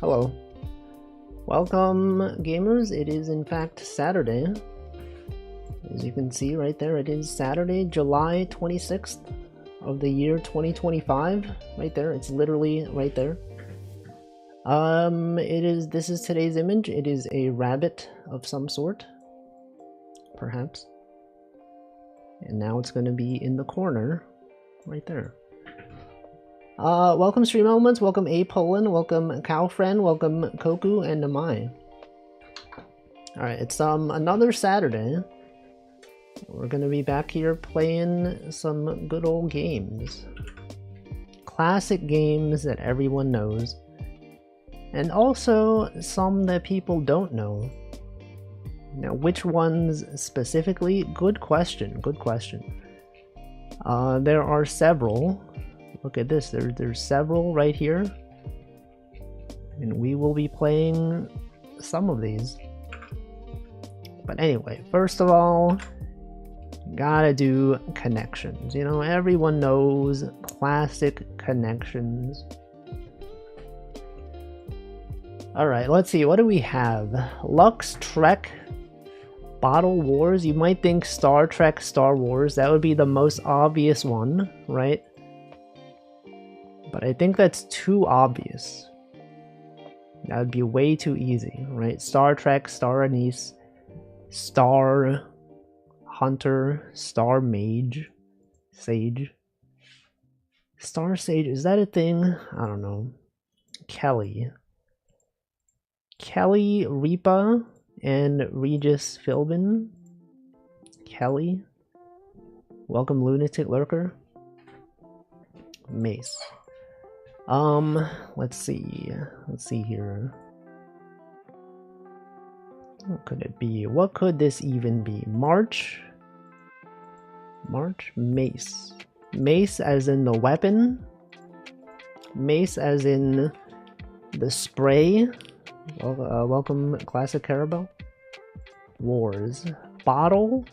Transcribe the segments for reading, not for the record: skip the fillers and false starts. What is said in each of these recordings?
Hello. Welcome, gamers. It is in fact Saturday. As you can see right there, it is Saturday, July 26th of the year 2025. Right there, it's literally right there. This is today's image. It is a rabbit of some sort, perhaps. And now it's going to be in the corner, right there. Welcome Stream Elements, welcome A Poland, welcome Cowfriend, welcome Koku and Namai. Alright, it's another Saturday. We're gonna be back here playing some good old games. Classic games that everyone knows. And also some that people don't know. Now, which ones specifically? Good question, good question. There are several. Look at this, there's several right here. And we will be playing some of these. But anyway, first of all, gotta do connections. You know, everyone knows classic connections. Alright, let's see, what do we have? Lux Trek Bottle Wars. You might think Star Trek Star Wars, that would be the most obvious one, right? But I think that's too obvious. That would be way too easy, right? Star Trek, Star Anise, Star Hunter, Star Mage, Sage. Star Sage, is that a thing? I don't know. Kelly. Kelly Ripa and Regis Philbin. Kelly. Welcome Lunatic Lurker. Mace. Let's see here. What could it be? What could this even be? March? Mace. Mace as in the weapon? Mace as in the spray? Well, welcome Classic Carabel. Wars. Bottle?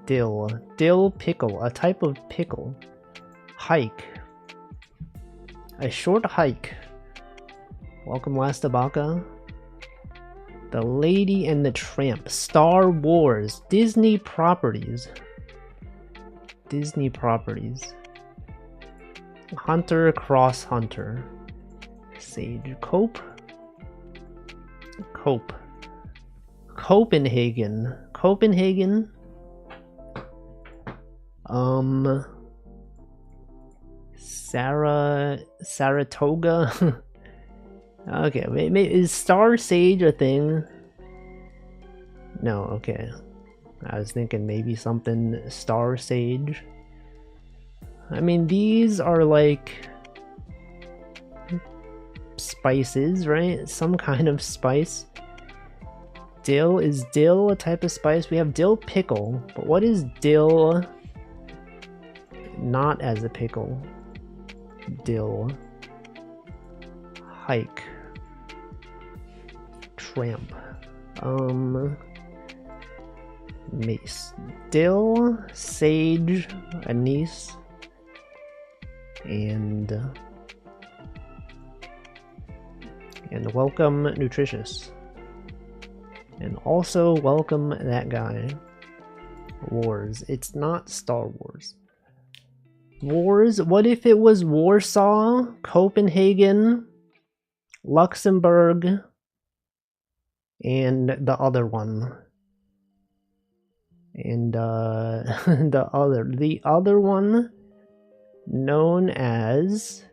Dill pickle, a type of pickle. Hike. A short hike. Welcome Lastabaka. The Lady and the Tramp. Star Wars. Disney properties. Hunter Cross Hunter. Sage. Cope. Copenhagen. Saratoga. Okay, is Star Sage a thing? No, okay. I was thinking maybe something Star Sage. I mean, these are like spices, right? Some kind of spice. Dill, is dill a type of spice? We have dill pickle, but what is dill not as a pickle? Dill. Hike. Tramp. Mace. Dill, sage, anise, and welcome nutritious. And also welcome that guy. Wars. It's not Star Wars. Wars? What if it was Warsaw, Copenhagen, Luxembourg, and the other one? And the other one known as,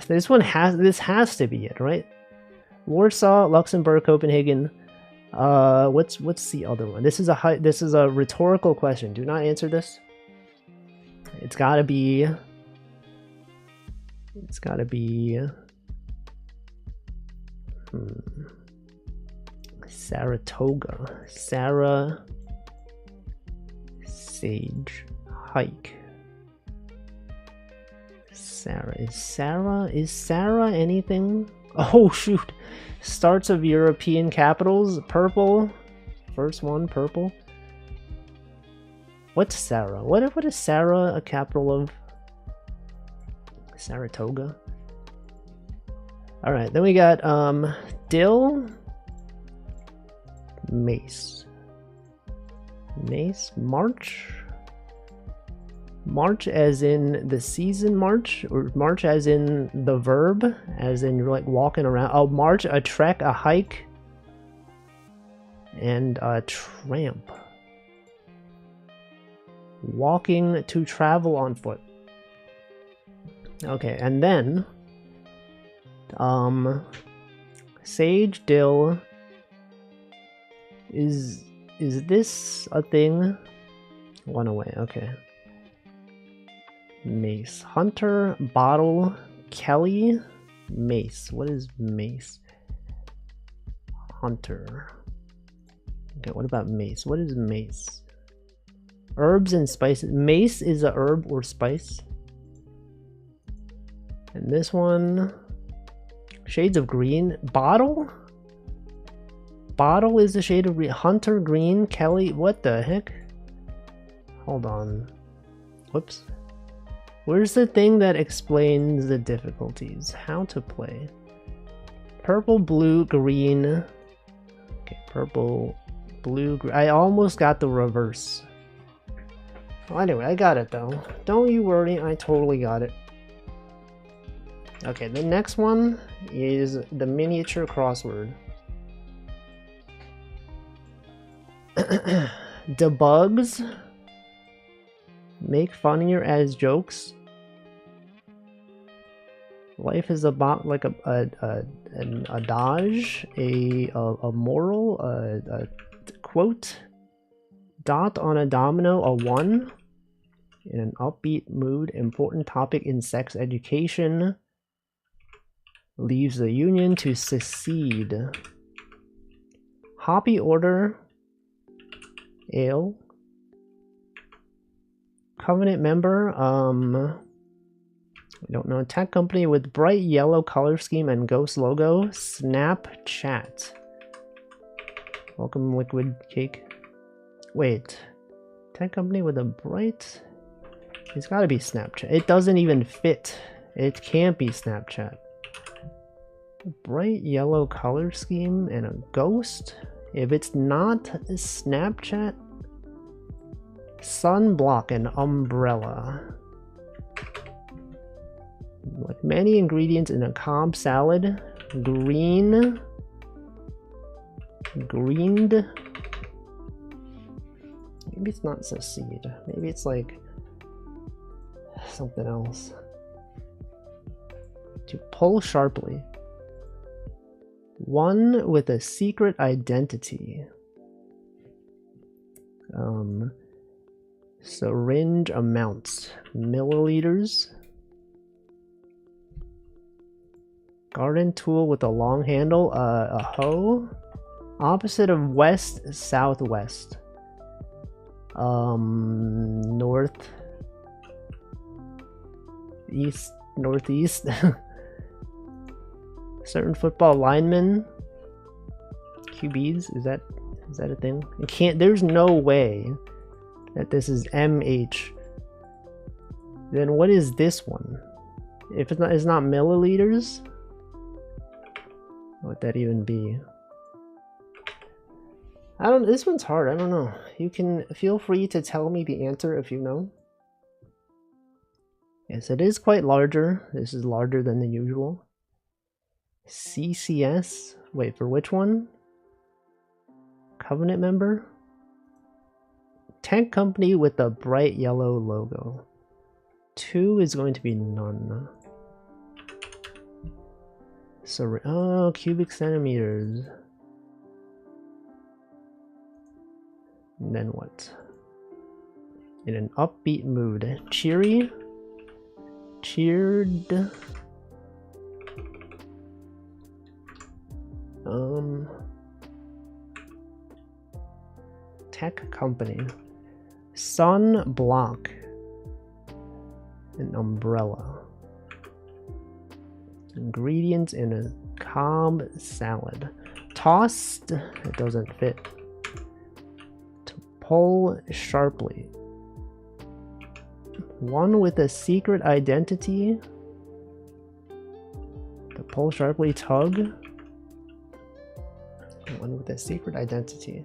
this has to be it, right? Warsaw, Luxembourg, Copenhagen. What's the other one? This is a rhetorical question. Do not answer this. It's gotta be Saratoga. Sage. Hike. Is Sarah anything? Oh shoot. Starts of European capitals. Purple. First one, purple. What's Sarah? What is Sarah a capital of? Saratoga. All right, then we got dill, mace, march. March as in the season march, or march as in the verb, as in you're like walking around. Oh, march, a trek, a hike, and a tramp. Walking, to travel on foot. Okay, and then sage, dill. Is this a thing? One away, okay. Mace. Hunter, bottle, Kelly, mace. What is mace? Hunter. Okay, what about mace? What is mace? Herbs and spices. Mace is a herb or spice. And this one, shades of green. Bottle? Bottle is a shade of green. Hunter, green, Kelly. What the heck? Hold on. Whoops. Where's the thing that explains the difficulties? How to play. Purple, blue, green. Okay, purple, blue, green. I almost got the reverse. Well, anyway, I got it though. Don't you worry, I totally got it. Okay, the next one is the miniature crossword. Debugs. Make funnier as jokes. Life is about like an adage, a moral, a quote. Dot on a domino, a 1. In an upbeat mood, important topic in sex education. Leaves the union to secede. Hoppy order. Ale. Covenant member, I don't know. Tech company with bright yellow color scheme and ghost logo. Snapchat. Welcome, liquid cake. Wait. Tech company with a bright... It's gotta be Snapchat. It doesn't even fit. It can't be Snapchat. Bright yellow color scheme and a ghost? If it's not Snapchat... Sunblock and umbrella. Like many ingredients in a Cobb salad. Greened. Maybe it's not secede. Maybe it's like something else. To pull sharply. One with a secret identity. Syringe amounts. Milliliters. Garden tool with a long handle. A hoe. Opposite of west, southwest. North. East, northeast. Certain football linemen. QBs. Is that a thing? It can't. There's no way that this is MH. Then what is this one? If it's not milliliters, what would that even be? I don't. This one's hard. I don't know. You can feel free to tell me the answer if you know. Yes, it is quite larger. This is larger than the usual. CCS. Wait, for which one? Covenant member? Tech company with a bright yellow logo. 2 is going to be none. So, oh, cubic centimeters. And then what? In an upbeat mood. Cheery? Cheered? Tech company. Sun block. An umbrella. Ingredients in a Cobb salad. Tossed. It doesn't fit. To pull sharply. One with a secret identity. To pull sharply, tug. One with a secret identity.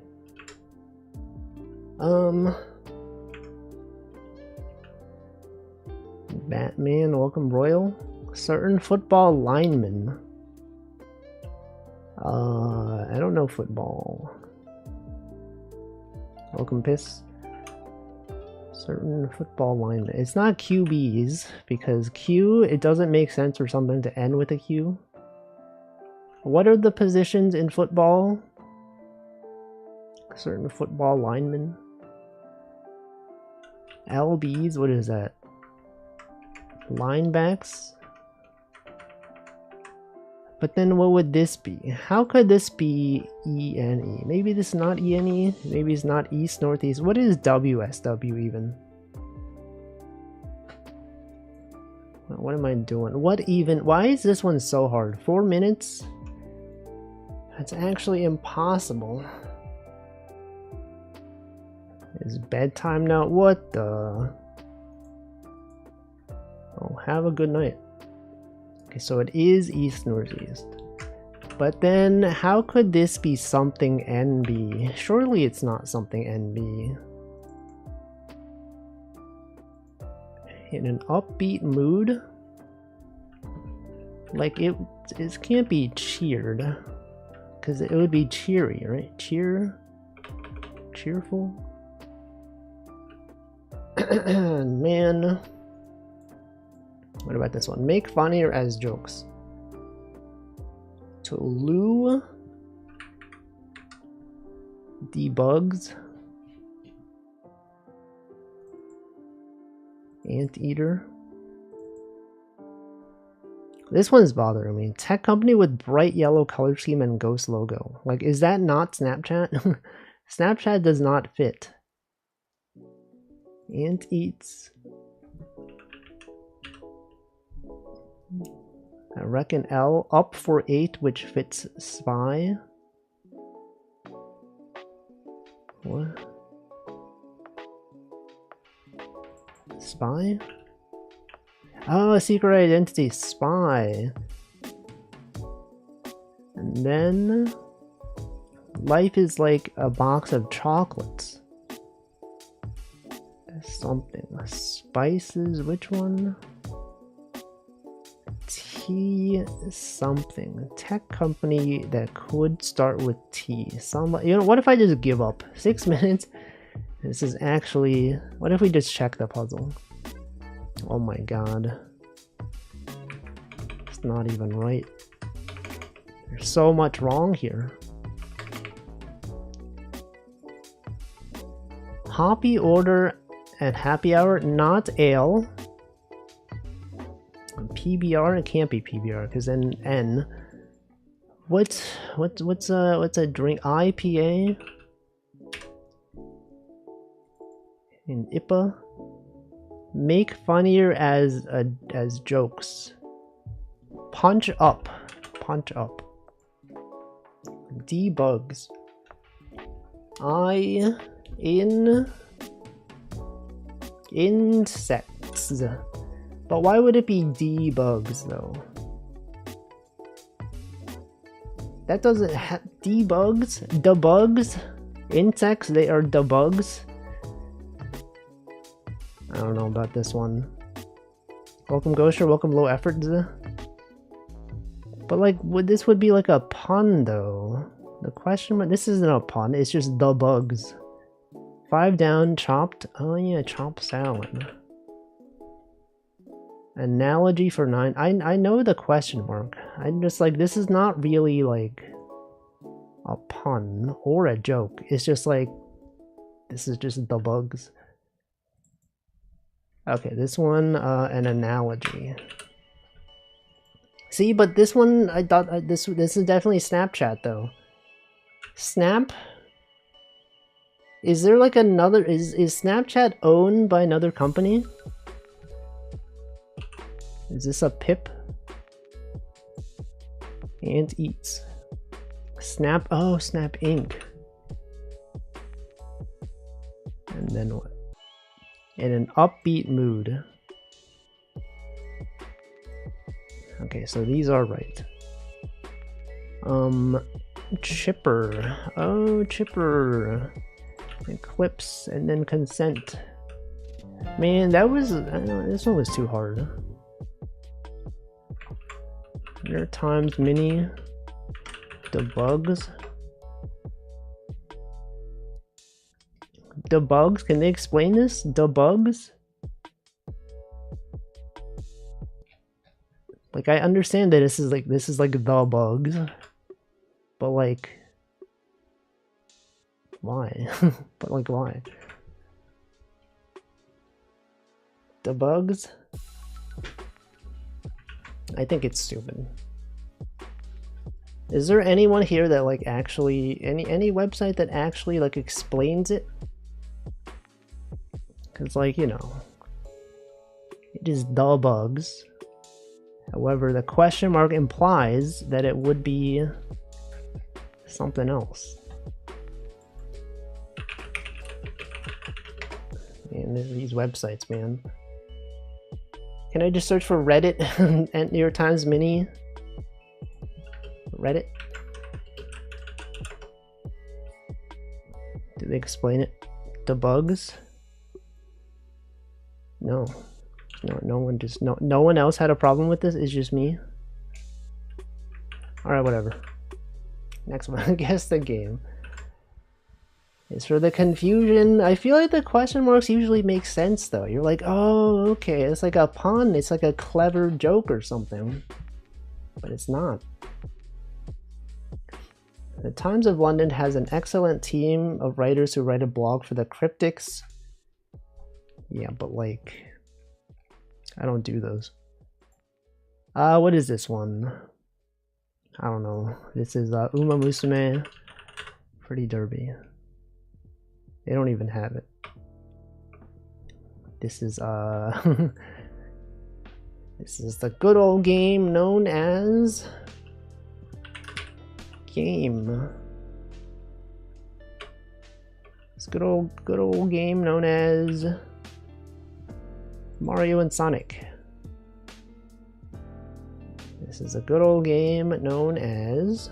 Batman, welcome Royal. Certain football lineman. I don't know football. Welcome Piss. Certain football lineman. It's not QBs, because Q, it doesn't make sense for something to end with a Q. What are the positions in football? Certain football linemen. LBs, what is that? Linebacks? But then what would this be? How could this be ENE? Maybe this is not ENE. Maybe it's not East, Northeast. What is WSW even? What am I doing? What even? Why is this one so hard? 4 minutes? That's actually impossible. It's bedtime now. What the? Oh, have a good night. Okay, so it is East Northeast. But then, how could this be something NB? Surely it's not something NB. In an upbeat mood? Like, it can't be cheered. Because it would be cheery, right? Cheerful? Man. What about this one? Make funny or as jokes. To Lou debugs. Anteater. This one's bothering me. Tech company with bright yellow color scheme and ghost logo. Like, is that not Snapchat? Snapchat does not fit. Ant eats. I reckon L. Up for 8, which fits spy. What? Spy? Oh, secret identity. Spy. And then... life is like a box of chocolates. Something. Spices, which one? T something. Tech company that could start with T. Some, you know, what if I just give up? 6 minutes? This is actually... what if we just check the puzzle? Oh my god. It's not even right. There's so much wrong here. Hoppy order at happy hour, not ale. PBR, it can't be PBR because then N. What's a drink? IPA? In IPA? Make funnier as jokes. Punch up. Punch up. Debugs. Insects. But why would it be debugs though? That doesn't have debugs? Debugs? Insects, they are debugs? I don't know about this one. Welcome Gosher, welcome Low Effort. But like, this would be like a pun though. The question mark, this isn't a pun, it's just the bugs. 5 down, chopped. Oh yeah, chopped salad. Analogy for 9. I know the question mark. I'm just like, this is not really like a pun or a joke. It's just like, this is just the bugs. Okay, this one, an analogy. See, but this one, I thought this is definitely Snapchat though. Snap? Is there like another, is Snapchat owned by another company? Is this a pip? And eats. Snap, oh, Snap Inc. And then what? In an upbeat mood. Okay, so these are right. Chipper. Oh, Chipper. Eclipse and then consent. Man, that was... I don't know, this one was too hard. New York Times Mini. Debugs. Debugs? Can they explain this? Debugs? Like, I understand that this is like the bugs, but like, why? But like, why? Debugs? I think it's stupid. Is there anyone here that like actually any website that actually like explains it? Because like, you know, it is debugs. However, the question mark implies that it would be something else. Man, these websites, man. Can I just search for Reddit and New York Times Mini? Reddit? Did they explain it? Debugs? No. No one else had a problem with this. It's just me. All right, whatever. Next one. Guess the game. It's for the confusion. I feel like the question marks usually make sense though. You're like, oh, okay, it's like a pun. It's like a clever joke or something, but it's not. The Times of London has an excellent team of writers who write a blog for the cryptics. Yeah, but like, I don't do those. What is this one? I don't know. This is Uma Musume Pretty Derby. They don't even have it. This is this is the good old game known as Game. This good old game known as Mario and Sonic. This is a good old game known as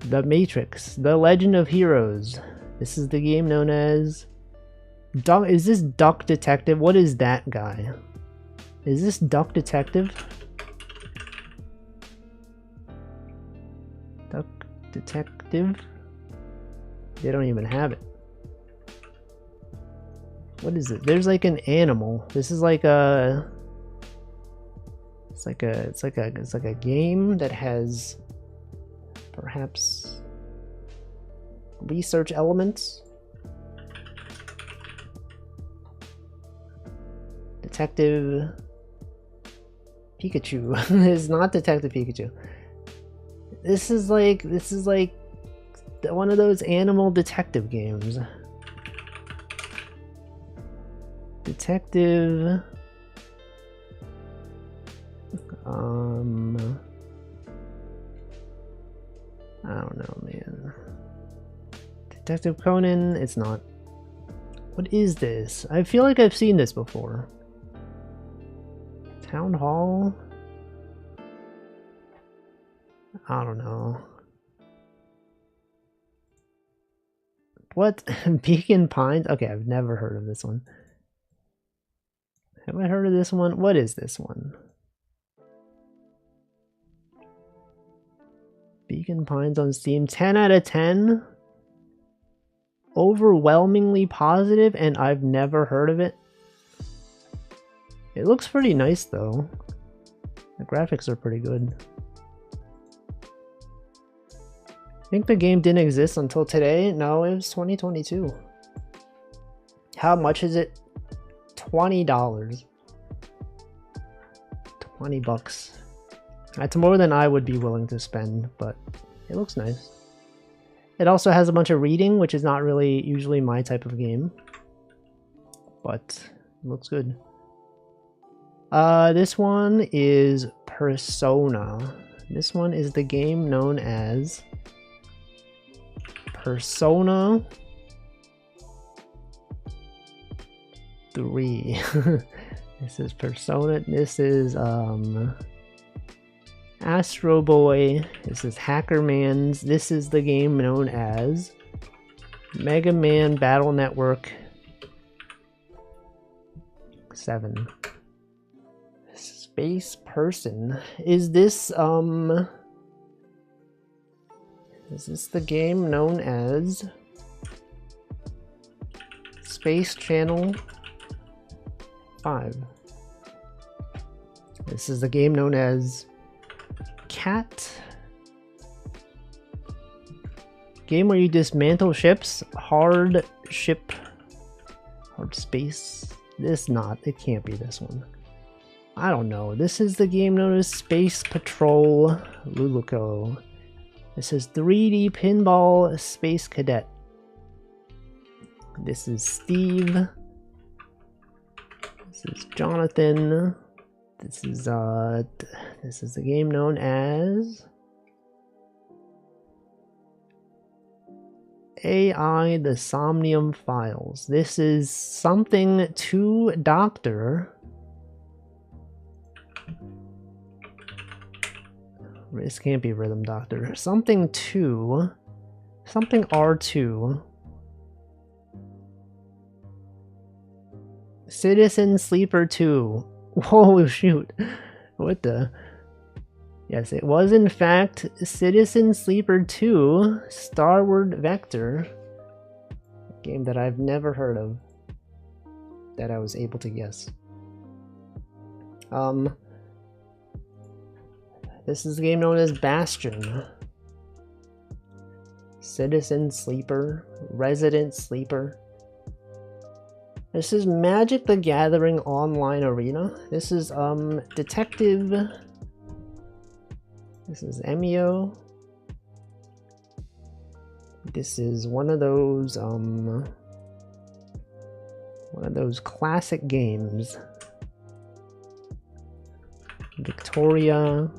The Matrix, The Legend of Heroes. This is the game known as is this Duck Detective? What is that guy? Is this Duck Detective? Duck Detective? They don't even have it. What is it? There's like an animal. This is like a it's like a game that has perhaps research elements. Detective Pikachu. It's not Detective Pikachu. This is like one of those animal detective games. Detective I don't know, man. Detective Conan, it's not. What is this? I feel like I've seen this before. Town Hall? I don't know. What? Beacon Pines? Okay, I've never heard of this one. Have I heard of this one? What is this one? Beacon Pines on Steam. 10 out of 10? Overwhelmingly positive, and I've never heard of it. It looks pretty nice though. The graphics are pretty good. I think the game didn't exist until today. No, it was 2022. How much is it? $20. 20 bucks. That's more than I would be willing to spend, but it looks nice. It also has a bunch of reading, which is not really usually my type of game, but it looks good. This one is Persona. This one is the game known as Persona 3. This is Persona. This is Astro Boy. This is Hackerman's. This is the game known as Mega Man Battle Network 7. Space Person. Is this the game known as Space Channel 5? This is the game known as Cat. Game where you dismantle ships. Hard space. It can't be this one. I don't know. This is the game known as Space Patrol Luluco. This is 3D Pinball Space Cadet. This is Steve. This is Jonathan. This is the game known as AI The Somnium Files. This is something to Doctor. This can't be Rhythm Doctor. Something R2. Citizen Sleeper 2. Whoa, shoot. What the? Yes, it was in fact Citizen Sleeper 2 Starward Vector. A game that I've never heard of. That I was able to guess. This is a game known as Bastion. Citizen Sleeper. Resident Sleeper. This is Magic the Gathering Online Arena. This is Detective. This is Emio. This is one of those classic games. Victoria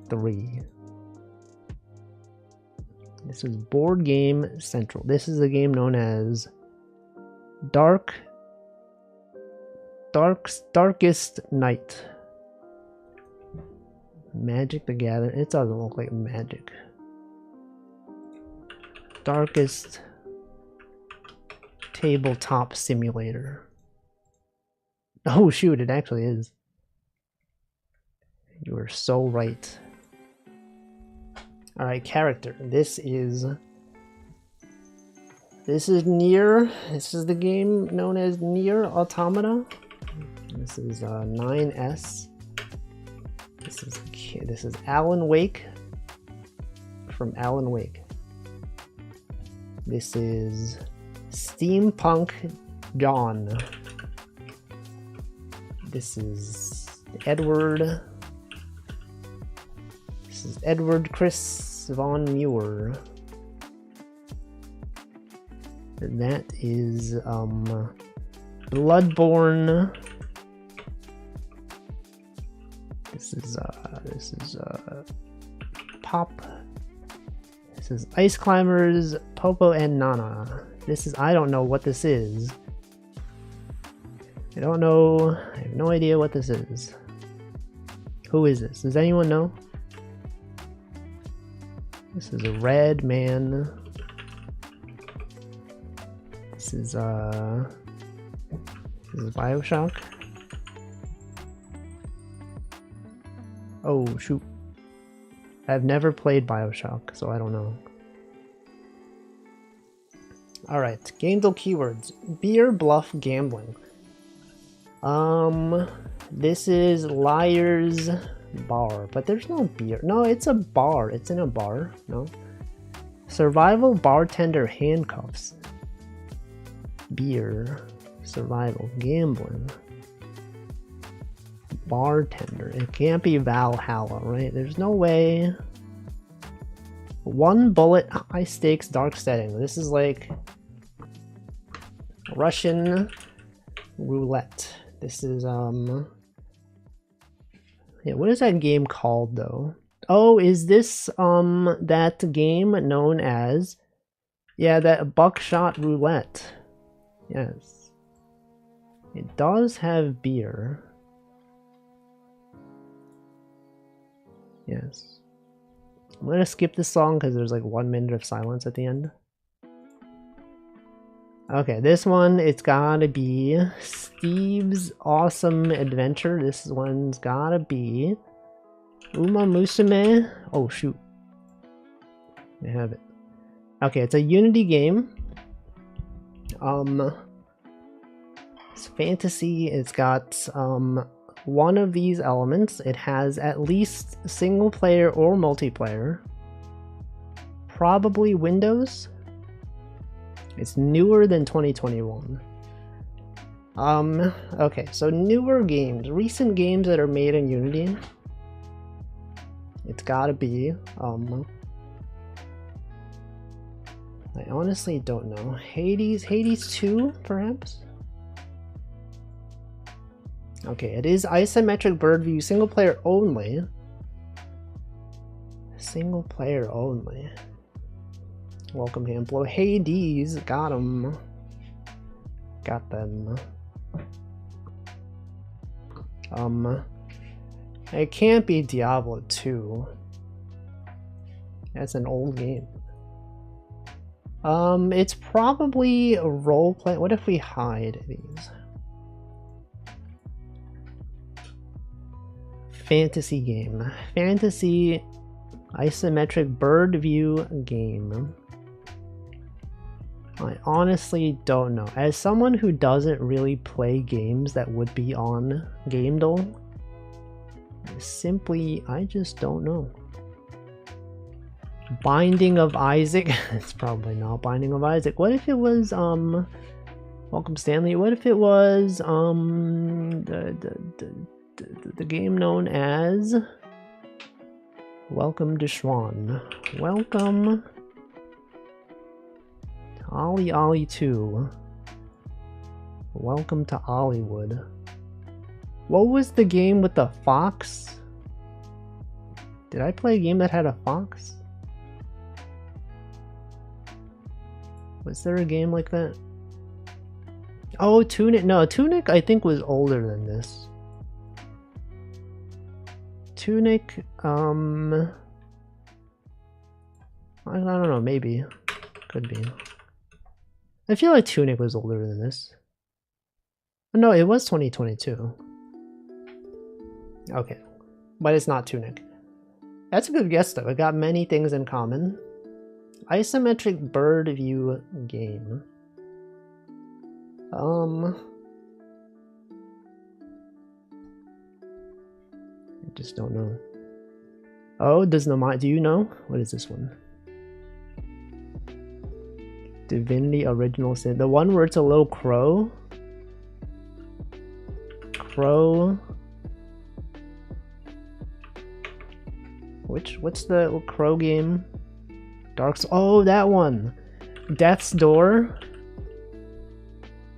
3. This is Board Game Central. This is a game known as Darkest Night. Magic the Gathering. It doesn't look like Magic. Darkest Tabletop Simulator. Oh shoot, it actually is. You are so right. Alright, character. This is Nier. This is the game known as Nier Automata. This is 9S. This is Alan Wake from Alan Wake. This is Steampunk Dawn. This is Edward. This is Edward Chris Von Muir. And that is Bloodborne. This is Pop. This is Ice Climbers, Popo and Nana. This is, I don't know what this is. I don't know. I have no idea what this is. Who is this? Does anyone know? This is a Red Man. This is BioShock. Oh shoot. I've never played BioShock, so I don't know. Alright, Gaindle keywords. Beer, bluff, gambling. This is Liar's Bar, but there's no beer. No, it's a bar. It's in a bar. No. Survival, bartender, handcuffs. Beer, survival, gambling. Bartender. It can't be Valhalla, right? There's no way. One bullet, high stakes, dark setting. This is like Russian roulette. This is yeah, what is that game called though? Oh, is this that game known as Yeah, that buckshot roulette. Yes. It does have beer. Yes. I'm gonna skip this song because there's like 1 minute of silence at the end. Okay, this one, it's gotta be Steve's Awesome Adventure. This one's gotta be Uma Musume. Oh shoot. I have it. Okay, it's a Unity game. It's fantasy. It's got one of these elements. It has at least single player or multiplayer. Probably Windows. It's newer than 2021. Okay, so newer games, recent games that are made in Unity. It's gotta be, I honestly don't know. Hades 2, perhaps? Okay, it is isometric bird view, single player only. Single player only. Welcome Handblow. Hades, got him. Got them. It can't be Diablo 2. That's an old game. It's probably a role play. What if we hide these? Fantasy game. Fantasy isometric bird view game. I honestly don't know. As someone who doesn't really play games that would be on GameDole, I just don't know. Binding of Isaac. It's probably not Binding of Isaac. What if it was Welcome Stanley? What if it was the game known as Welcome to Schwan? Welcome to Ollie Ollie 2. Welcome to Ollywood. What was the game with the fox? Did I play a game that had a fox? Was there a game like that? Oh, Tunic. No, Tunic I think was older than this. Tunic, I don't know, maybe. Could be. I feel like Tunic was older than this. No, it was 2022. Okay. But it's not Tunic. That's a good guess though. It got many things in common. Isometric bird view game. I just don't know. Oh, do you know? What is this one? Divinity Original Sin. The one where it's a little crow? Crow. What's the crow game? Oh, that one. Death's Door.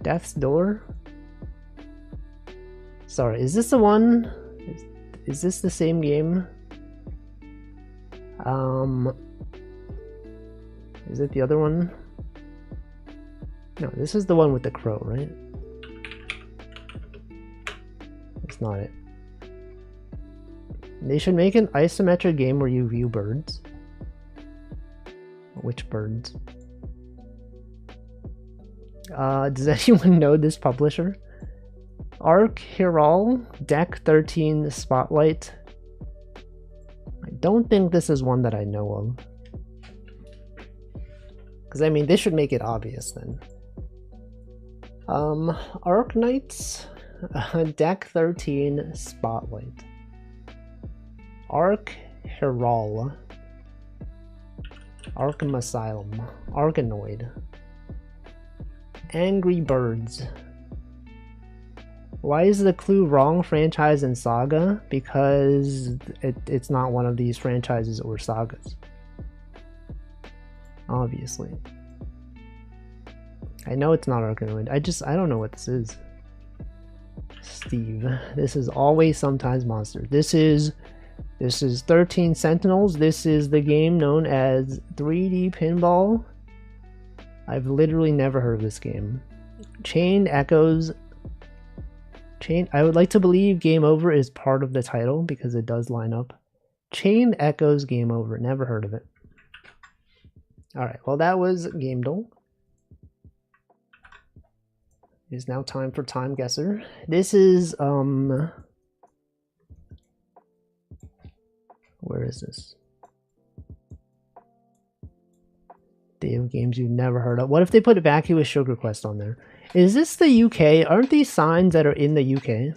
Death's Door? Sorry, is this the one? Is this the same game? Is it the other one? No, this is the one with the crow, right? It's not it. They should make an isometric game where you view birds. Which birds? Does anyone know this publisher? Arc Hiral, Deck 13 Spotlight. I don't think this is one that I know of. Because I mean, this should make it obvious then. Arc Knights, Deck 13 Spotlight. Arc Hiral. Arkham Asylum. Arkanoid. Angry Birds. Why is the clue wrong franchise and saga? Because it's not one of these franchises or sagas. Obviously. I know it's not Arkanoid. I don't know what this is. Steve. This is Always Sometimes Monster. This is 13 Sentinels. This is the game known as 3D Pinball. I've literally never heard of this game. Chained Echoes. I would like to believe Game Over is part of the title because it does line up. Chained Echoes Game Over. Never heard of it. Alright, well that was Gamedel. It is now time for Time Guesser. This is, where is this? Day of games you've never heard of. What if they put Vacuous Sugar Quest on there? Is this the UK? Aren't these signs that are in the UK?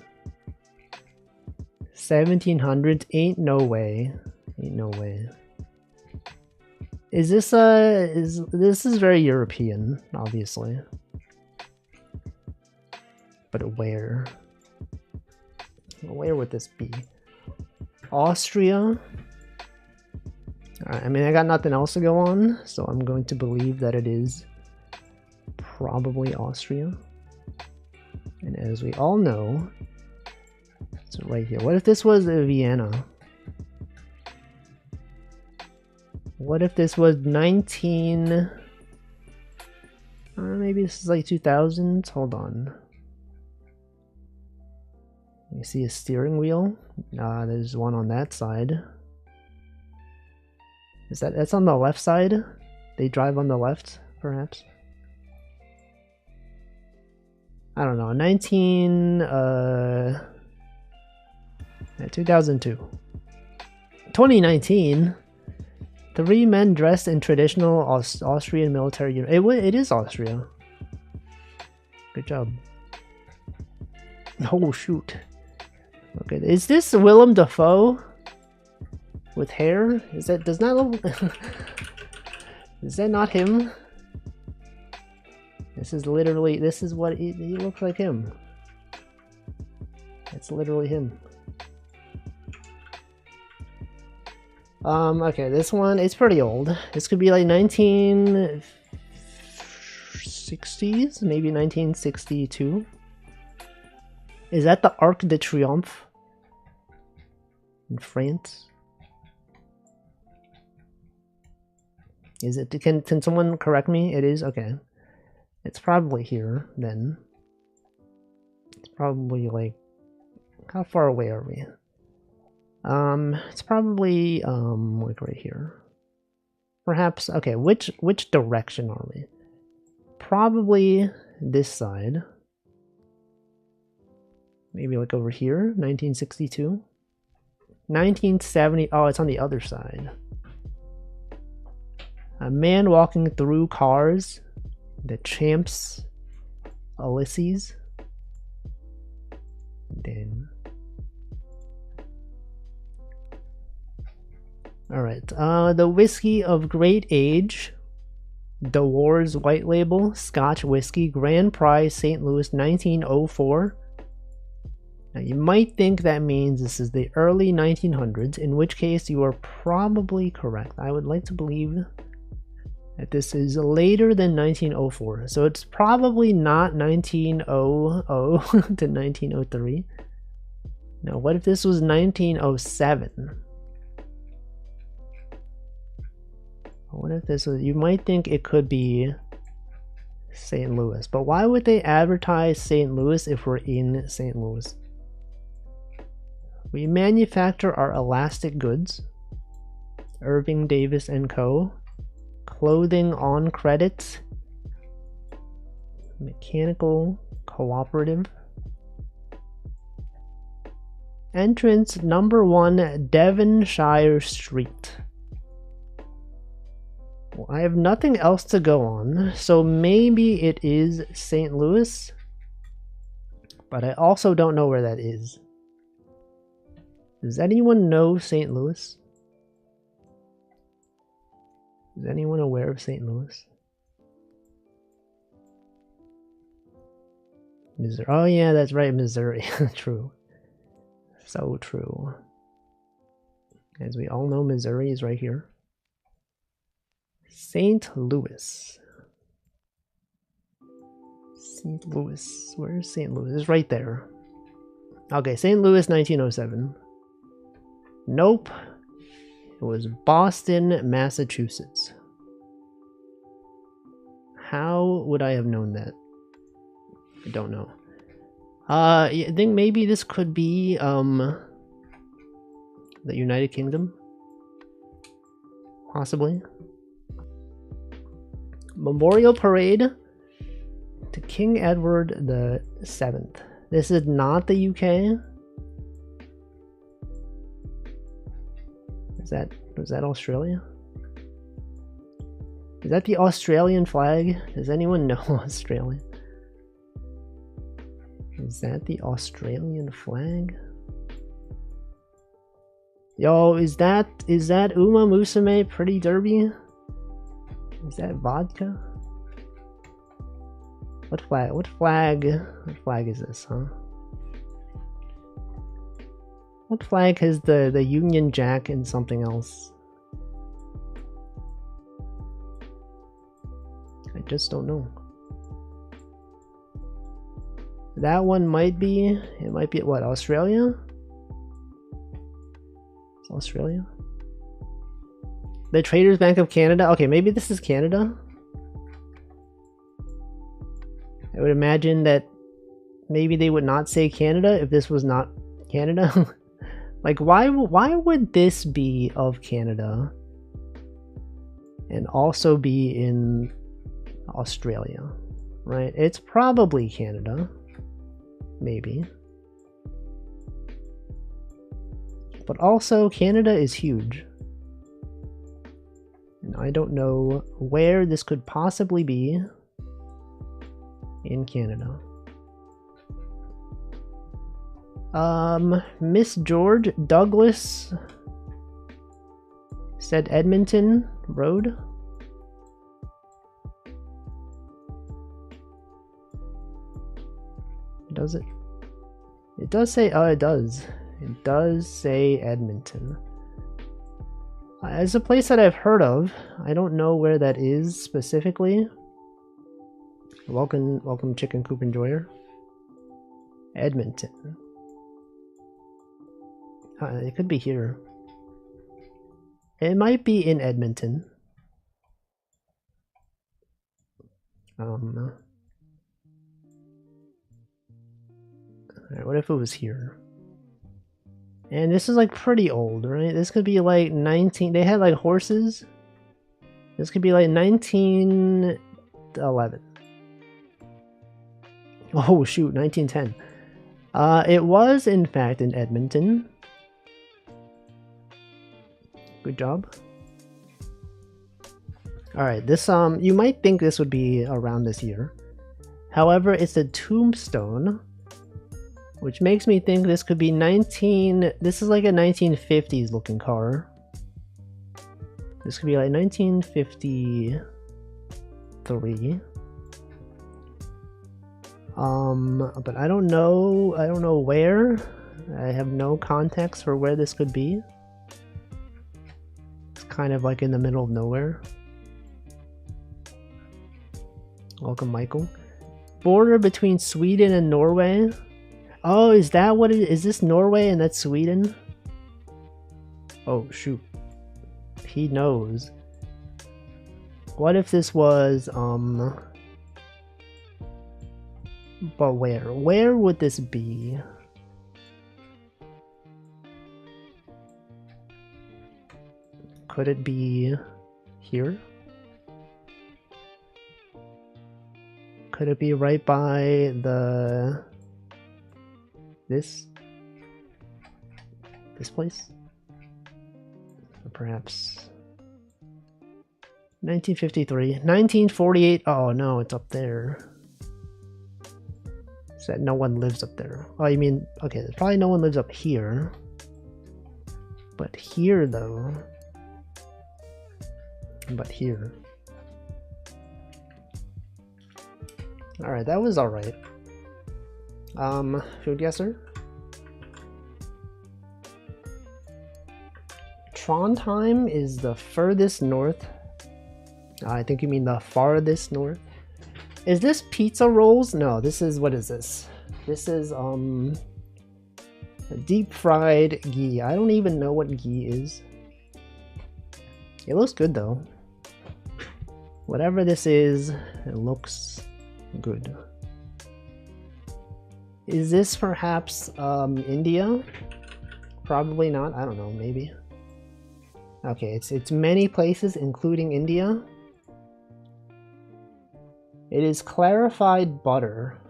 1700s? Ain't no way. Ain't no way. Is this this is very European, obviously. But where? Where would this be? Austria? Alright, I mean, I got nothing else to go on, so I'm going to believe that it is probably Austria. And as we all know, it's right here. What if this was Vienna? What if this was 19... maybe this is like 2000s? Hold on. You see a steering wheel? There's one on that side. That's on the left side? They drive on the left, perhaps? I don't know. 2002. 2019. 3 men dressed in traditional Austrian military uniform. It is Austria. Good job. Oh shoot. Okay, is this Willem Dafoe with hair? Is that is that not him? This is what he looks like him. It's literally him. Okay, this one, it's pretty old. This could be like 1960s, maybe 1962. Is that the Arc de Triomphe in France? Is it? Can someone correct me? It is? Okay. It's probably here then. It's probably like, how far away are we? It's probably like right here. Perhaps, okay, which direction are we? Probably this side. Maybe like over here, 1962. 1970, oh, it's on the other side. A man walking through cars. The Champs Elysees. Then. Alright, the whiskey of great age. The Wars White Label, Scotch Whiskey, Grand Prize, St. Louis, 1904. Now you might think that means this is the early 1900s, in which case you are probably correct. I would like to believe that this is later than 1904, so it's probably not 1900 to 1903. Now what if this was 1907? What if this was, you might think it could be St. Louis, but why would they advertise St. Louis if we're in St. Louis? We manufacture our elastic goods. Irving Davis & Co. Clothing on credit. Mechanical cooperative. Entrance number 1, Devonshire Street. Well, I have nothing else to go on, so maybe it is St. Louis, but I also don't know where that is. Does anyone know St. Louis? Is anyone aware of St. Louis? Missouri. Oh yeah, that's right, Missouri. True. So true. As we all know, Missouri is right here. St. Louis. St. Louis. Where is St. Louis? It's right there. Okay, St. Louis, 1907. Nope. It was Boston, Massachusetts. How would I have known that? I don't know. I think maybe this could be, the United Kingdom? Possibly. Memorial Parade to King Edward the 7th. This is not the UK. Was that Australia? Is that the Australian flag? Does anyone know Australia? Is that the Australian flag? Yo, is that Uma Musume Pretty Derby? Is that vodka? What flag is this, huh? What flag has the Union Jack and something else? I just don't know. That one might be, it might be what, Australia? It's Australia? The Traders Bank of Canada? Okay, maybe this is Canada? I would imagine that maybe they would not say Canada if this was not Canada. Like, why would this be of Canada and also be in Australia, right? It's probably Canada, maybe. But also, Canada is huge. And I don't know where this could possibly be in Canada. Miss George Douglas said Edmonton Road. Does it? It does say, oh, it does. It does say Edmonton. It's a place that I've heard of. I don't know where that is specifically. Welcome Chicken Coop Enjoyer. Edmonton. It could be here. It might be in Edmonton. Alright, what if it was here? And this is like pretty old, right? This could be like 19... They had like horses. This could be like 1911. Oh shoot, 1910. It was in fact in Edmonton. Good job. Alright, this you might think this would be around this year. However, it's a tombstone, which makes me think this could be this is like a 1950s looking car. This could be like 1953. But I don't know where. I have no context for where this could be. It's kind of like in the middle of nowhere. Welcome, Michael. Border between Sweden and Norway. Oh, is that what it is? Is this Norway and that's Sweden? Oh, shoot. He knows. What if this was, but where? Where would this be? Could it be here? Could it be right by this place? Or perhaps 1953, 1948. Oh no, it's up there. So that no one lives up there. Oh, you mean, okay, there's probably no one lives up here. But here though. But here. Alright, that was alright. Food guesser? Trondheim is the furthest north. I think you mean the farthest north. Is this pizza rolls? No, this is, what is this? This is, deep fried ghee. I don't even know what ghee is. It looks good though. Whatever this is, it looks good. Is this perhaps India? Probably not. I don't know, maybe. Okay, it's many places, including India. It is clarified butter.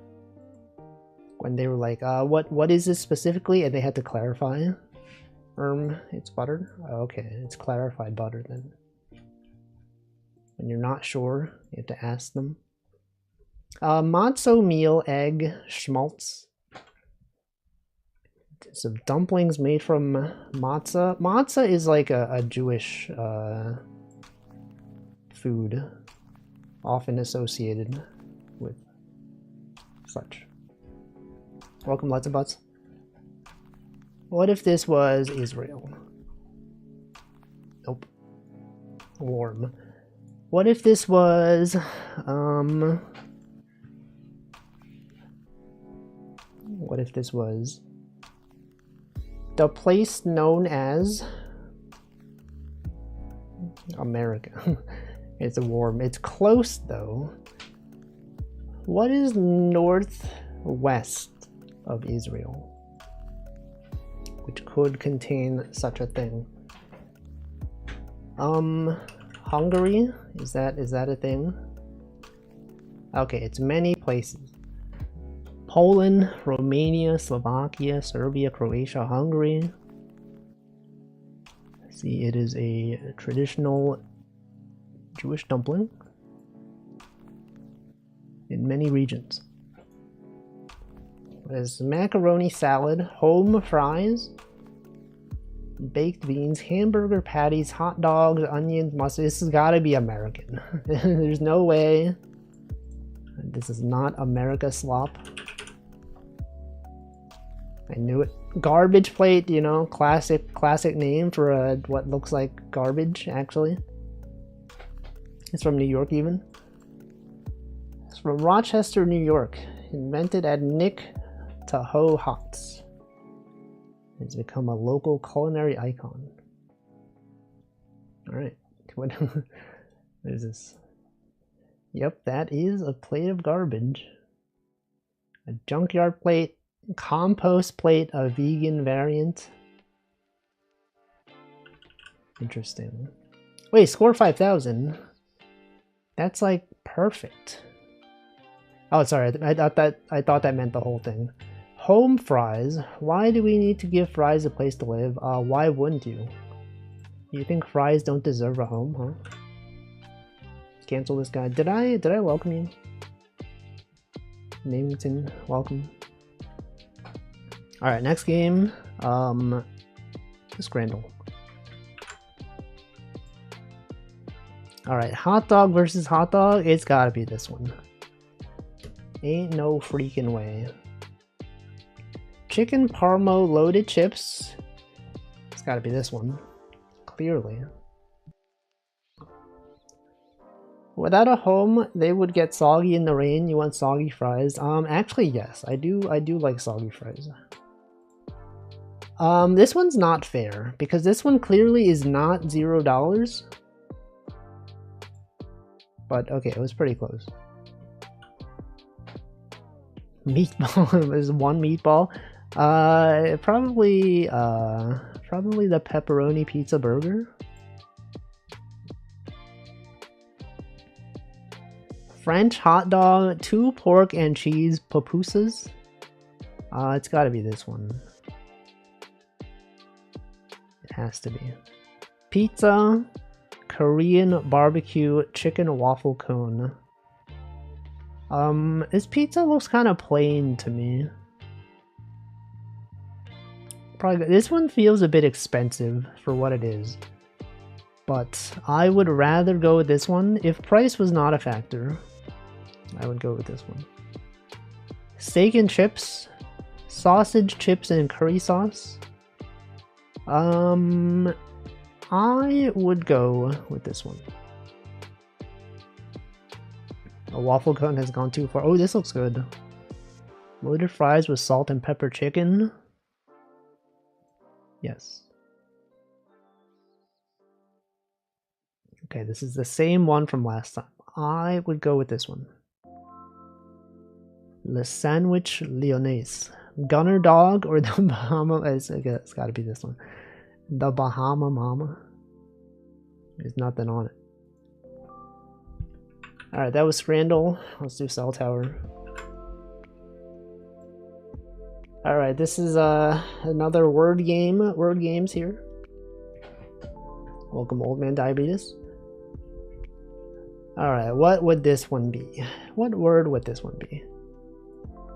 When they were like, what is this specifically? And they had to clarify. It's butter? Okay, it's clarified butter then. When you're not sure, you have to ask them. Matzo meal, egg, schmaltz. Some dumplings made from matzah. Matzah is like a Jewish food, often associated with such. Welcome, lots of butts. What if this was Israel? Nope. Warm. What if this was what if this was the place known as America? It's warm. It's close though. What is northwest of Israel, which could contain such a thing? Hungary? Is that a thing? Okay, it's many places. Poland, Romania, Slovakia, Serbia, Croatia, Hungary. See, it is a traditional Jewish dumpling in many regions. There's macaroni salad, home fries, baked beans, hamburger patties, hot dogs, onions, mustard. This has got to be American. There's no way. This is not America slop. I knew it. Garbage plate, you know, classic name for what looks like garbage, actually. It's from New York even. It's from Rochester, New York. Invented at Nick Tahoe Hots. It's become a local culinary icon. Alright. What is this? Yep, that is a plate of garbage. A junkyard plate. Compost plate, a vegan variant. Interesting. Wait, score 5,000. That's like perfect. Oh, sorry. I thought that meant the whole thing. Home fries. Why do we need to give fries a place to live? Why wouldn't you? You think fries don't deserve a home, huh? Cancel this guy. Did I welcome you? Namington, welcome. Alright, next game. Scrandle. Alright, hot dog versus hot dog. It's gotta be this one. Ain't no freaking way. Chicken parmo loaded chips. It's gotta be this one. Clearly. Without a home, they would get soggy in the rain. You want soggy fries? Actually, yes. I do like soggy fries. This one's not fair, because this one clearly is not $0. But, okay, it was pretty close. Meatball, there's one meatball. Probably the pepperoni pizza burger. French hot dog, 2 pork and cheese pupusas. It's gotta be this one. Has to be. Pizza, Korean barbecue, chicken waffle cone. This pizza looks kind of plain to me. Probably this one feels a bit expensive for what it is, but I would rather go with this one. If price was not a factor, I would go with this one. Steak and chips, sausage chips and curry sauce. I would go with this one. A waffle cone has gone too far. Oh, this looks good. Loaded fries with salt and pepper chicken. Yes. Okay, this is the same one from last time. I would go with this one. Le Sandwich Lyonnaise. Gunner Dog or the Bahama. It's gotta be this one. The Bahama Mama. There's nothing on it. Alright, that was Scrandle. Let's do Cell Tower. Alright, this is another word game. Word games here. Welcome, Old Man Diabetes. Alright, what would this one be? What word would this one be?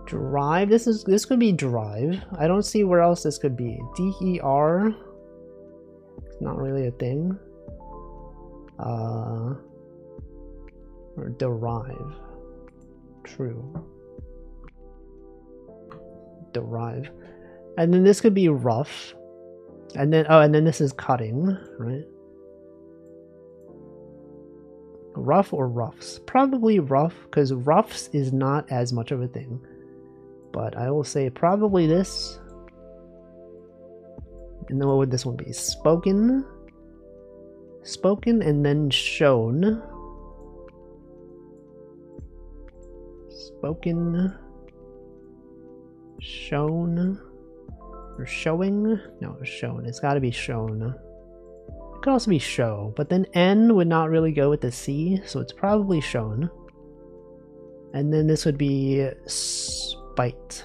Drive. This could be drive. I don't see where else this could be. D-E-R. It's not really a thing. Or derive. True. Derive. And then this could be rough. And then and then this is cutting, right? Rough or roughs? Probably rough, because roughs is not as much of a thing. But I will say probably this. And then what would this one be? Spoken. Spoken and then shown. Spoken. Shown. Or showing? No, shown. It's gotta be shown. It could also be show, but then N would not really go with the C, so it's probably shown. And then this would be spite.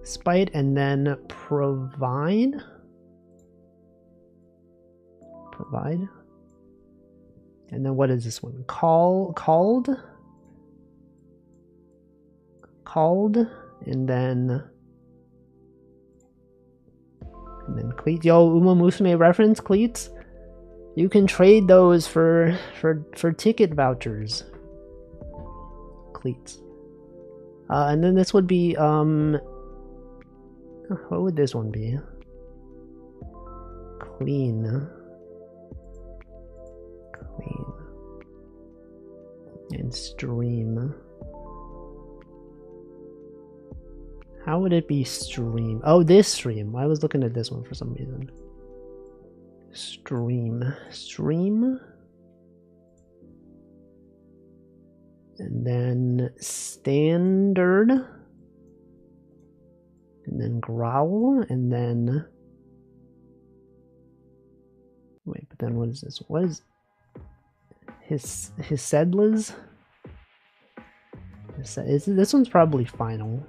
Spite and then provide. Provide. And then what is this one? Called. And then cleats. Yo, Uma Musume reference cleats. You can trade those for ticket vouchers. Cleats. And then this would be what would this one be? Clean. Clean. And stream. How would it be stream? Oh, this stream. I was looking at this one for some reason. Stream. Stream. And then standard. And then growl. And then... Wait, but then what is this? What is... His Sedlas? This one's probably final.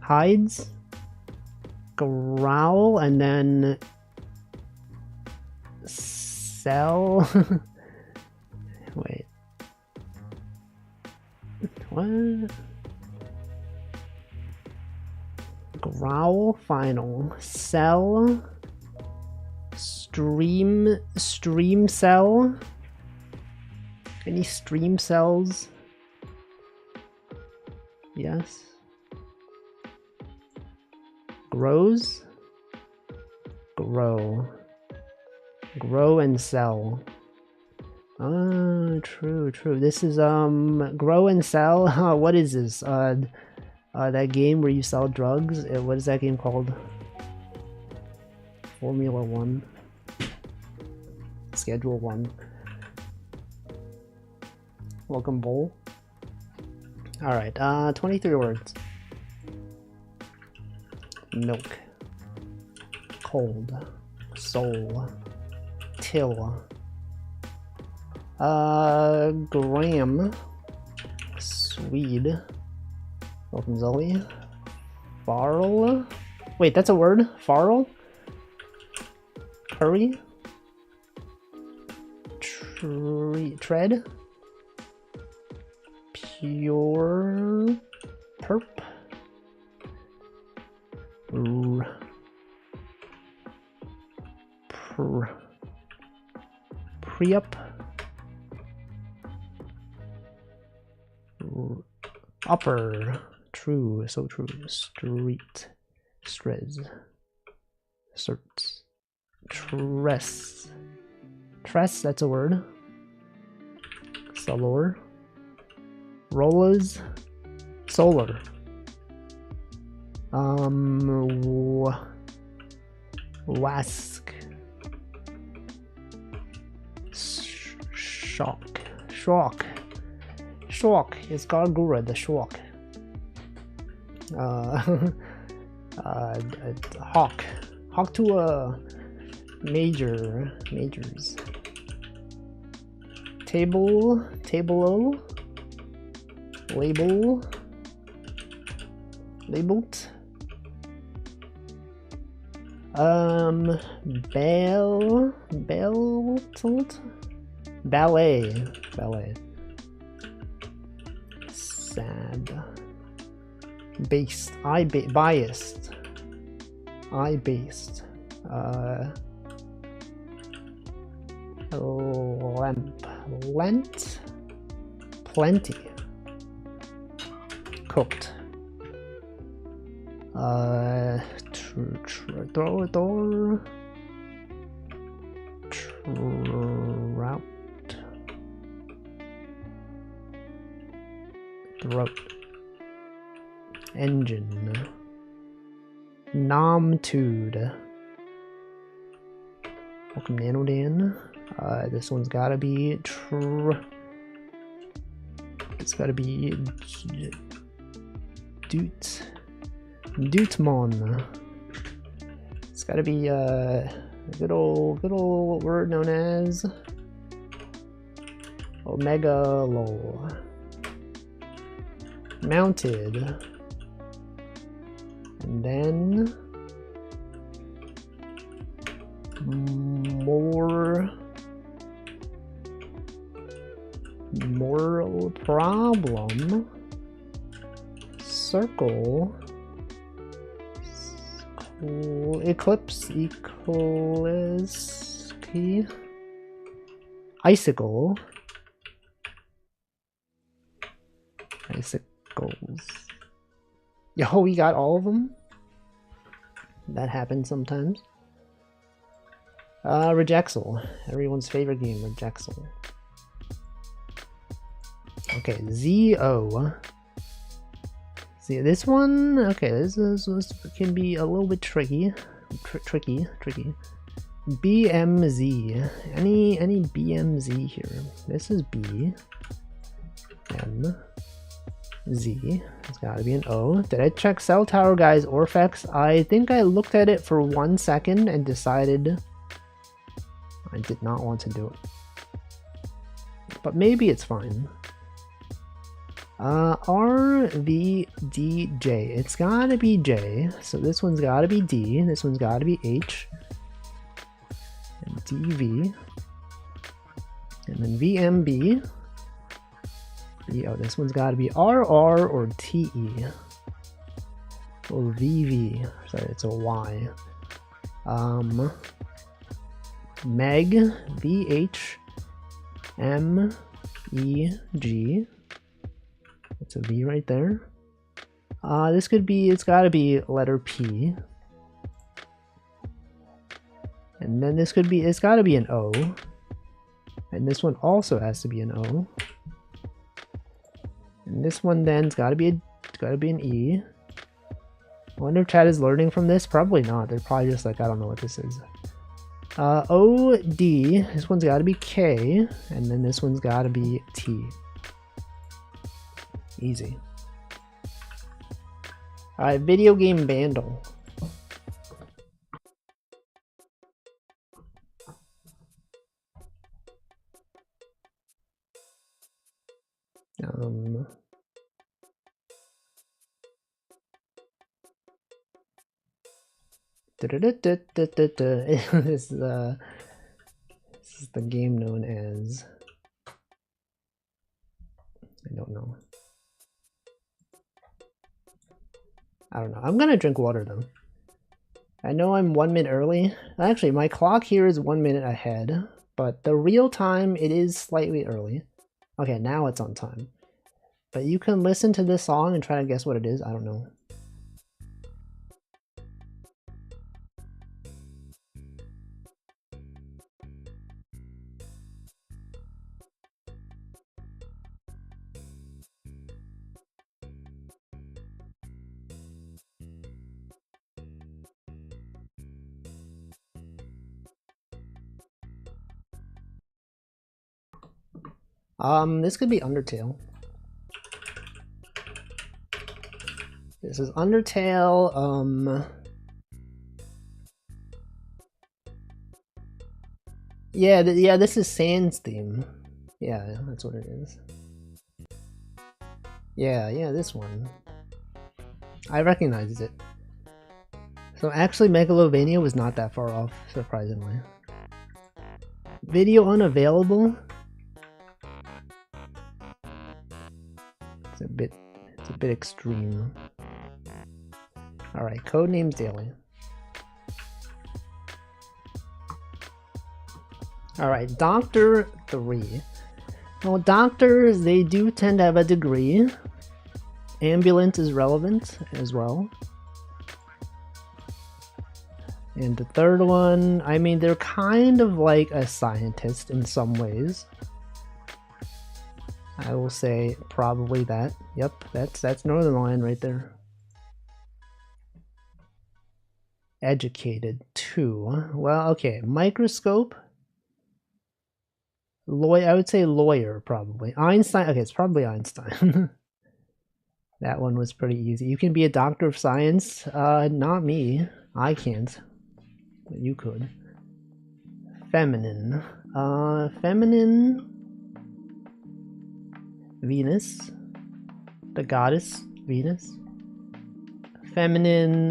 Hides, growl, and then sell. Wait, what? Growl, final, sell, stream cell. Any stream cells? Yes. Grows, grow and sell. True. This is grow and sell. What is this? That game where you sell drugs. What is that game called? Formula 1. Schedule 1. Welcome, Bowl. All right. 23 words. Milk, cold, soul, till, gram, Swede, welcome Zully, farl, wait, that's a word, farl, curry, tread, pure, perp, pre-up, upper, true, so true, street, strez, certs, tress, that's a word, solor, rollers, solar, wask, Shock. Shock. It's Gargura the Shock. Hawk. Hawk to a majors. Table O. Labeled. Ballet. Sad. Biased. Lent. Plenty. Cooked. Trout. Throat. Engine. Nomtude. Welcome, Nanodan. This one's gotta be it's gotta be Dutemon. It's gotta be a good old word known as Omega Lol. Mounted. And then moral problem. Circle. Eclipse. Icicles. Yo, we got all of them? That happens sometimes. Rejexel. Everyone's favorite game, Rejexel. Okay, ZO. See, this one, okay, this can be a little bit tricky. Tricky. BMZ. Any BMZ here? This is B. M. Z. It's gotta be an O. Did I check Cell Tower Guy's Orphex? I think I looked at it for 1 second and decided I did not want to do it. But maybe it's fine. RVDJ. It's gotta be J. So this one's gotta be D. This one's gotta be H. And DV. And then VMB. Oh, this one's gotta be RR or TE. Or VV. Sorry, it's a Y. Meg. VH. MEG. It's a V right there. This could be, it's gotta be letter P. And then this could be, it's gotta be an O. And this one also has to be an O. And this one then's gotta be an E. I wonder if chat is learning from this? Probably not. They're probably just like, I don't know what this is. OD. This one's gotta be K. And then this one's gotta be T. Easy. Alright, video game Vandal. This is the game known as, I don't know. I'm gonna drink water though. I know I'm 1 minute early. Actually, my clock here is 1 minute ahead, but the real time, it is slightly early. Okay, now it's on time. But you can listen to this song and try to guess what it is. I don't know. This could be Undertale. This is Undertale, yeah, yeah, this is Sans theme. Yeah, that's what it is. Yeah, this one. I recognize it. So actually Megalovania was not that far off, surprisingly. Video unavailable? It's a bit extreme. Alright, Codenames Daily. Alright, Doctor 3. Well, doctors, they do tend to have a degree. Ambulance is relevant as well. And the third one, I mean, they're kind of like a scientist in some ways. I will say probably that. Yep, that's Northernlion right there. Educated too. Well, okay, microscope. I would say lawyer probably. Einstein. Okay, it's probably Einstein. That one was pretty easy. You can be a doctor of science. Not me. I can't. But you could. Feminine. Feminine. Venus. The goddess Venus. Feminine.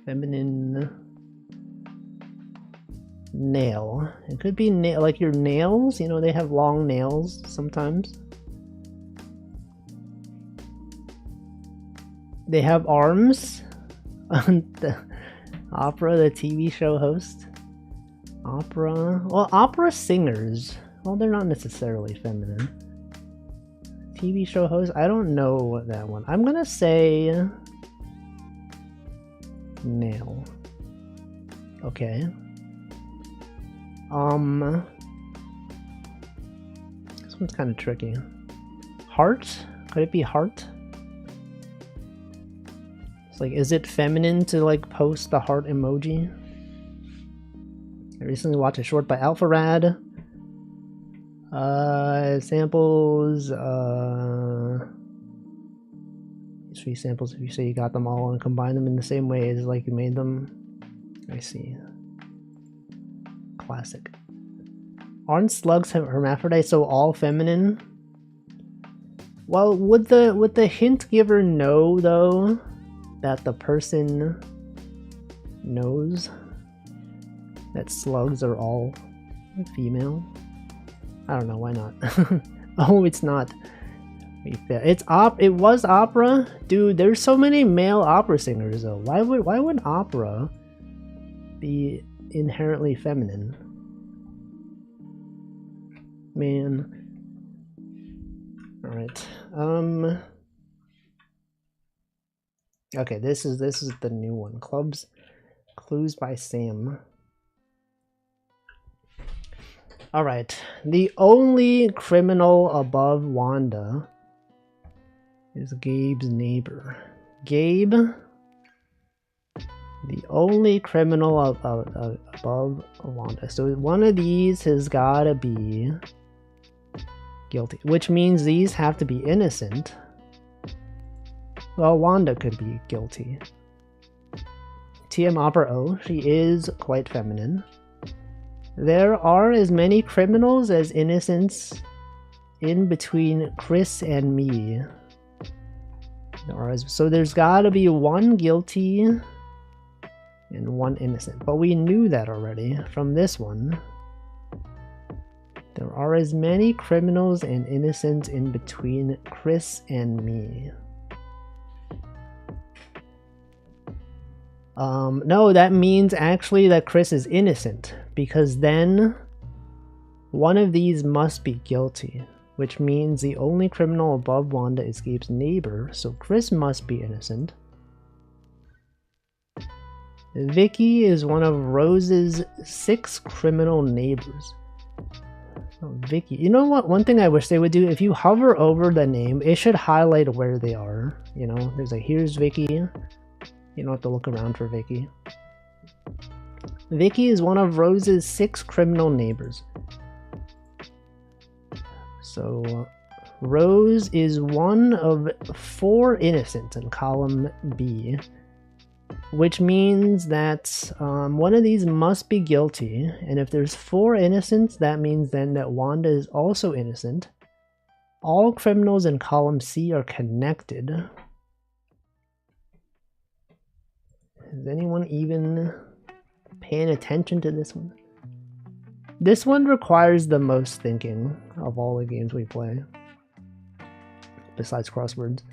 Feminine. Nail. It could be like your nails. You know, they have long nails sometimes. They have arms. The opera, the TV show host. Opera. Well, opera singers. Well, they're not necessarily feminine. TV show host. I don't know what that one. I'm gonna say nail. Okay. This one's kind of tricky. Heart? Could it be heart? It's like, is it feminine to like post the heart emoji? I recently watched a short by Alpharad. Samples, 3 samples if you say you got them all and combine them in the same way as like you made them. I see. Classic. Aren't slugs hermaphrodites, so all feminine? Well, would the hint giver know though that the person knows that slugs are all female? I don't know, why not? Oh, it's not. It was opera? Dude, there's so many male opera singers though. Why would opera be inherently feminine? Man. Alright. Okay, this is the new one. Clues by Sam. Alright. The only criminal above Wanda is Gabe's neighbor. Gabe, the only criminal above Wanda. So one of these has gotta be guilty, which means these have to be innocent. Well, Wanda could be guilty. TM Opera O, she is quite feminine. There are as many criminals as innocents in between Chris and me. So there's gotta be one guilty and one innocent. But we knew that already from this one. There are as many criminals and innocents in between Chris and me. No, that means actually that Chris is innocent, because then one of these must be guilty, which means the only criminal above Wanda is Gabe's neighbor, so Chris must be innocent. Vicky is one of Rose's 6 criminal neighbors. Oh, Vicky. You know what? One thing I wish they would do, if you hover over the name, it should highlight where they are. You know, there's like, here's Vicky. You don't have to look around for Vicky. Vicky is one of Rose's 6 criminal neighbors. So Rose is one of 4 innocents in column B, which means that one of these must be guilty, and if there's 4 innocents, that means then that Wanda is also innocent. All criminals in column C are connected. Is anyone even paying attention to this one? This one requires the most thinking of all the games we play, besides crosswords.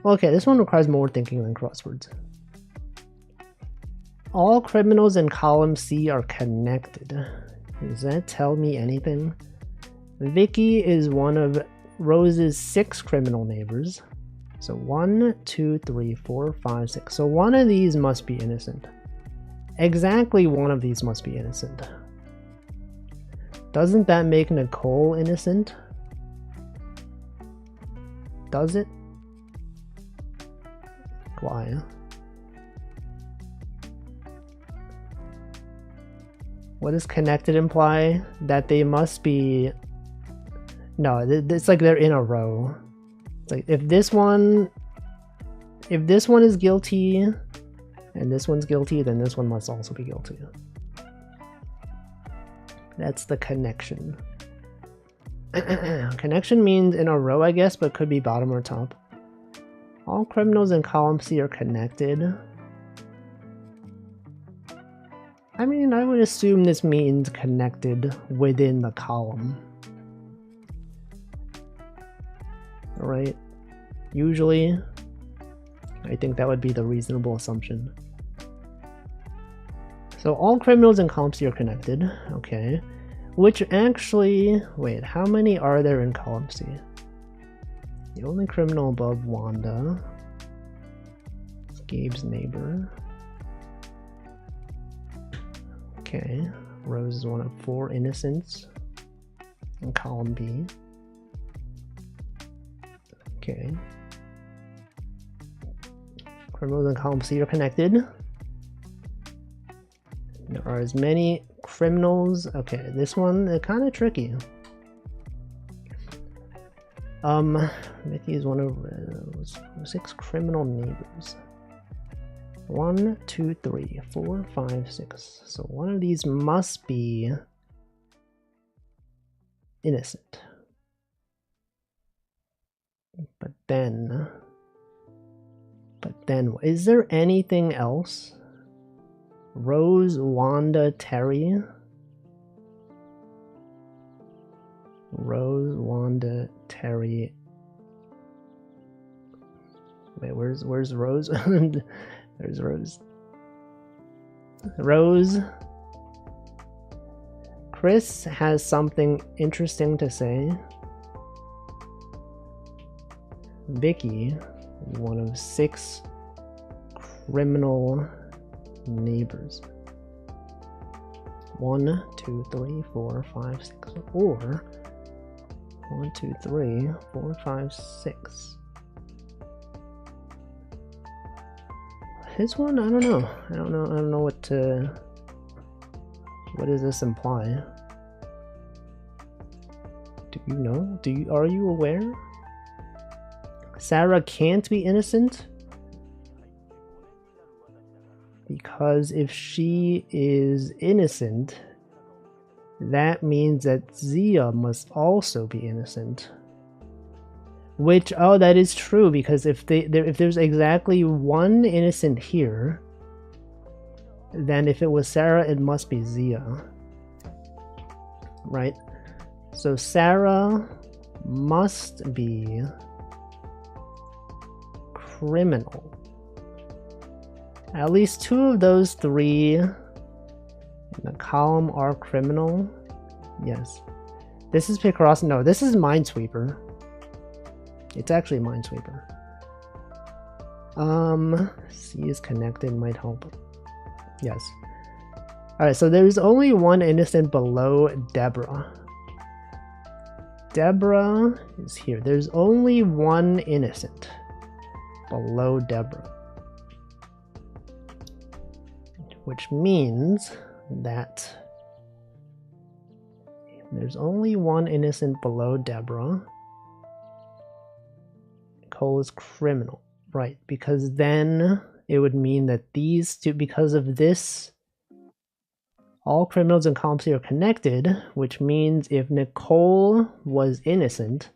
Okay, this one requires more thinking than crosswords. All criminals in column C are connected. Does that tell me anything? Vicky is one of Rose's 6 criminal neighbors. So 1, 2, 3, 4, 5, 6. So one of these must be innocent. Exactly one of these must be innocent. Doesn't that make Nicole innocent? Does it? Why? What does connected imply? That they must be... No, it's like they're in a row. It's like if this one is guilty and this one's guilty, then this one must also be guilty. That's the connection. Connection means in a row, I guess, but could be bottom or top. All criminals in column C are connected. I mean, I would assume this means connected within the column. Right? Usually, I think that would be the reasonable assumption. So all criminals in column C are connected. Okay. Which actually... Wait, how many are there in column C? The only criminal above Wanda is Gabe's neighbor. Okay. Rose is one of 4 innocents in column B. Okay. Criminals in column C are connected. There are as many criminals. Okay, this one kind of tricky. Mickey is one of 6 criminal neighbors. 1, 2, 3, 4, 5, 6. So one of these must be innocent. But then, is there anything else? Rose, Wanda, Terry. Rose, Wanda, Terry. Wait, where's Rose? There's Rose. Rose. Chris has something interesting to say. Vicky, one of 6 criminal neighbors. 1, 2, 3, 4, 5, 6. Or 1, 2, 3, 4, 5, 6. This one, I don't know. I don't know what to... What does this imply? Do you know? Are you aware? Sarah can't be innocent? Because if she is innocent, that means that Zia must also be innocent. Which, oh, that is true, because if there's exactly 1 innocent here, then if it was Sarah, it must be Zia. Right? So Sarah must be criminal. At least 2 of those 3 in the column are criminal. Yes. This is Picross. No, this is Minesweeper. It's actually Minesweeper. C is connected, might help. Yes. Alright, so there's only 1 innocent below Deborah. Deborah is here. There's only 1 innocent below Deborah. which means that there's only one innocent below Deborah. Nicole is criminal, right? Because then it would mean that these two, because of this, all criminals in column C are connected, which means if Nicole was innocent,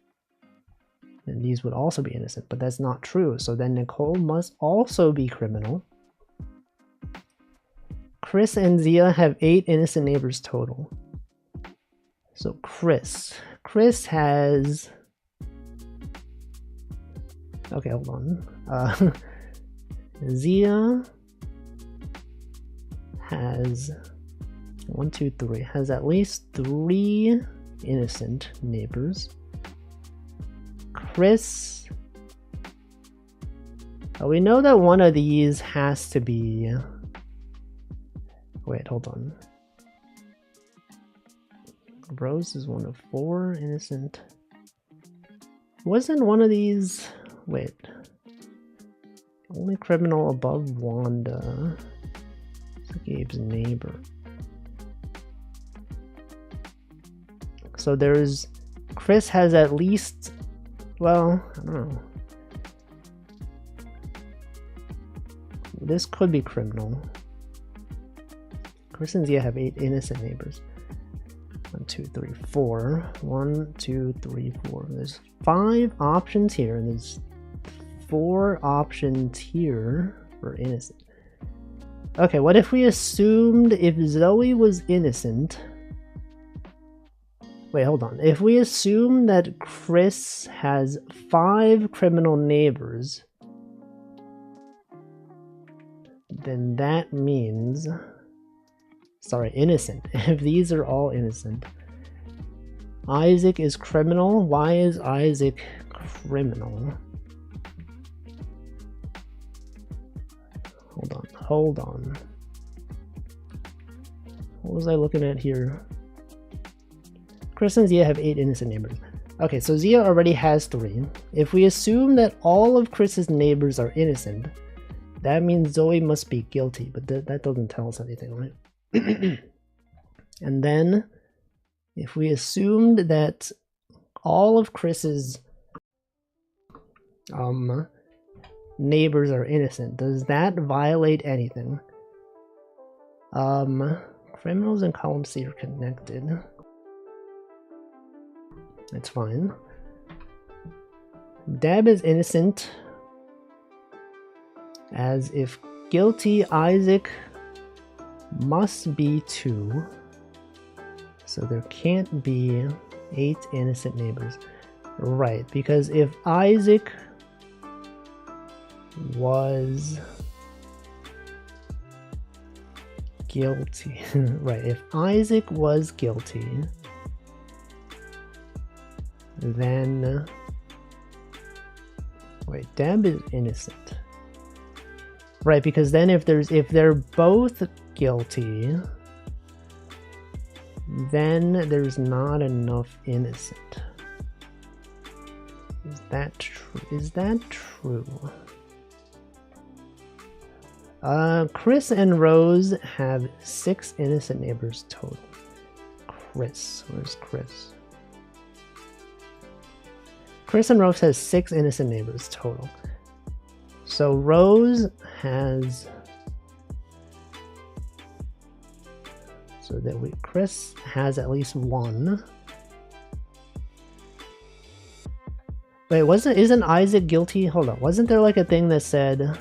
then these would also be innocent, but that's not true. So then Nicole must also be criminal. Chris and Zia have 8 innocent neighbors total. So Chris has... Okay, hold on. Zia has 1, 2, 3. Has at least 3 innocent neighbors. Chris... we know that one of these has to be... Wait, hold on. Rose is one of 4 innocent. Wasn't one of these... Wait. Only criminal above Wanda. It's Gabe's neighbor. So there's... Chris has at least... Well, I don't know. This could be criminal. Chris and Zia have 8 innocent neighbors. 1, 2, 3, 4. 1, 2, 3, 4. There's 5 options here, and there's 4 options here for innocent. Okay, what if we assumed if Zoe was innocent? Wait, hold on. If we assume that Chris has 5 criminal neighbors, then that means... Sorry, innocent. If these are all innocent. Isaac is criminal. Why is Isaac criminal? Hold on. What was I looking at here? Chris and Zia have 8 innocent neighbors. Okay, so Zia already has 3. If we assume that all of Chris's neighbors are innocent, that means Zoe must be guilty, but that doesn't tell us anything, right? And then if we assumed that all of Chris's neighbors are innocent, does that violate anything? Criminals in column C are connected. That's fine. Deb is innocent, as if guilty Isaac must be 2, so there can't be 8 innocent neighbors. Right, because if Isaac was guilty, right, if Isaac was guilty, then wait, Deb is innocent. Right, because then if they're both guilty, then there's not enough innocent. Is that true? Is that true? Chris and Rose have 6 innocent neighbors total. Chris, where's Chris? Chris and Rose has 6 innocent neighbors total. So Rose has... So that Chris has at least 1. Wait, isn't Isaac guilty? Hold on, wasn't there like a thing that said...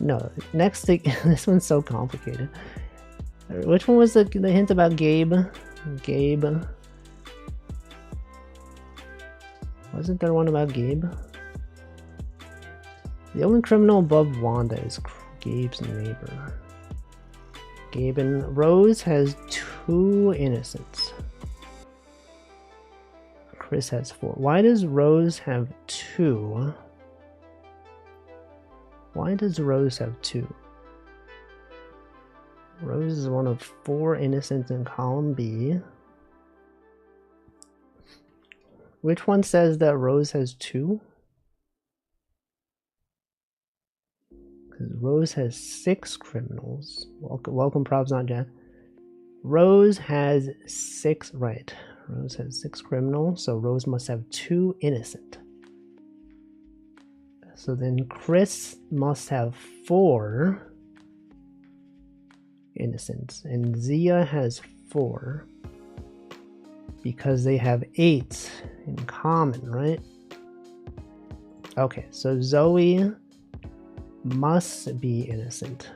No, next thing, this one's so complicated. Which one was the hint about Gabe? Gabe. Wasn't there one about Gabe? The only criminal above Wanda is Gabe's neighbor. Gabe and Rose has 2 innocents. Chris has 4. Why does Rose have 2? Why does Rose have 2? Rose is one of 4 innocents in column B. Which one says that Rose has 2? Because Rose has 6 criminals. Welcome props, not Jack. Rose has 6, right. Rose has 6 criminals, so Rose must have 2 innocent. So then Chris must have 4 innocents, and Zia has 4 because they have 8 in common, right? Okay, so Zoe must be innocent.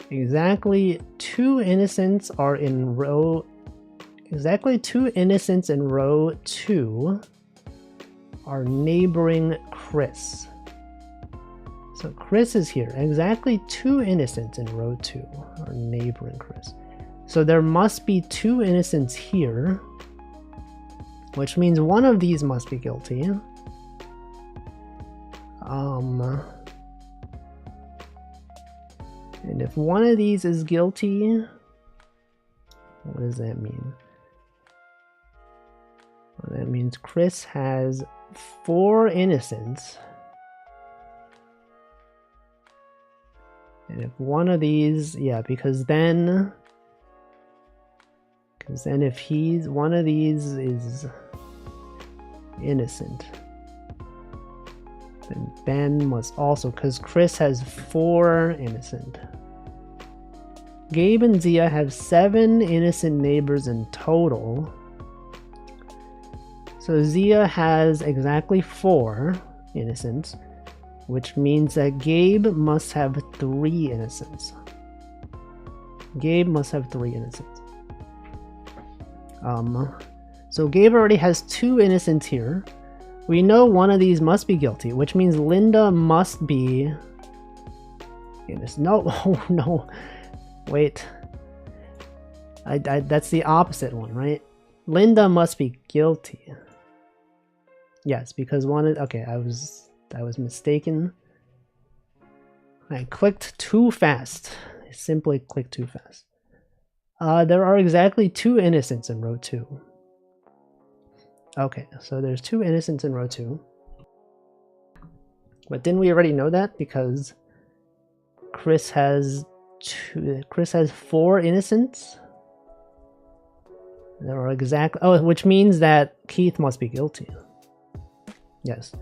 Exactly 2 innocents are in row. Exactly 2 innocents in row 2 are neighboring Chris. So Chris is here. Exactly 2 innocents in row 2 are neighboring Chris. So there must be 2 innocents here, which means one of these must be guilty. And if one of these is guilty, what does that mean? Well, that means Chris has 4 innocents. And if one of these, yeah, because then if he's one of these is innocent, then Ben must also, because Chris has 4 innocent. Gabe and Zia have 7 innocent neighbors in total. So Zia has exactly 4 innocents, which means that Gabe must have 3 innocents. Gabe must have 3 innocents. So Gabe already has 2 innocents here. We know one of these must be guilty, which means Linda must be innocent. No, oh no, wait. That's the opposite one, right? Linda must be guilty. Yes, because one is, okay, I was mistaken. I clicked too fast. I simply clicked too fast. There are exactly 2 innocents in row 2. Okay, so there's 2 innocents in row 2. But didn't we already know that? Because Chris has 4 innocents. There are exactly, oh, which means that Keith must be guilty. Yes.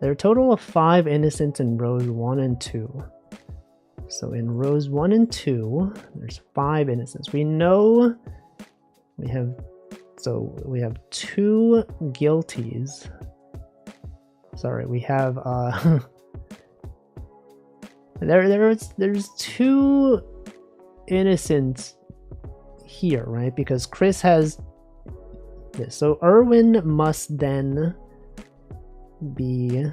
There are a total of 5 innocents in rows 1 and 2. So in rows 1 and 2, there's 5 innocents. We know we have 2 guilties. Sorry, we have there's 2 innocents here, right? Because Chris has this. So Erwin must then be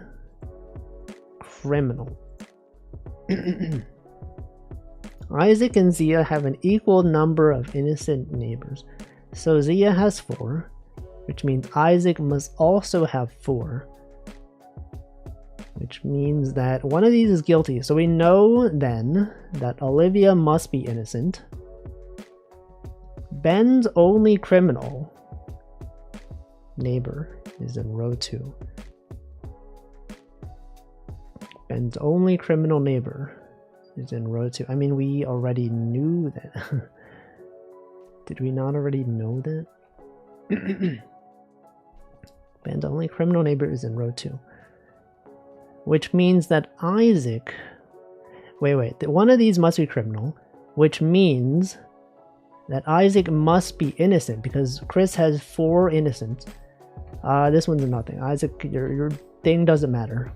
criminal. Isaac and Zia have an equal number of innocent neighbors. So Zia has 4, which means Isaac must also have 4. Which means that one of these is guilty. So we know then that Olivia must be innocent. Ben's only criminal neighbor is in row 2. Ben's only criminal neighbor is in row 2. I mean, we already knew that. Did we not already know that? Ben's only criminal neighbor is in row 2. Which means that Isaac... Wait. One of these must be criminal. Which means that Isaac must be innocent because Chris has 4 innocents. This one's nothing. Isaac, your thing doesn't matter.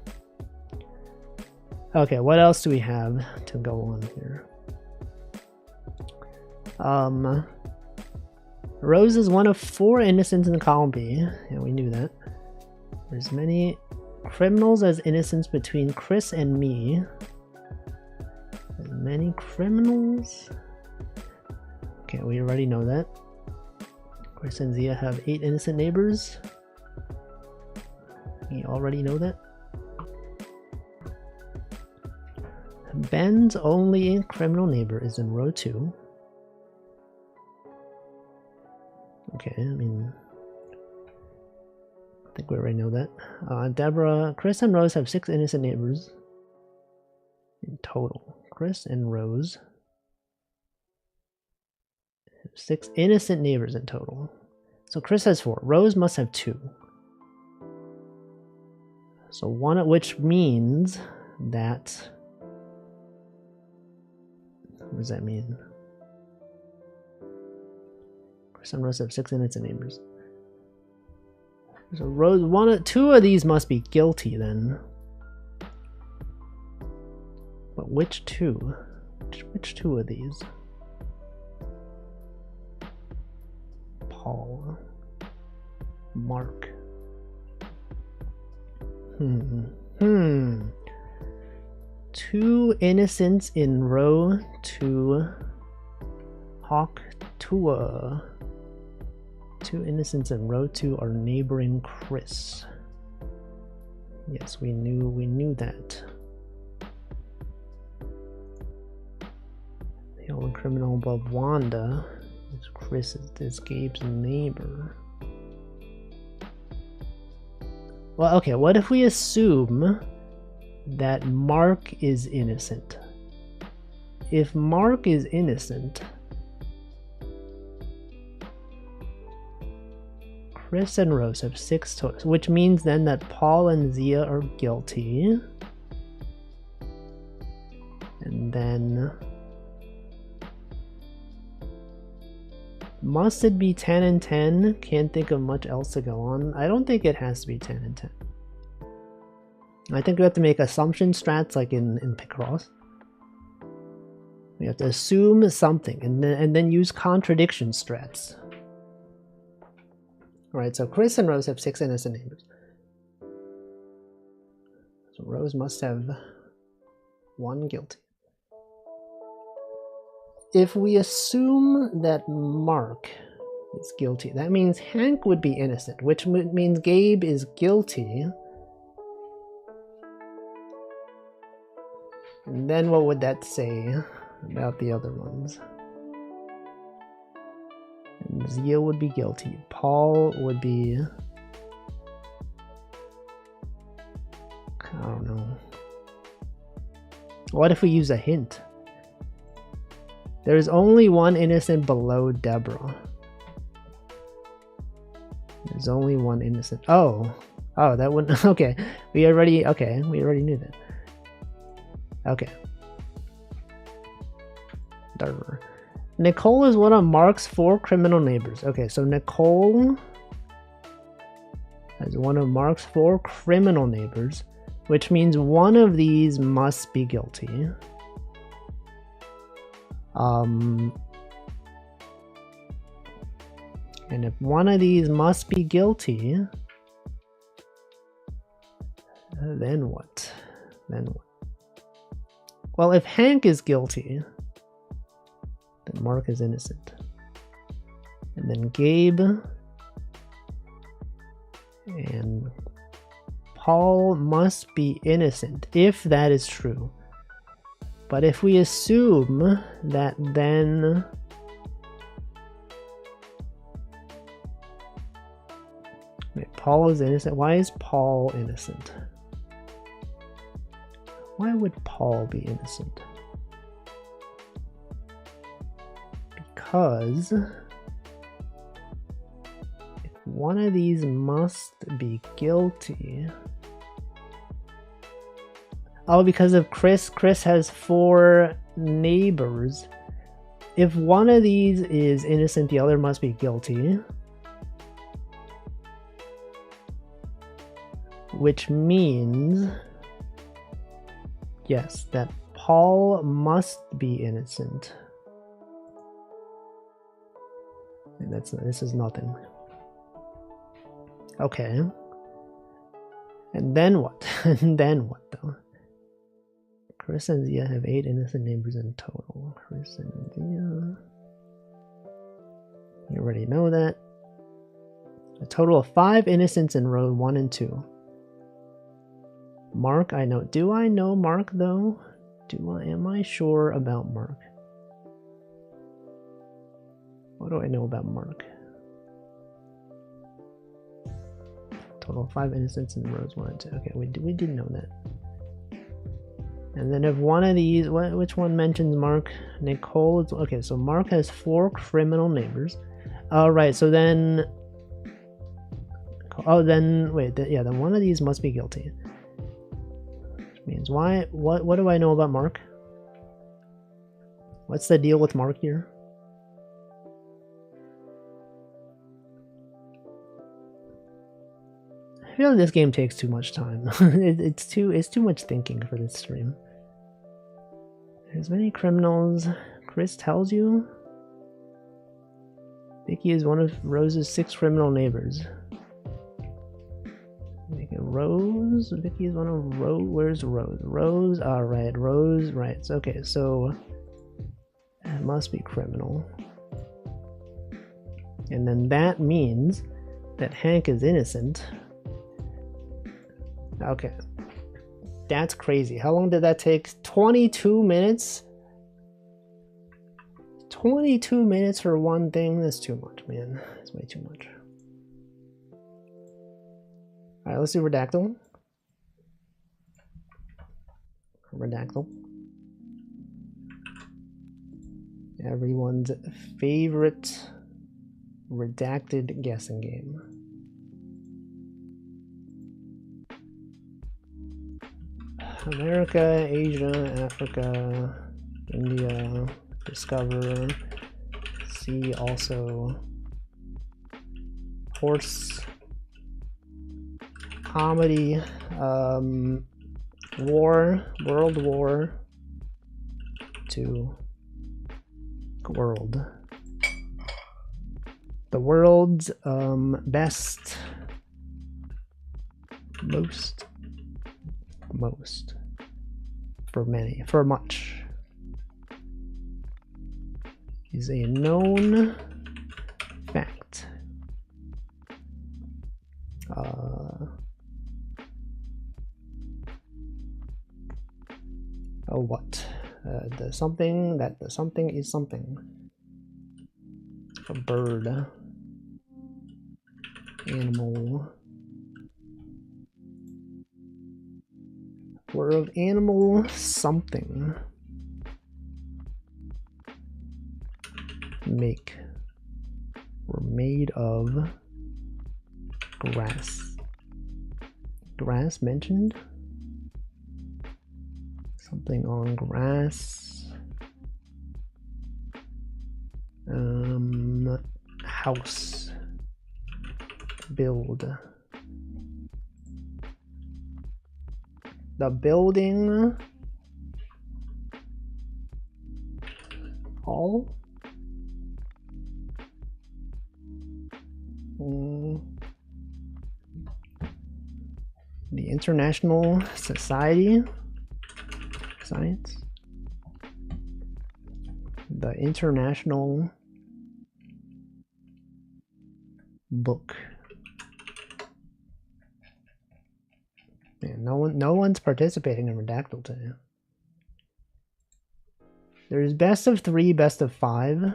Okay, what else do we have to go on here? Rose is one of 4 innocents in column B. Yeah, we knew that. There's many criminals as innocents between Chris and me. As many criminals? Okay, we already know that. Chris and Zia have 8 innocent neighbors. We already know that. Ben's only criminal neighbor is in row 2. Okay, I mean... I think we already know that. Deborah, Chris and Rose have 6 innocent neighbors in total. Chris and Rose have 6 innocent neighbors in total. So Chris has 4. Rose must have 2. So one of which means that... What does that mean? Chris and Rose have 6 innocent neighbors. So Rose, 2 of these must be guilty then. But which 2? Which 2 of these? Paul. Mark. 2 innocents in row 2. Hawk 2. 2 innocents in row 2 are neighboring Chris. Yes, we knew that. The only criminal above Wanda is Chris, is Gabe's neighbor. Well, okay, what if we assume that Mark is innocent? If Mark is innocent, Chris and Rose have 6 total, which means then that Paul and Zia are guilty. And then... Must it be 10 and 10? Can't think of much else to go on. I don't think it has to be 10 and 10. I think we have to make assumption strats like in Picross. We have to assume something and then use contradiction strats. Alright, so Chris and Rose have 6 innocent neighbors. So Rose must have 1 guilty. If we assume that Mark is guilty, that means Hank would be innocent, which means Gabe is guilty. And then what would that say about the other ones? And Zia would be guilty. Paul would be... I don't know. What if we use a hint? There's only 1 innocent below Deborah. There's only 1 innocent. Oh, that wouldn't... Okay, we already knew that. Okay. Darver. Nicole is one of Mark's 4 criminal neighbors. Okay, so Nicole is one of Mark's 4 criminal neighbors, which means one of these must be guilty. And if one of these must be guilty, then what? Well, if Hank is guilty, then Mark is innocent. And then Gabe and Paul must be innocent, if that is true. But if we assume that then... Wait, Paul is innocent. Why is Paul innocent? Why would Paul be innocent? Because if one of these must be guilty... Oh, because of Chris. Chris has 4 neighbors. If one of these is innocent, the other must be guilty. Which means... Yes, that Paul must be innocent. And this is nothing. Okay. And then what? And then what though? Chris and Zia have 8 innocent neighbors in total. Chris and Zia. You already know that. A total of 5 innocents in row 1 and 2. Mark, I know. Do I know Mark though? Am I sure about Mark? What do I know about Mark? Total of 5 innocents and Rose 1 and 2. Okay, we did know that. And then if one of these, which one mentions Mark? Nicole is, okay, so Mark has 4 criminal neighbors. Alright, so then, oh, then, wait, yeah, then one of these must be guilty. Which means, what do I know about Mark? What's the deal with Mark here? I feel like this game takes too much time. it's too much thinking for this stream. There's many criminals. Chris tells you. Vicky is one of Rose's 6 criminal neighbors. Make it Rose. Vicky is one of Rose. Where's Rose? Rose. Alright, Rose. Right. So, okay, so it must be criminal. And then that means that Hank is innocent. Okay. That's crazy. How long did that take? 22 minutes? 22 minutes for one thing? That's too much, man. That's way too much. Alright, let's do Redactyl. Redactyl. Everyone's favorite redacted guessing game. America, Asia, Africa, India, Discover, see also, horse, comedy, war, World War II, world. The world's best, most, for many, for much, is a known fact. What? The something that the something is something. A bird, animal. World animal something. Make. We're made of grass. Grass mentioned? Something on grass. House. Build. The building. All. The International Society. Science. The International Book. Man, no one's participating in Redactyl today. There's best of 3, best of 5.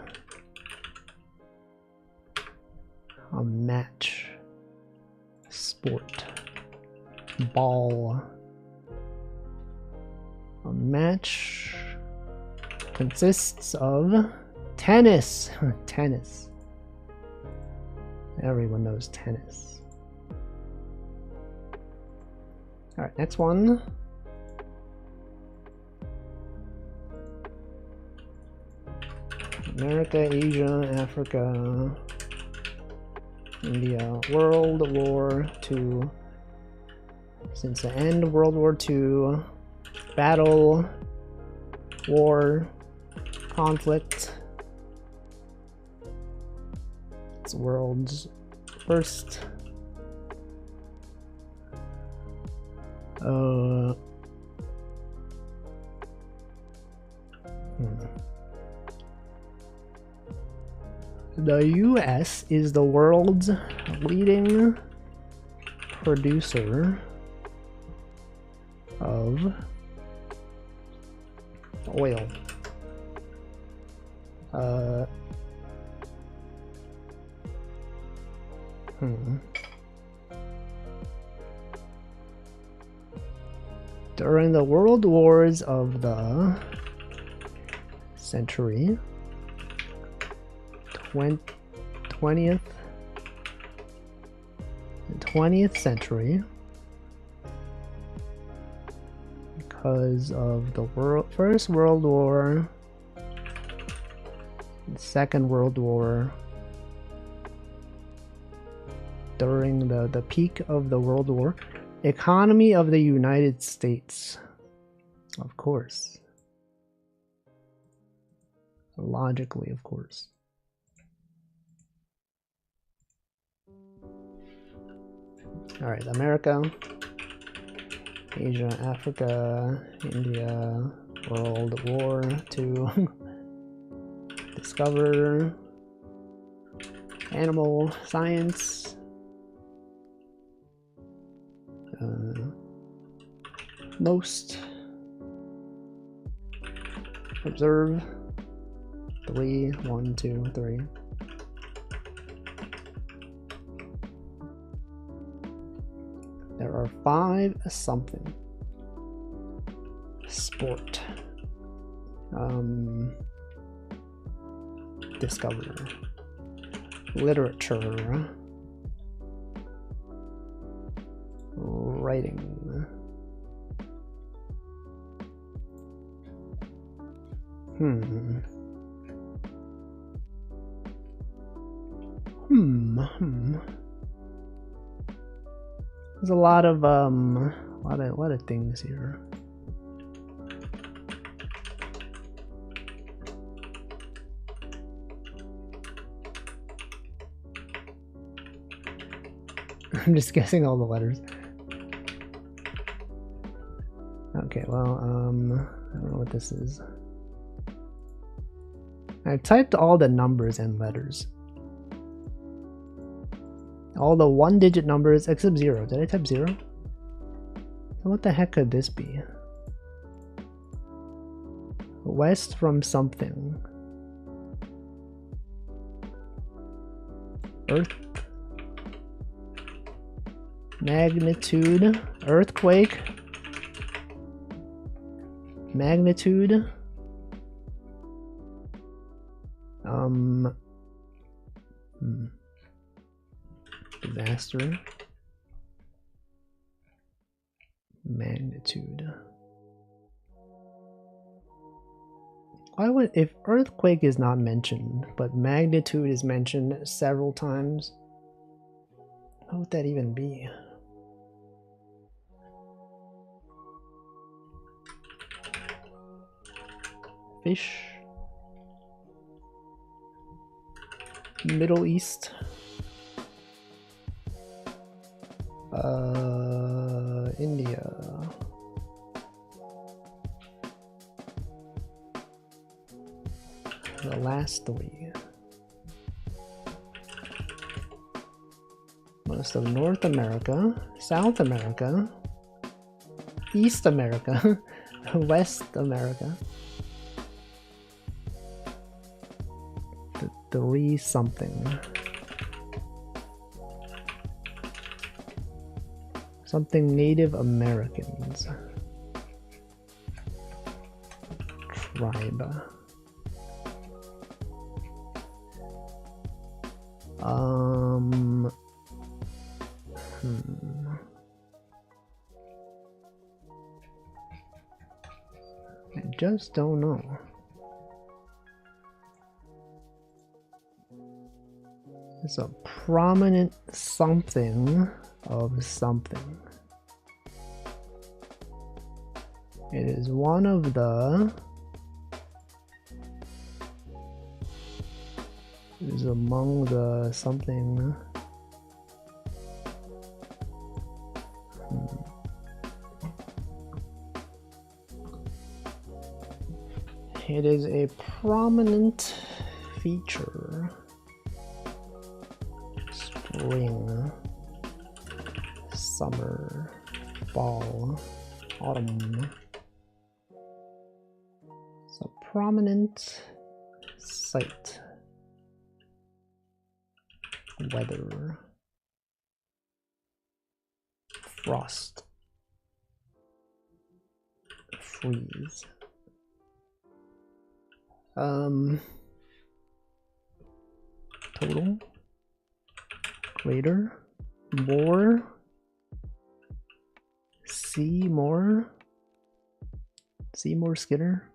A match. Sport. Ball. A match consists of tennis. Tennis. Everyone knows tennis. Alright, next one. America, Asia, Africa, India, World War II. Since the end of World War II, battle, war, conflict. It's the world's first The US is the world's leading producer of oil. During the world wars of the century, 20th century, because of the First World War, the Second World War, during the peak of the World War, economy of the United States, of course. Logically, of course. All right, America, Asia, Africa, India, World War II, discover, animal science, most, observe, 3, 1, 2, 3. There are 5 something. Sport. Discover. Literature. Writing. There's a lot of things here. I'm just guessing all the letters. Okay, well, I don't know what this is. I've typed all the numbers and letters. All the 1-digit numbers except 0. Did I type 0? What the heck could this be? West from something. Earth. Magnitude. Earthquake. Magnitude. Disaster. Magnitude. Why would, if earthquake is not mentioned, but magnitude is mentioned several times, what would that even be? Fish. Middle East. India. The last 3. Most of North America, South America, East America, West America. 3 something. Something Native Americans. Tribe. I just don't know. It's a prominent something of something. It is one of the... It is among the something... It is a prominent feature. Spring, summer, fall, autumn. It's a prominent site. Weather. Frost. freeze. Total. Greater. More. See more. Seymour Skinner.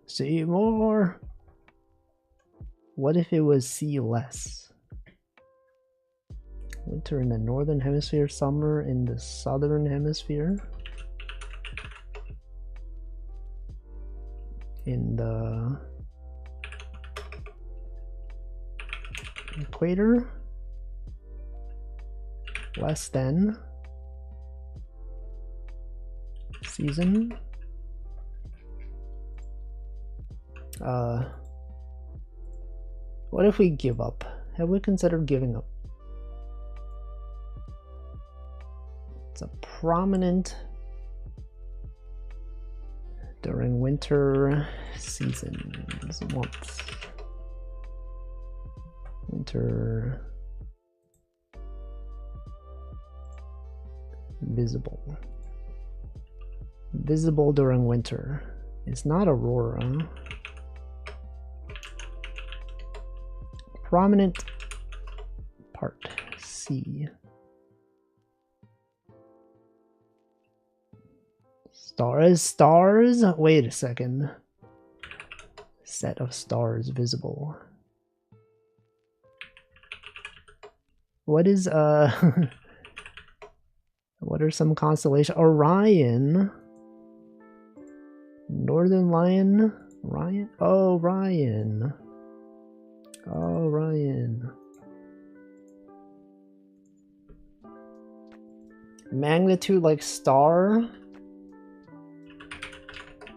Seymour. What if it was see less? Winter in the northern hemisphere, summer in the southern hemisphere. In the equator, less than season. What if we give up? Have we considered giving up? It's a prominent during winter seasons, months. Winter visible. Visible during winter. It's not aurora. Prominent part C. Stars? Wait a second. Set of stars visible. What is what are some constellations? Orion. Northern Lion? Ryan? Oh, Ryan. Oh, Ryan. Magnitude like star?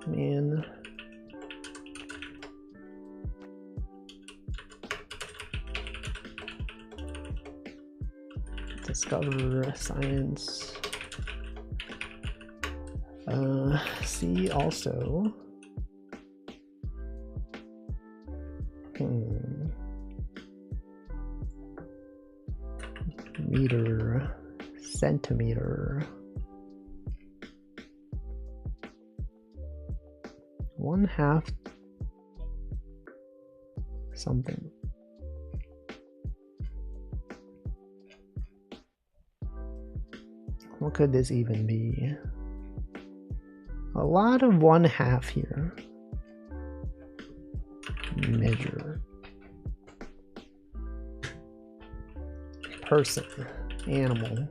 Man. Discover science. See also. Meter, centimeter. 1/2 something. What could this even be? A lot of 1/2 here. Measure. Person. Animal.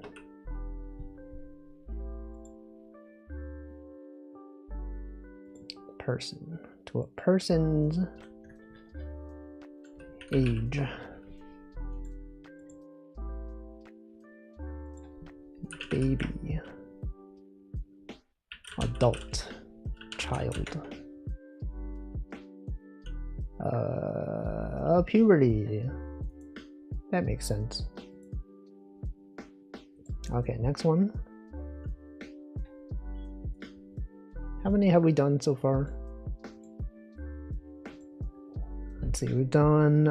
Person. To a person's age. Baby. Adult. Child. Puberty. That makes sense. Okay, next one. How many have we done so far? Let's see, we've done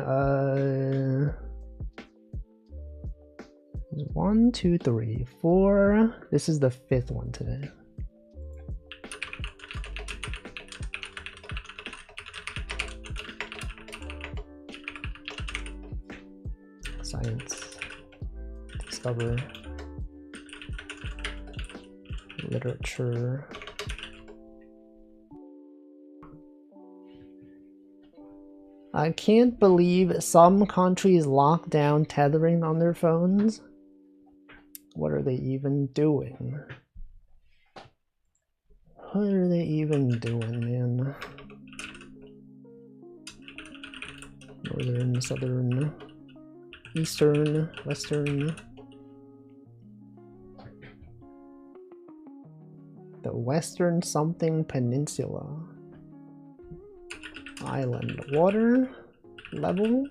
1, 2, 3, 4. This is the 5th one today. Science. Discover. Literature. I can't believe some countries lock down tethering on their phones. What are they even doing? What are they even doing, man? Northern, southern, eastern, western. The Western something peninsula. Island. Water level.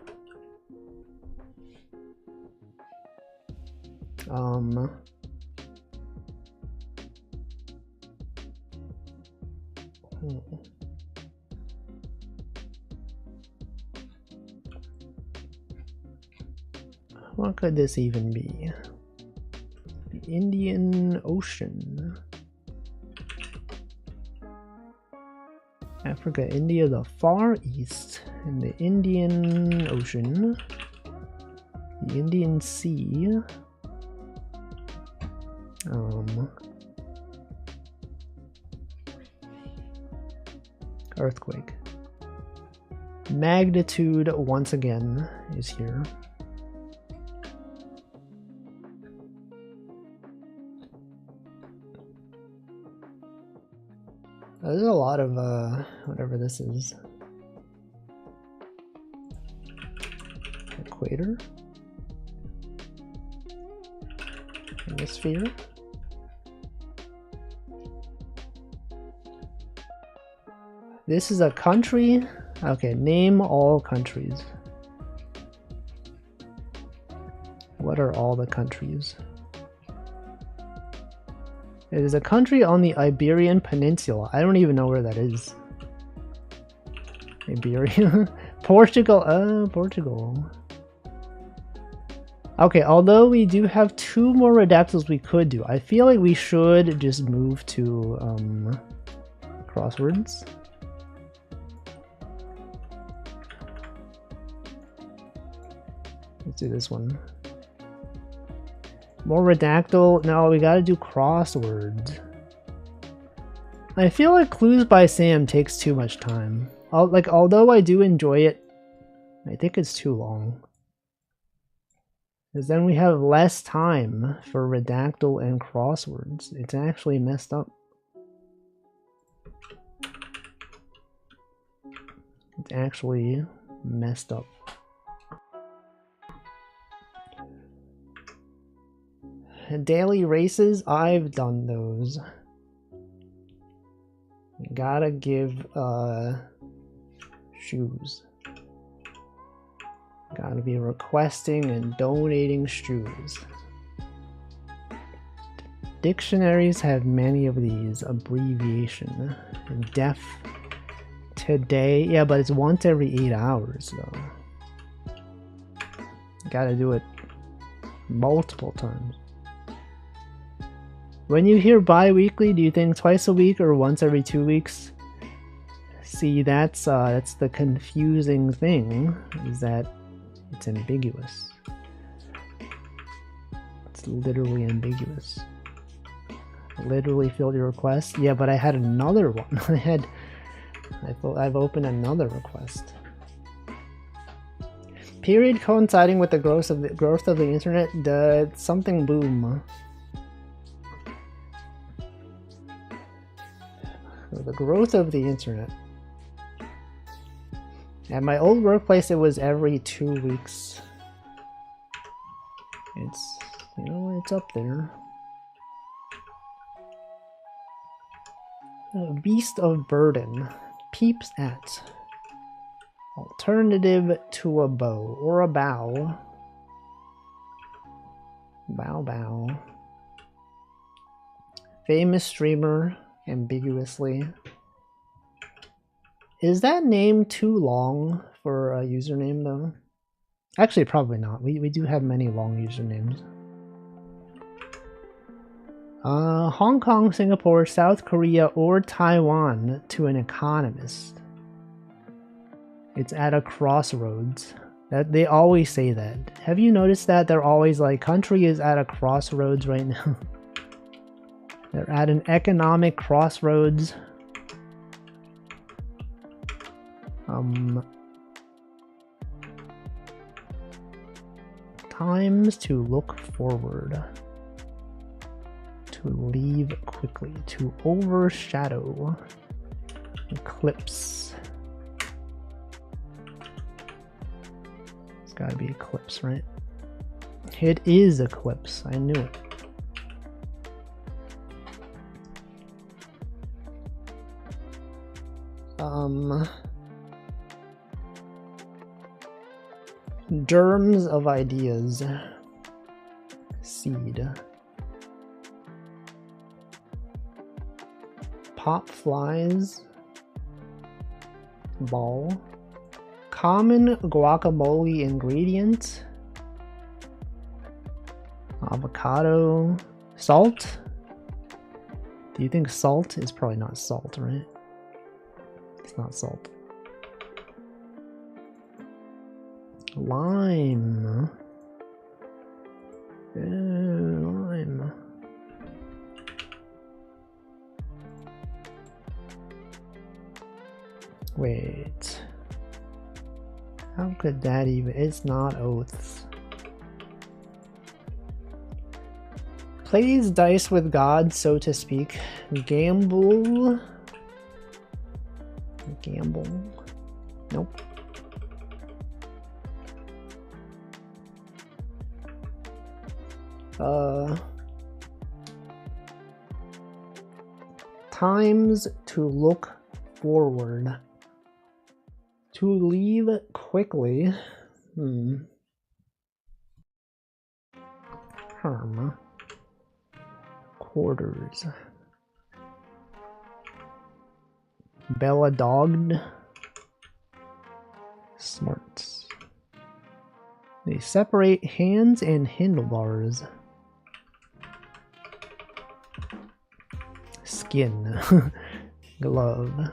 What could this even be? The Indian Ocean. Africa, India, the Far East, and the Indian Ocean, the Indian Sea, earthquake. Magnitude once again is here. There's a lot of whatever this is. Equator. Hemisphere. This is a country. Okay, name all countries. What are all the countries? It is a country on the Iberian Peninsula. I don't even know where that is. Iberia? Portugal. Portugal. Okay, although we do have 2 more redactals we could do, I feel like we should just move to crosswords. Let's do this one. More redactal. No, we gotta do crosswords. I feel like Clues by Sam takes too much time. Although I do enjoy it, I think it's too long. Because then we have less time for redactal and crosswords. It's actually messed up. It's actually messed up. Daily races, I've done those. Gotta give shoes. Gotta be requesting and donating shoes. Dictionaries have many of these. Abbreviation. Deaf today. Yeah, but it's once every 8 hours though. Gotta do it multiple times. When you hear bi-weekly, do you think twice a week or once every 2 weeks? See, that's the confusing thing, is that it's ambiguous. It's literally ambiguous. Literally filled your request? Yeah, but I had another one. I've opened another request. Period coinciding with the growth of the internet, something boom. The growth of the internet. At my old workplace, it was every 2 weeks. It's, you know, it's up there. Beast of burden. Peeps at. Alternative to a bow or a bow. Bow. Famous streamer. Ambiguously. Is that name too long for a username though? Actually, probably not. We do have many long usernames. Hong Kong, Singapore, South Korea, or Taiwan to an economist. It's at a crossroads. That they always say that. Have you noticed that? They're always like, country is at a crossroads right now. They're at an economic crossroads. Times to look forward. To leave quickly. To overshadow. Eclipse. It's gotta be eclipse, right? It is eclipse. I knew it. Germs of ideas. Seed. Pop flies. Ball. Common guacamole ingredient. Avocado. Salt. Do you think salt is probably not salt, right? It's not salt. Lime. Lime. Wait. How could that even? It's not oaths. Plays dice with God, so to speak. Gamble. Gamble. Nope. Times to look forward. To leave quickly. Harm. Quarters. Bella dogged. Smarts. They separate hands and handlebars. Skin. Glove.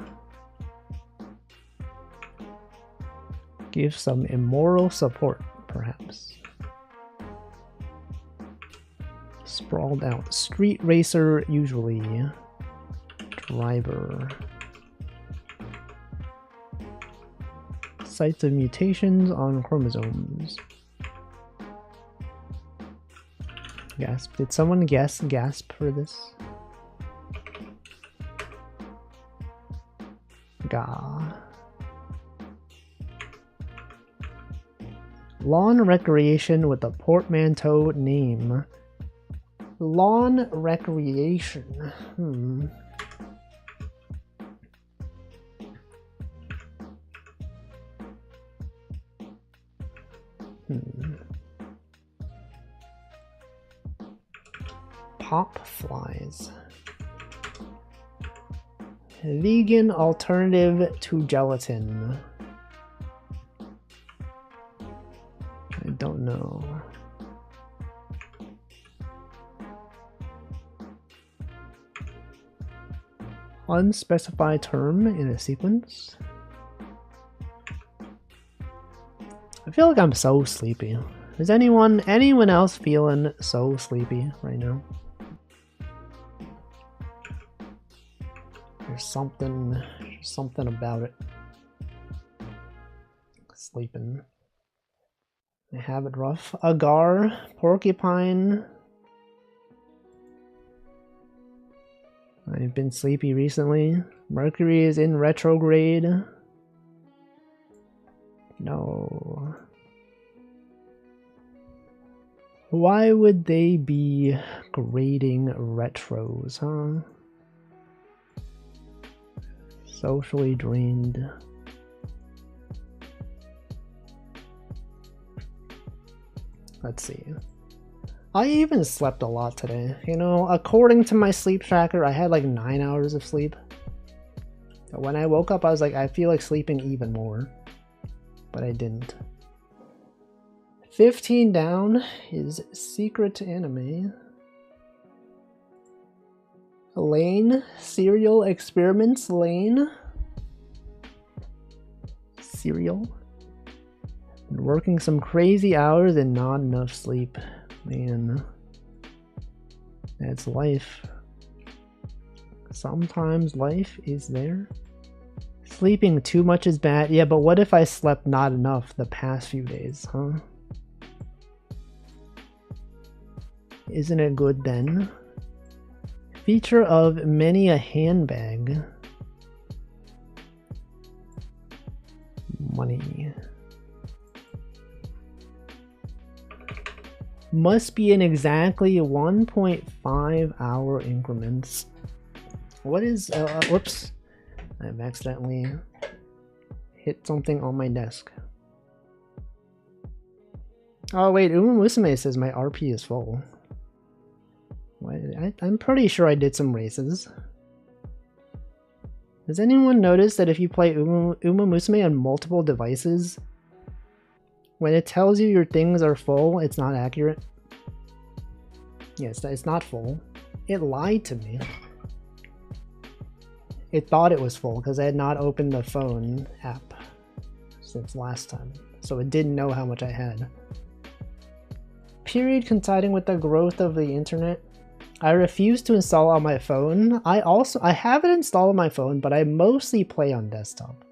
Give some immoral support, perhaps. Sprawled out. Street racer, usually. Driver. Sites of mutations on chromosomes. Gasp. Did someone gasp for this? Gah. Lawn recreation with a portmanteau name. Lawn recreation. Pop flies. Vegan alternative to gelatin. I don't know. Unspecified term in a sequence. I feel like I'm so sleepy. Is anyone else feeling so sleepy right now? There's something about it. Sleeping. I have it rough. Agar, porcupine. I've been sleepy recently. Mercury is in retrograde. No. Why would they be grading retros, huh? Socially drained. Let's see. I even slept a lot today. You know, according to my sleep tracker, I had like 9 hours of sleep. But when I woke up, I was like, I feel like sleeping even more. But I didn't. 15 down is Secret Anime. Lane, Serial Experiments Lane. Serial. Been working some crazy hours and not enough sleep. Man, that's life. Sometimes life is there. Sleeping too much is bad. Yeah, but what if I slept not enough the past few days, huh? Isn't it good then? Feature of many a handbag. Money. Must be in exactly 1.5 hour increments. What is, whoops. I've accidentally hit something on my desk. Oh wait, Uma Musume says my RP is full. I'm pretty sure I did some races. Has anyone noticed that if you play Uma Musume on multiple devices, when it tells you your things are full, it's not accurate? Yeah, it's not full. It lied to me. it thought it was full because I had not opened the phone app since last time. So it didn't know how much I had. Period coinciding with the growth of the internet. I refuse to install on my phone. I have it installed on my phone, but I mostly play on desktop.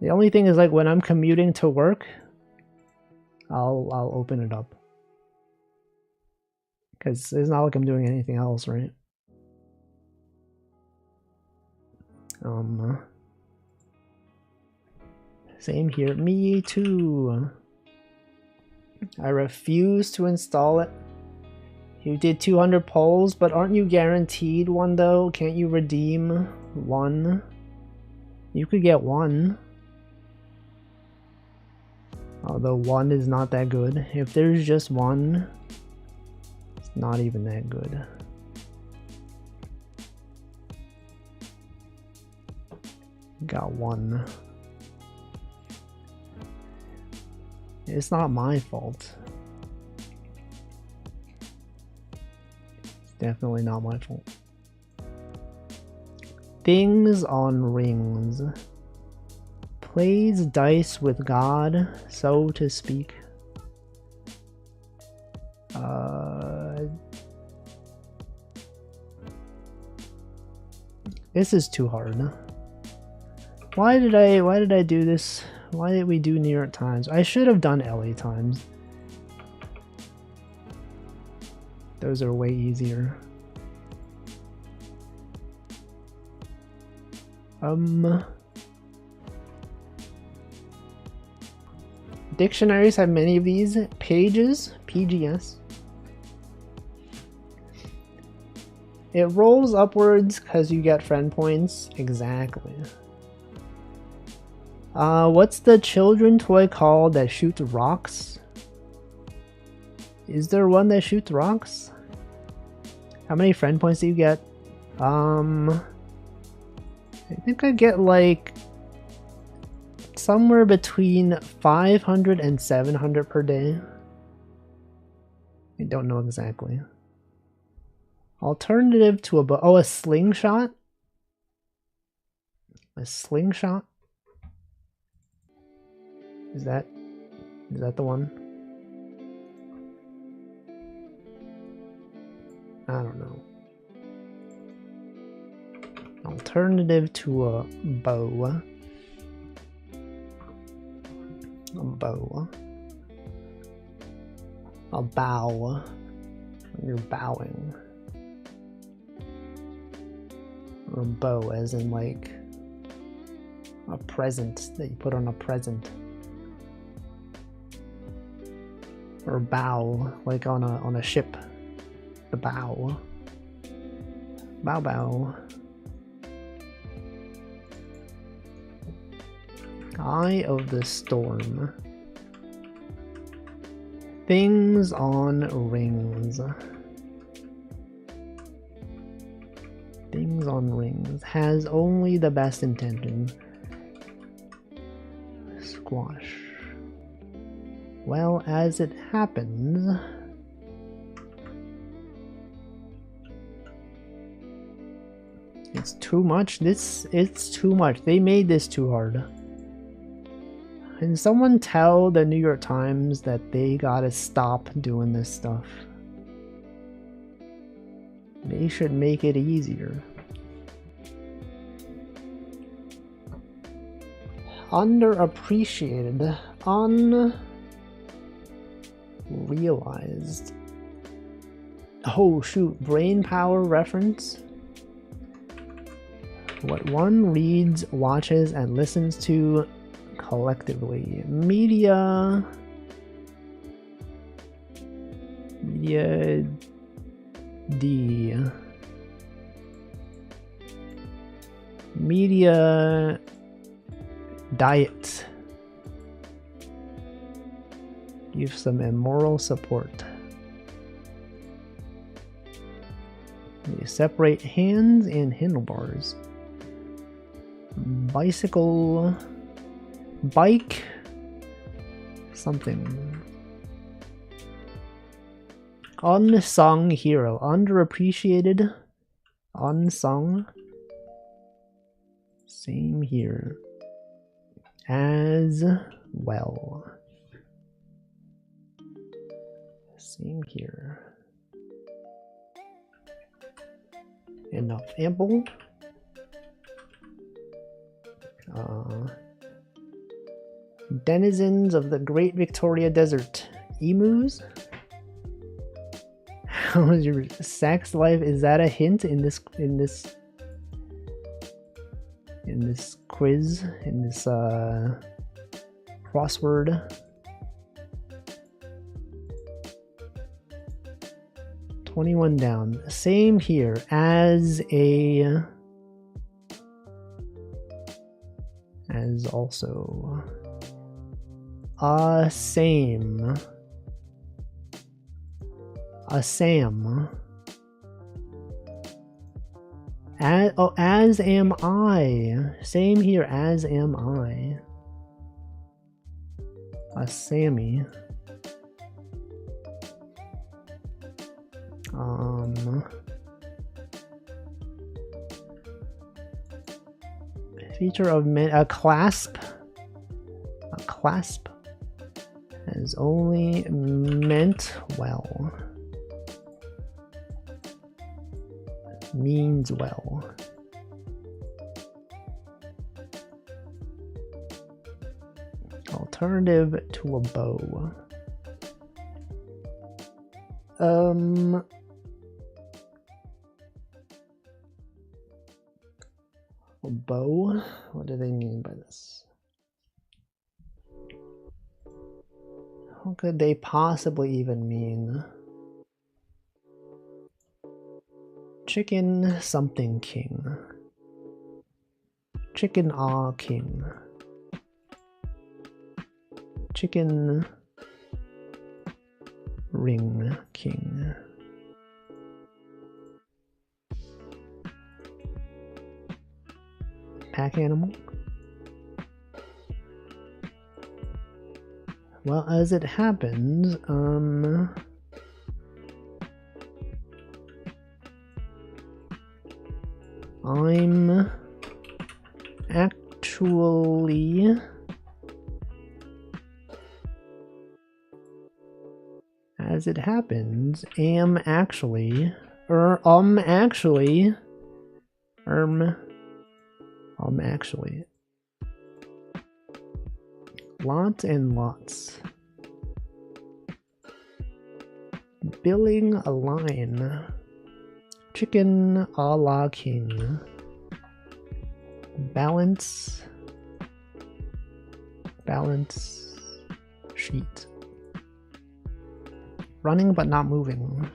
The only thing is like when I'm commuting to work, I'll open it up. Because it's not like I'm doing anything else, right? Same here. Me too. I refuse to install it. You did 200 polls, but aren't you guaranteed one though? Can't you redeem one? You could get one. Although one is not that good. If there's just one, it's not even that good. Got one. It's not my fault. It's definitely not my fault. Things on rings. Plays dice with God, so to speak. This is too hard. Why did I do this? Why did we do New York Times? I should have done LA Times. Those are way easier. Dictionaries have many of these. Pages, PGS. It rolls upwards because you get friend points. Exactly. What's the children toy called that shoots rocks? Is there one that shoots rocks? How many friend points do you get? I think I get like somewhere between 500 and 700 per day. I don't know exactly. Alternative to a slingshot? A slingshot? Is that the one? I don't know. Alternative to a bow. A bow. A bow. You're bowing. Or a bow as in like a present that you put on a present. Or bow, like on a ship. The bow. Bow bow. Eye of the storm. Things on rings. Things on rings. Has only the best intention. Squash. Well, as it happens, it's too much. It's too much. They made this too hard. Can someone tell the New York Times that they gotta stop doing this stuff? They should make it easier. Underappreciated. Unrealized. Oh shoot, brain power reference. What one reads, watches, and listens to collectively. Media D. Media diet. Give some immoral support. You separate hands and handlebars. Bicycle. Bike. Something. Unsung hero. Underappreciated. Unsung. Same here. As well. Same here. Enough ample. Denizens of the Great Victoria Desert. Emus? How is your sex life? Is that a hint in this quiz? In this crossword? 21 down. Same here. As also. Same. Sam. As am I. Same here. As am I. A Sammy. Feature of a clasp. A clasp is only meant well. Means well. Alternative to a bow. A bow? What do they mean by this? What could they possibly even mean? Chicken something king. Chicken king. Chicken ring king. Pack animal? Well, as it happens, I'm actually as it happens, am actually lots and lots. Billing a line. Chicken a la king. Balance sheet. Running but not moving.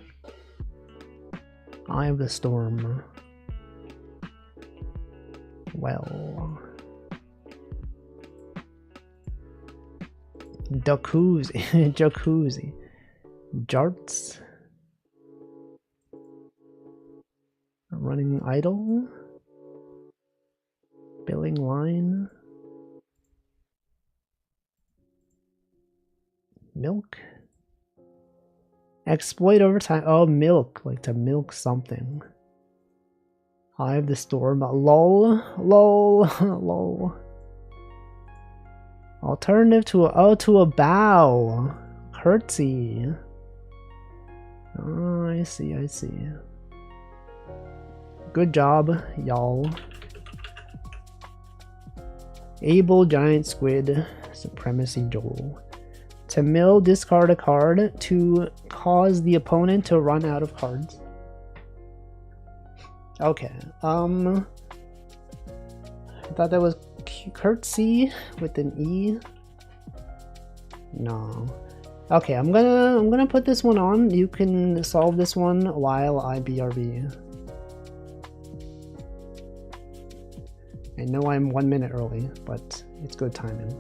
Eye of the storm. Well. Jacuzzi. Jarts. Running idle. Billing line. Milk. Exploit overtime. Oh, milk. Like to milk something. Eye of the storm. Lol. Alternative to a bow. Curtsy. Oh, I see. Good job, y'all. Able giant squid. Supremacy Joel. To mill, discard a card to cause the opponent to run out of cards. Okay. I thought that was curtsy with an E. No. Okay, I'm gonna put this one on. You can solve this one while I BRB. I know I'm 1 minute early, but it's good timing.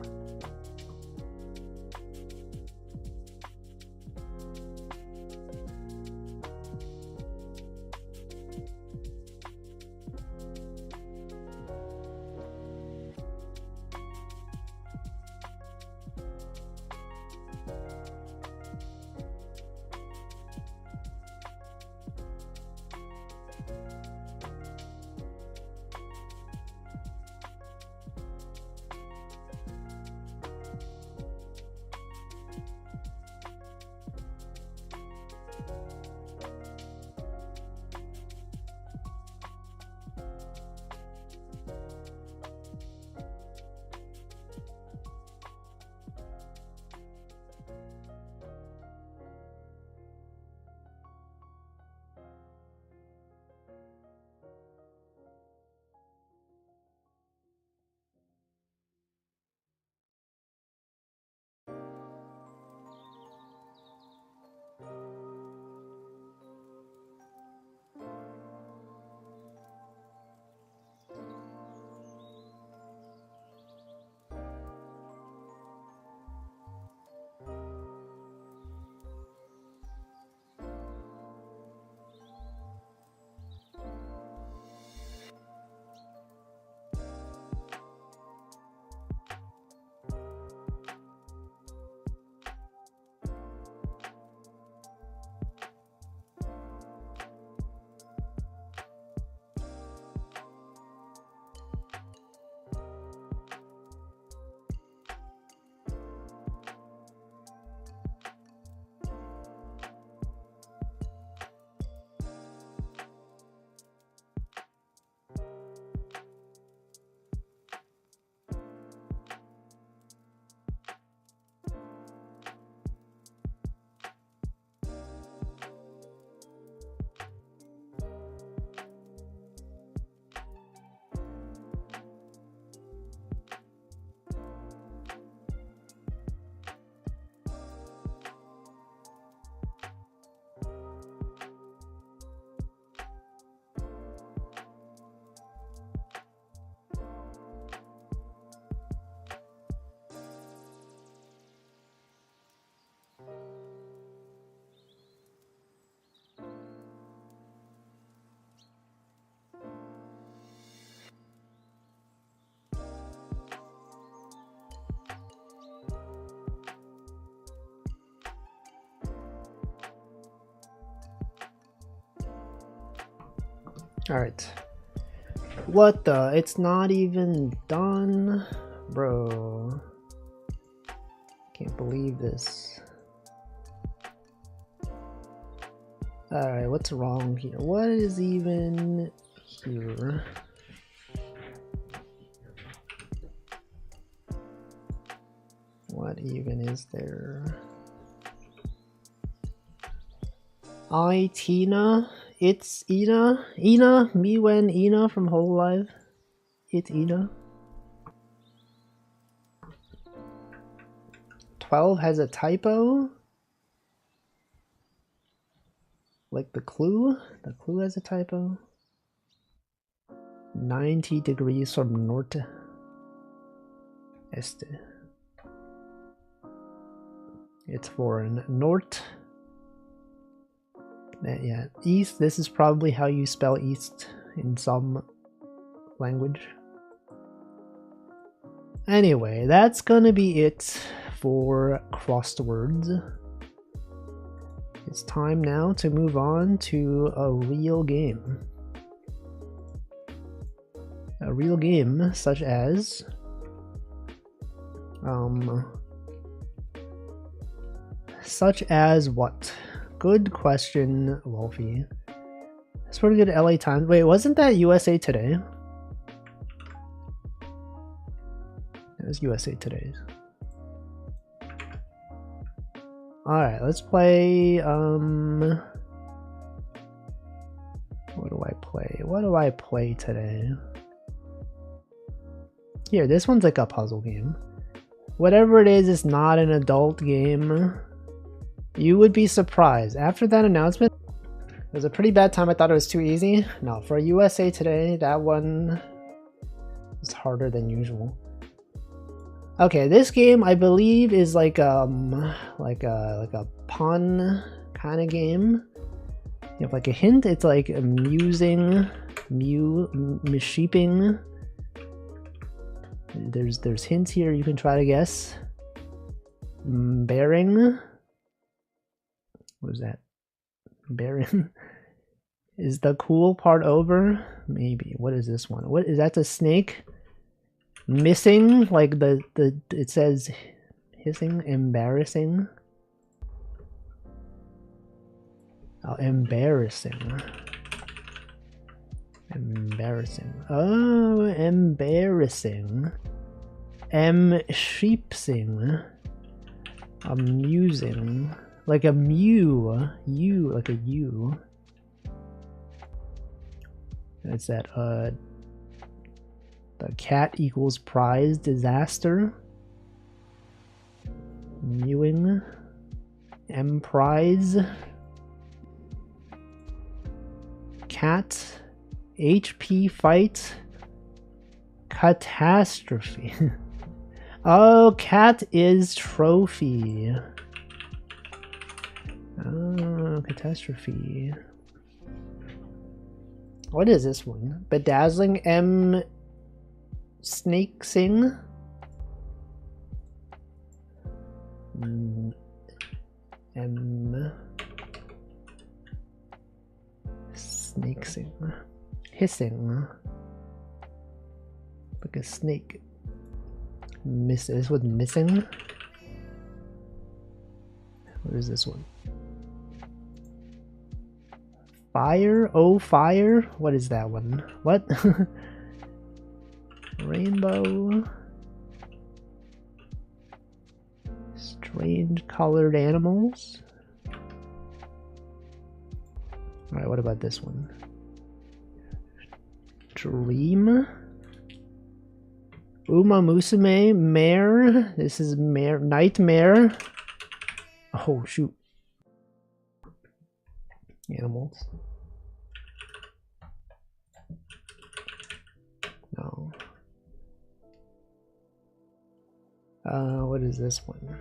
Alright. What the? It's not even done? Bro. Can't believe this. Alright, what's wrong here? What is even here? What even is there? Tina. It's Ina. Ina. Me when Ina from Hololive. It's Ina. 12 has a typo. Like the clue? The clue has a typo. 90 degrees from norte. Este. It's foreign. Norte. Yeah, east. This is probably how you spell east in some language. Anyway, that's gonna be it for crosswords. It's time now to move on to a real game. A real game such as what? Good question, Wolfie. It's pretty good. LA Times. Wait, wasn't that USA Today? It was USA Today. Alright, let's play, what do I play? What do I play today? Here, this one's like a puzzle game. Whatever it is, it's not an adult game. You would be surprised. After that announcement, it was a pretty bad time. I thought it was too easy. No, for USA Today, that one is harder than usual. Okay, this game I believe is like a pun kind of game. You have like a hint. It's like amusing, missheeping. There's hints here you can try to guess. Bearing. What is that? Bearing. Is the cool part over? Maybe. What is this one? What is that? A snake? Missing, like it says hissing, embarrassing. Oh, embarrassing. Embarrassing. Oh, embarrassing. Sheepsing. Amusing. Like a mew. You, like a U. That's that, the cat equals prize disaster. Mewing. Emprise. Cat. HP fight. Catastrophe. Oh, cat is trophy. Oh, catastrophe. What is this one? Bedazzling M. Snake sing. Snake sing. Hissing. Like a snake. This was missing. What is this one? Fire? Oh, fire? What is that one? What? Rainbow. Strange colored animals. Alright, what about this one? Dream. Uma Musume. Mare. This is Mare. Nightmare. Oh, shoot. Animals. No. What is this one?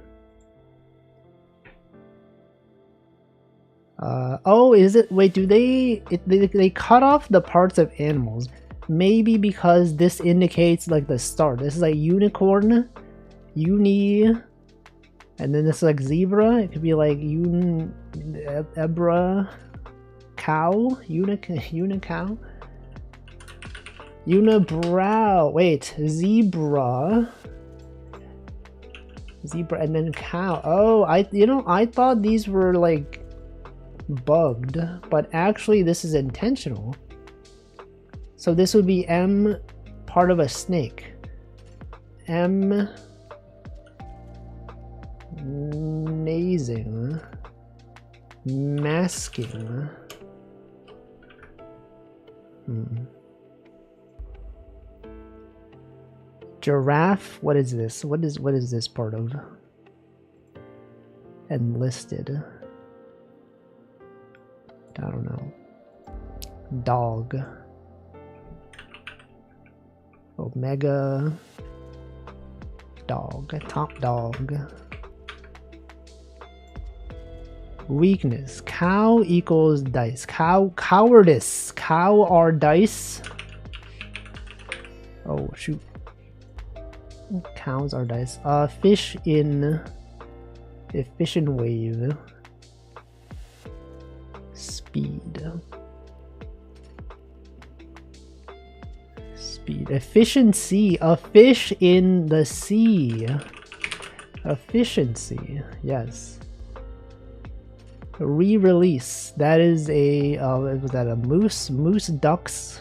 Oh, is it? Wait, do they cut off the parts of animals? Maybe because this indicates like the start. This is like unicorn, uni, and then this is like zebra. It could be like ebra, cow, unicow. Unibrow. Wait, zebra. Zebra and then cow. Oh, I thought these were like bugged, but actually this is intentional. So this would be M, part of a snake. M, amazing, masking. Giraffe. What is this? What is this part of? Enlisted. I don't know. Dog. Omega. Dog. Top dog. Weakness. Cow equals dice. Cowardice. Cow are dice. Oh shoot. Cows are dice. Fish in wave. Speed. Efficiency. A fish in the sea. Efficiency. Yes. Re-release. That is a was that a moose? Moose ducks.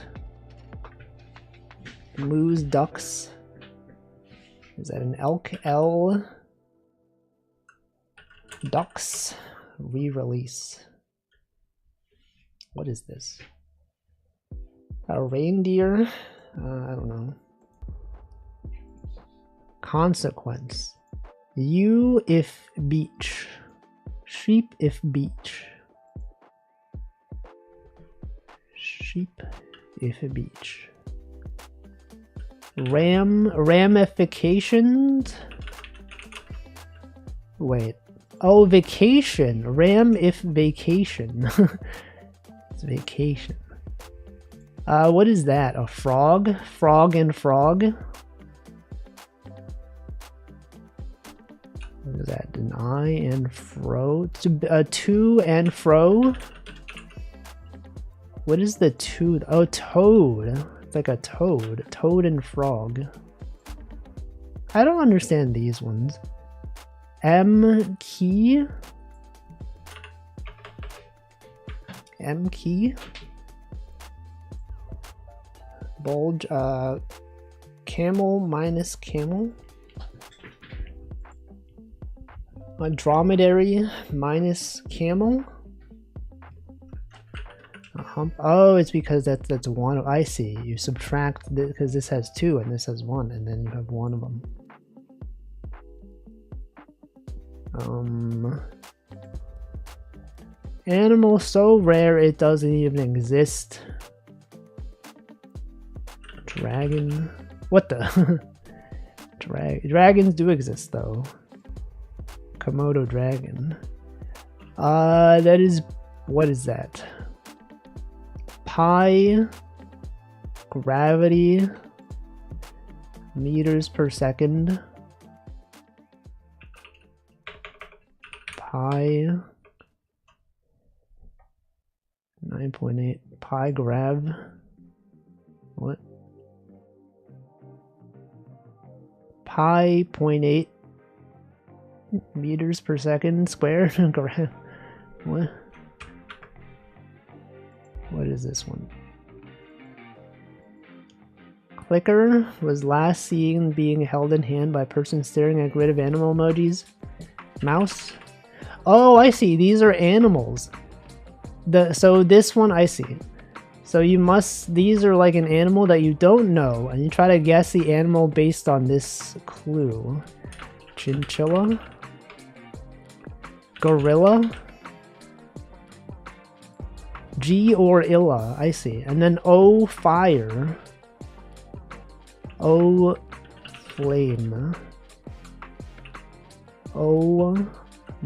Moose ducks. Is that an elk? L. Ducks. Re-release. What is this? A reindeer? I don't know. Consequence. You if beach. Sheep if beach. Sheep if beach. Ramifications? Wait. Oh, vacation. Ram if vacation. It's vacation. What is that? A frog? Frog and frog? What is that? An I and fro? To and fro? What is the to? Oh, toad. It's like a toad. Toad and frog. I don't understand these ones. M key? M key? Bulge, camel minus camel. A dromedary minus camel. A hump. Oh, it's because that's one. I see. You subtract because this has two and this has one, and then you have one of them. Animal so rare it doesn't even exist. Dragon. What the? Dragons do exist though. Komodo dragon. That is. What is that? Pi. Gravity. Meters per second. Pi. 9.8. Pi grav. What? Pi 0.8 meters per second square. What? What is this one? Clicker was last seen being held in hand by a person staring at a grid of animal emojis. Mouse. Oh, I see. These are animals. So this one I see. So you must, these are like an animal that you don't know, and you try to guess the animal based on this clue. Chinchilla? Gorilla? G or Illa, I see. And then O, fire. O, flame. O,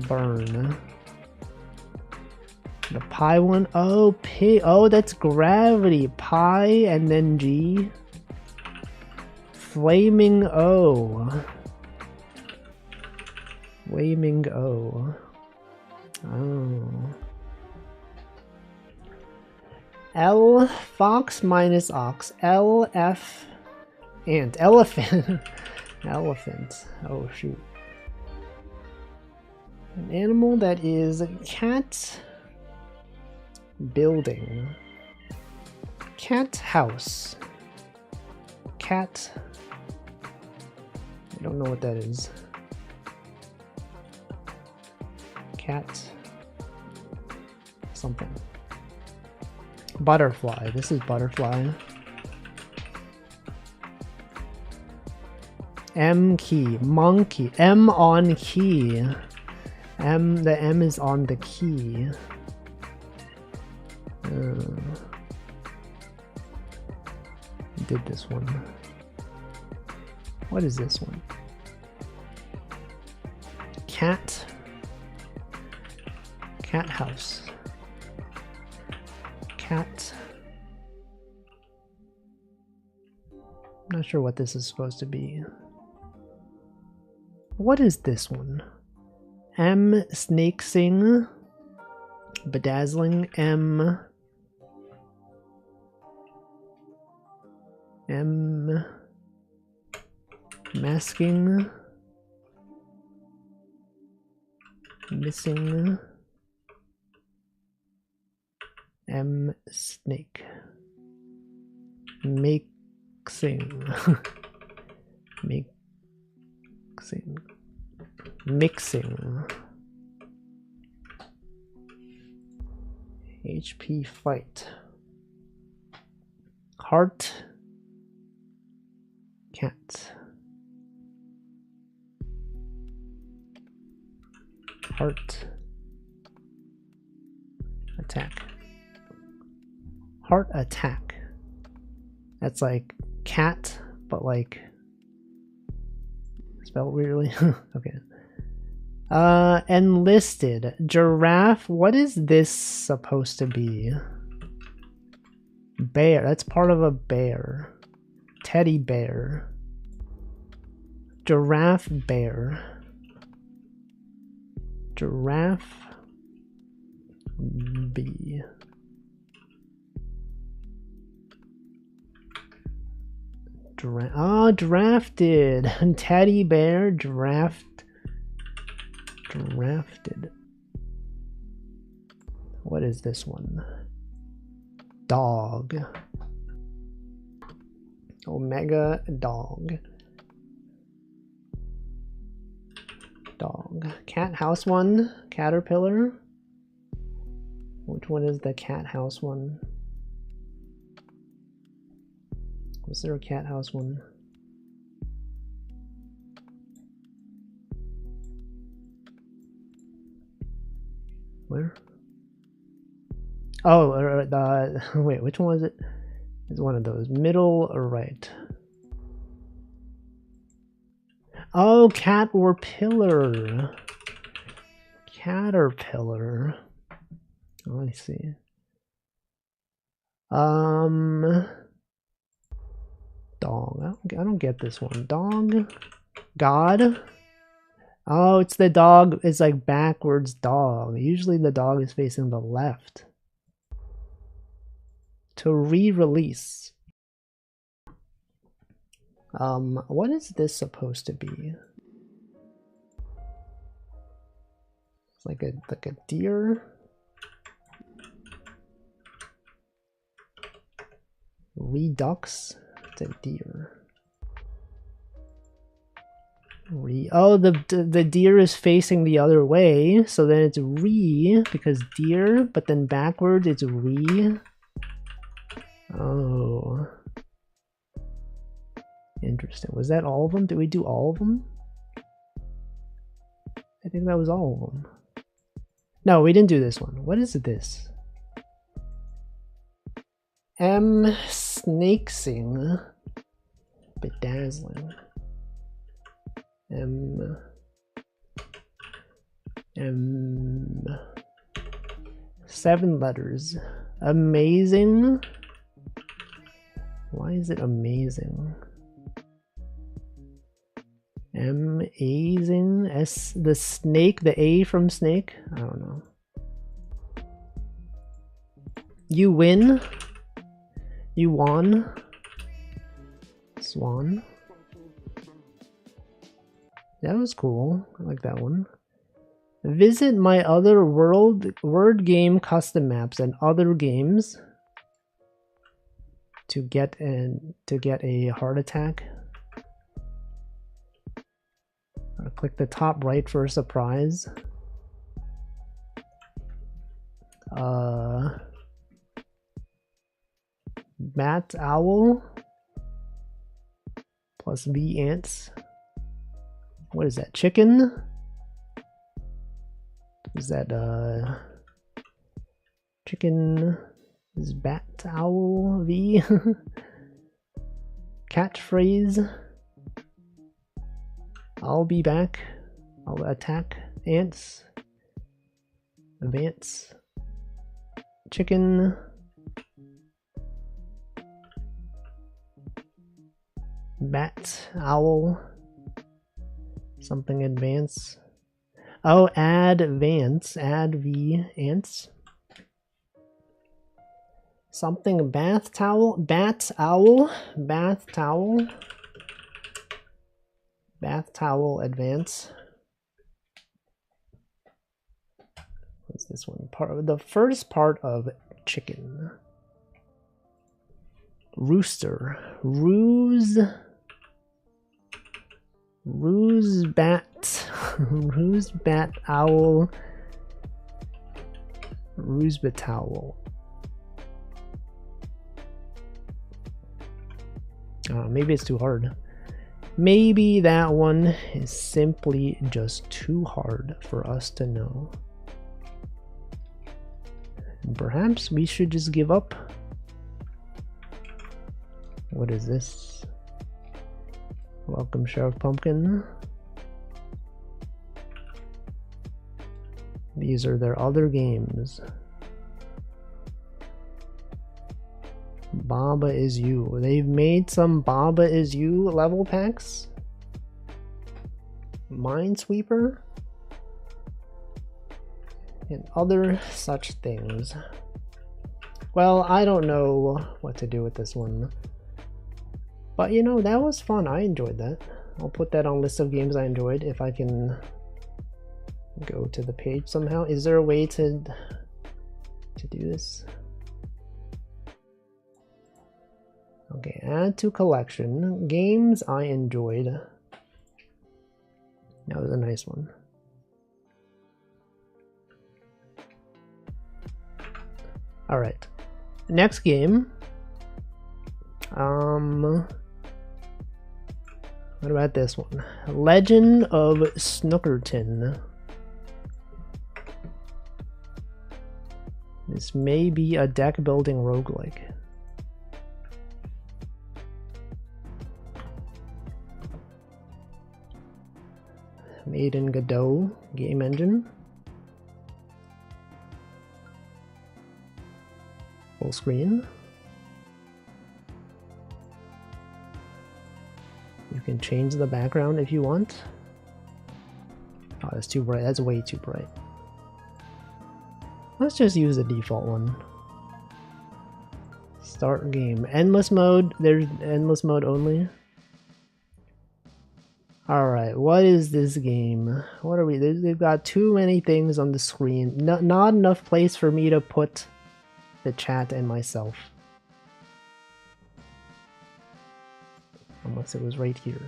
burn. The pi one, oh, P, oh, that's gravity. Pi and then G. Flaming O. Flaming O. Oh. L fox minus ox. L F ant. Elephant. Elephant. Oh shoot. An animal that is cat building. Cat house. Cat. I don't know what that is. Cat. Something. Butterfly. This is butterfly. M key. Monkey. M on key. The M is on the key. Did this one. What is this one? Cat. Cat house. Cat. I'm not sure what this is supposed to be. What is this one? M snake sing. Bedazzling. M masking. Missing. M snake. Mixing. Mixing. HP fight. Heart. Cat. Heart. Attack. Heart attack. That's like cat, but like spelled weirdly. Okay. Enlisted. Giraffe. What is this supposed to be? Bear. That's part of a bear. Teddy bear. Giraffe bear. Giraffe B. Drafted. Teddy bear. Drafted. What is this one? Dog. Omega dog. Dog. Cat house one. Caterpillar. Which one is the cat house one? Was there a cat house one? Where? Oh, wait, which one was it? It's one of those. Middle or right? Oh, cat or pillar. Caterpillar. Oh, I see. Dog. I don't get this one. Dog. God. Oh, it's the dog. It's like backwards dog. Usually the dog is facing the left. To re-release. What is this supposed to be? It's like a deer. Redux. It's a deer. Oh, the deer is facing the other way, so then it's re because deer, but then backwards it's re. Oh. Interesting. Was that all of them? Did we do all of them? I think that was all of them. No, we didn't do this one. What is this? M snakesing. Bedazzling. Seven letters. Amazing. Why is it amazing? Amazing. S, the snake, the A from snake. I don't know. You win. You won. Swan. That was cool. I like that one. Visit my other word game custom maps and other games to get a heart attack. I'll click the top right for a surprise. Bat owl plus V ants. What is that? Chicken? Is that chicken? Is bat owl V? Catchphrase. I'll be back. I'll attack ants. Advance. Chicken. Bat owl. Something advance. Oh, advance. Add V ants. Something bath towel. Bat owl. Bath towel. Bath towel advance. What's this one? The first part of chicken. Rooster. Ruse bat. Ruse bat owl. Ruse bat towel. Maybe it's too hard. Maybe that one is simply just too hard for us to know. And perhaps we should just give up. What is this? Welcome, Sheriff Pumpkin. These are their other games. Baba Is You. They've made some Baba Is You level packs. Minesweeper. And other such things. Well, I don't know what to do with this one. But you know, that was fun. I enjoyed that. I'll put that on list of games I enjoyed if I can go to the page somehow. Is there a way to do this? Okay, add to collection. Games I enjoyed. That was a nice one. Alright. Next game. What about this one? Legend of Snookerton. This may be a deck building roguelike. Made in Godot game engine. Full screen. You can change the background if you want. Oh, that's too bright. That's way too bright. Let's just use the default one. Start game. Endless mode. There's endless mode only. Alright, what is this game? What are we? They've got too many things on the screen. Not enough place for me to put the chat and myself. Unless it was right here.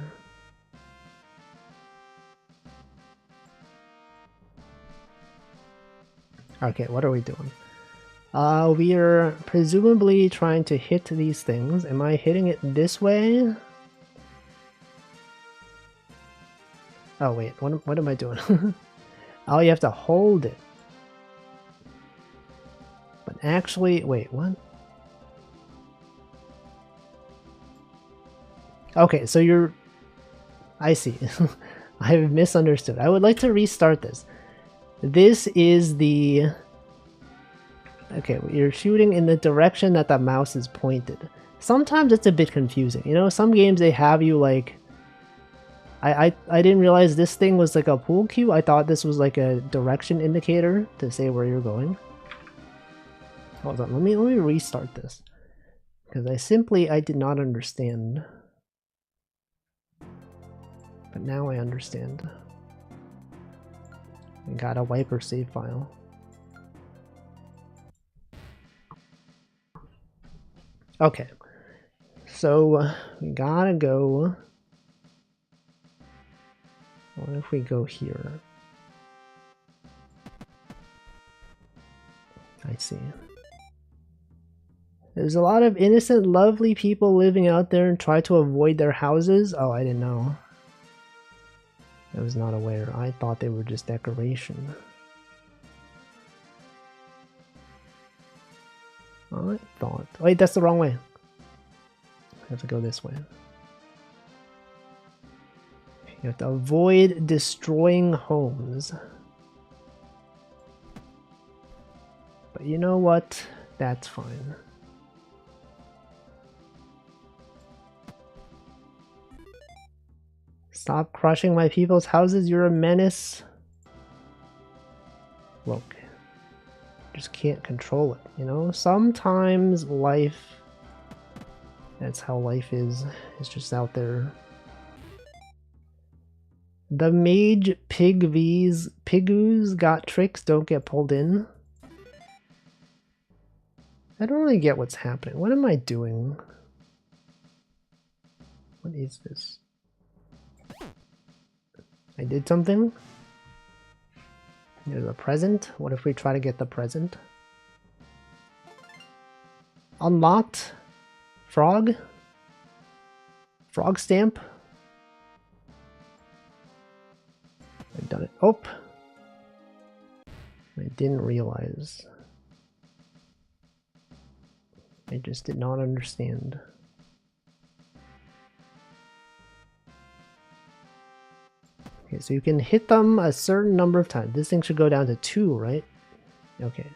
Okay, what are we doing? We are presumably trying to hit these things. Am I hitting it this way? Oh wait, what am I doing? Oh, you have to hold it. But actually, wait, what? Okay, so you're... I see. I have misunderstood. I would like to restart this. This is the... Okay, you're shooting in the direction that the mouse is pointed. Sometimes it's a bit confusing. You know, some games they have you like... I didn't realize this thing was like a pool cue. I thought this was like a direction indicator to say where you're going. Hold on, let me restart this. Because I did not understand. But now I understand. I gotta wipe our save file. Okay. So we gotta go. What if we go here? I see. There's a lot of innocent, lovely people living out there and try to avoid their houses. Oh, I didn't know. I was not aware. I thought they were just decoration. I thought... Wait, that's the wrong way. I have to go this way. You have to avoid destroying homes. But you know what? That's fine. Stop crushing my people's houses, you're a menace. Look, just can't control it, you know? Sometimes life, that's how life is. It's just out there. The mage pigoos got tricks, don't get pulled in. I don't really get what's happening. What am I doing? What is this? I did something? There's a present? What if we try to get the present? Unlocked? Frog? Frog stamp? I've done it. Oh! I didn't realize. I just did not understand. Okay, so you can hit them a certain number of times. This thing should go down to 2, right? Okay.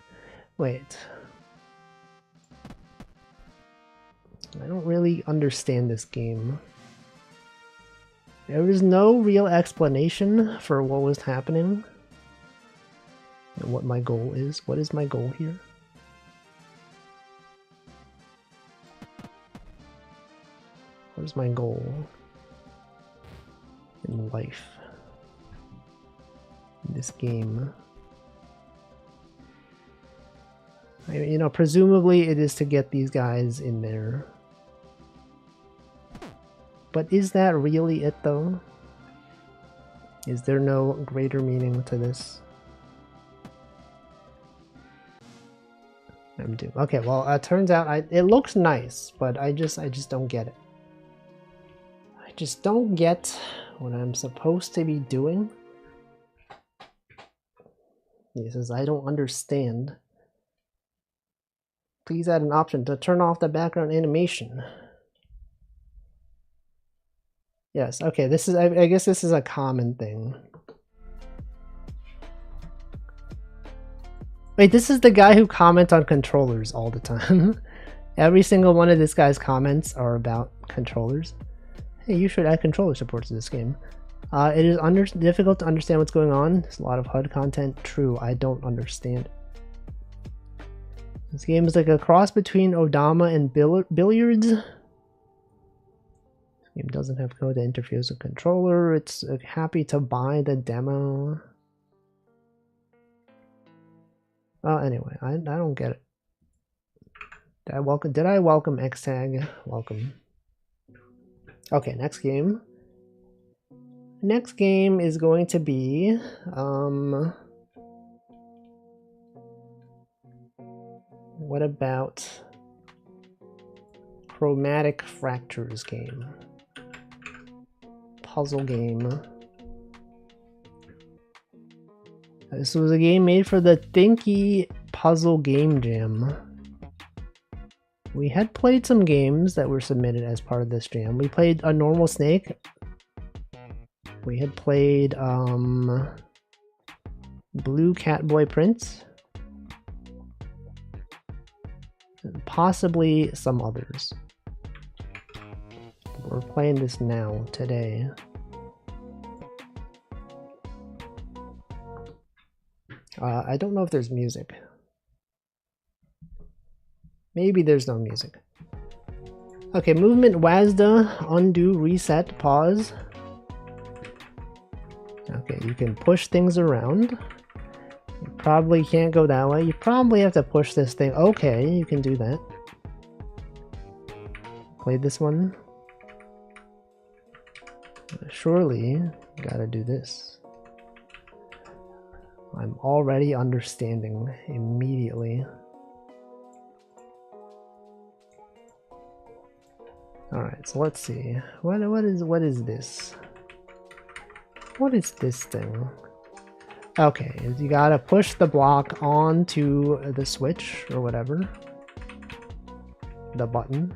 Wait. I don't really understand this game. There was no real explanation for what was happening and what my goal is. What is my goal here? What is my goal in life? In this game? You know, presumably it is to get these guys in there. But is that really it, though? Is there no greater meaning to this? I'm doomed. Okay, well, it turns out it looks nice, but I just don't get it. I just don't get what I'm supposed to be doing. He says, I don't understand. Please add an option to turn off the background animation. Yes, okay, this is, I guess this is a common thing. Wait, this is the guy who comments on controllers all the time. Every single one of this guy's comments are about controllers. Hey, you should add controller support to this game. It is difficult to understand what's going on. There's a lot of HUD content. True, I don't understand. This game is like a cross between Odama and Billiards. This game doesn't have code that interferes with controller. It's happy to buy the demo. Well, anyway, I don't get it. Did I welcome Xtag? Welcome. Okay, next game. Next game is going to be what about Chromatic Fractures game? Puzzle game. This was a game made for the Thinky Puzzle Game Jam. We had played some games that were submitted as part of this jam. We played A Normal Snake. We had played Blue Catboy Prince. And possibly some others. We're playing this now, today. I don't know if there's music. Maybe there's no music. Okay, movement, WASD, undo, reset, pause. Okay, you can push things around. You probably can't go that way. You probably have to push this thing. Okay, you can do that. Play this one. Surely, you gotta do this. I'm already understanding immediately. Alright, so let's see. What is this? What is this thing? Okay, you gotta push the block onto the switch or whatever. The button.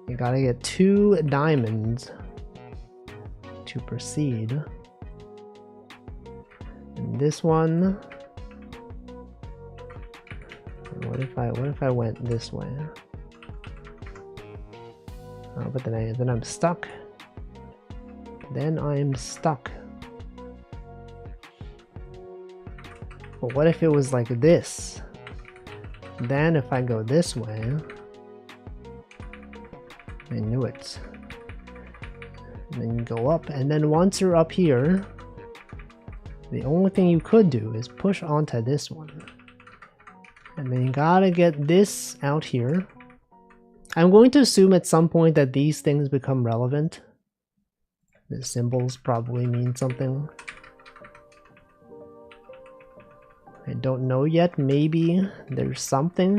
You gotta get 2 diamonds to proceed. And this one. What if I went this way? Oh, but then I'm stuck. Then I'm stuck. But what if it was like this? Then if I go this way, I knew it. And then you go up, and then once you're up here, the only thing you could do is push onto this one. And then you gotta get this out here. I'm going to assume at some point that these things become relevant. The symbols probably mean something. I don't know yet. Maybe there's something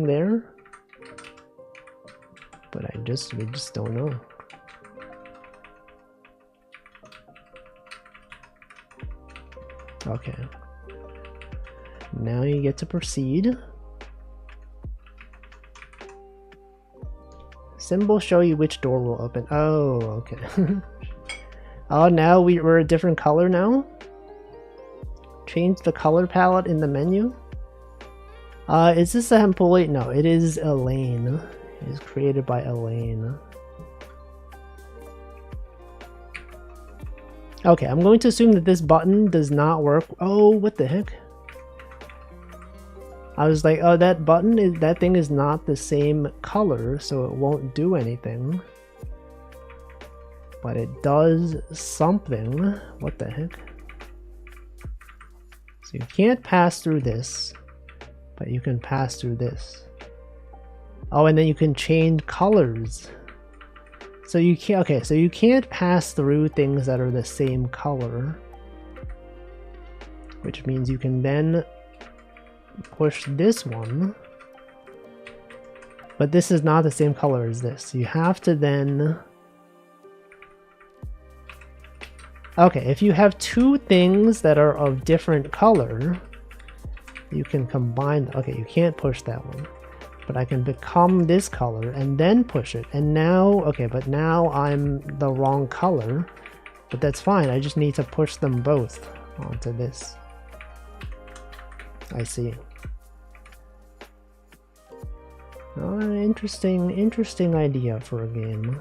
there. But we just don't know. Okay. Now you get to proceed. Symbols show you which door will open. Oh, okay. Oh, now we're a different color now? Change the color palette in the menu? Is this a Hempoli? No, it is Elaine. It is created by Elaine. Okay, I'm going to assume that this button does not work. Oh, what the heck? I was like, oh, that thing is not the same color, so it won't do anything. But it does something. What the heck? So you can't pass through this, but you can pass through this. Oh, and then you can change colors. So you can't, okay, so you can't pass through things that are the same color. Which means you can then push this one. But this is not the same color as this. You have to then... Okay, if you have 2 things that are of different color, you can combine... Okay, you can't push that one. But I can become this color and then push it. And now... Okay, but now I'm the wrong color. But that's fine. I just need to push them both onto this. I see. Oh, interesting idea for a game.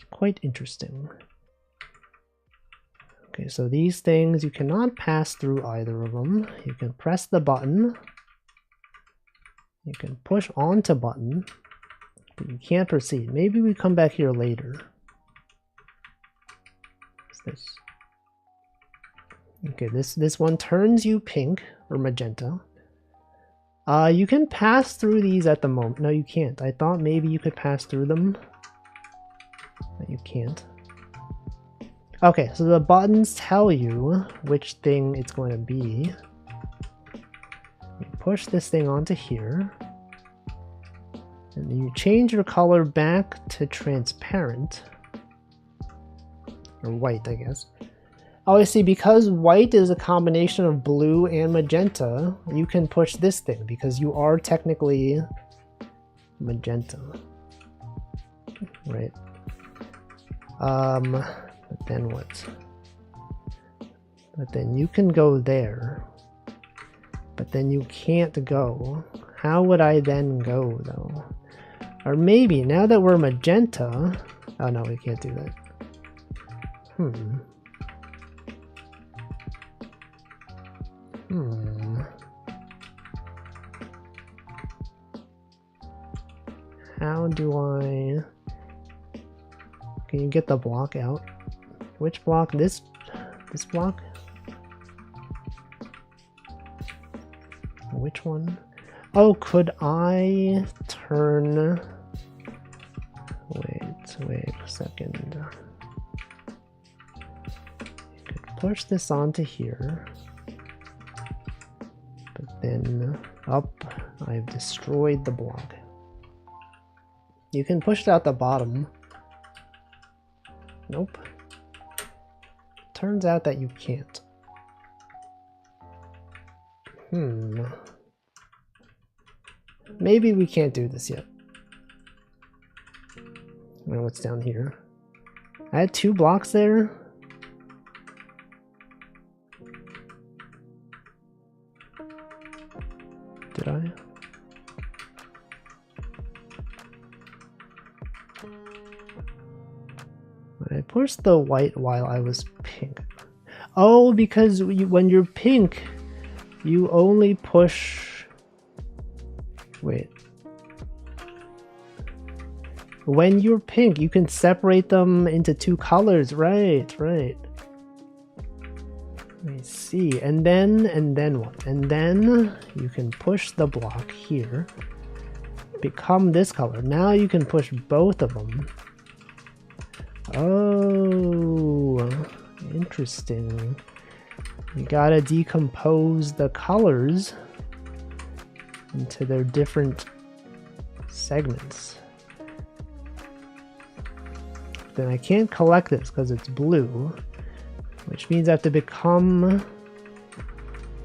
Quite interesting. Okay, so these things, you cannot pass through either of them. You can press the button. You can push onto button, but you can't proceed. Maybe we come back here later. What's this? Okay, this one turns you pink or magenta. You can pass through these at the moment. No, you can't. I thought maybe you could pass through them. But you can't. Okay, so the buttons tell you which thing it's going to be. You push this thing onto here. And then you change your color back to transparent. Or white, I guess. Oh, I see, because white is a combination of blue and magenta, you can push this thing, because you are technically magenta. Right. But then what? But then you can go there. But then you can't go. How would I then go, though? Or maybe, now that we're magenta... Oh no, we can't do that. How do I... Can you get the block out? Which block? This block? Which one? Oh, could I turn... Wait a second. You could push this onto here. But then up, I've destroyed the block. You can push it out the bottom. Nope. Turns out that you can't. Maybe we can't do this yet. I don't know what's down here. I had 2 blocks there. Did I? I pushed the white while I was pink. Oh, because when you're pink, you only push... Wait. When you're pink, you can separate them into 2 colors. Right. I see. And then what? And then you can push the block here. Become this color. Now you can push both of them. Oh, interesting. You gotta decompose the colors into their different segments. Then I can't collect this because it's blue, which means I have to become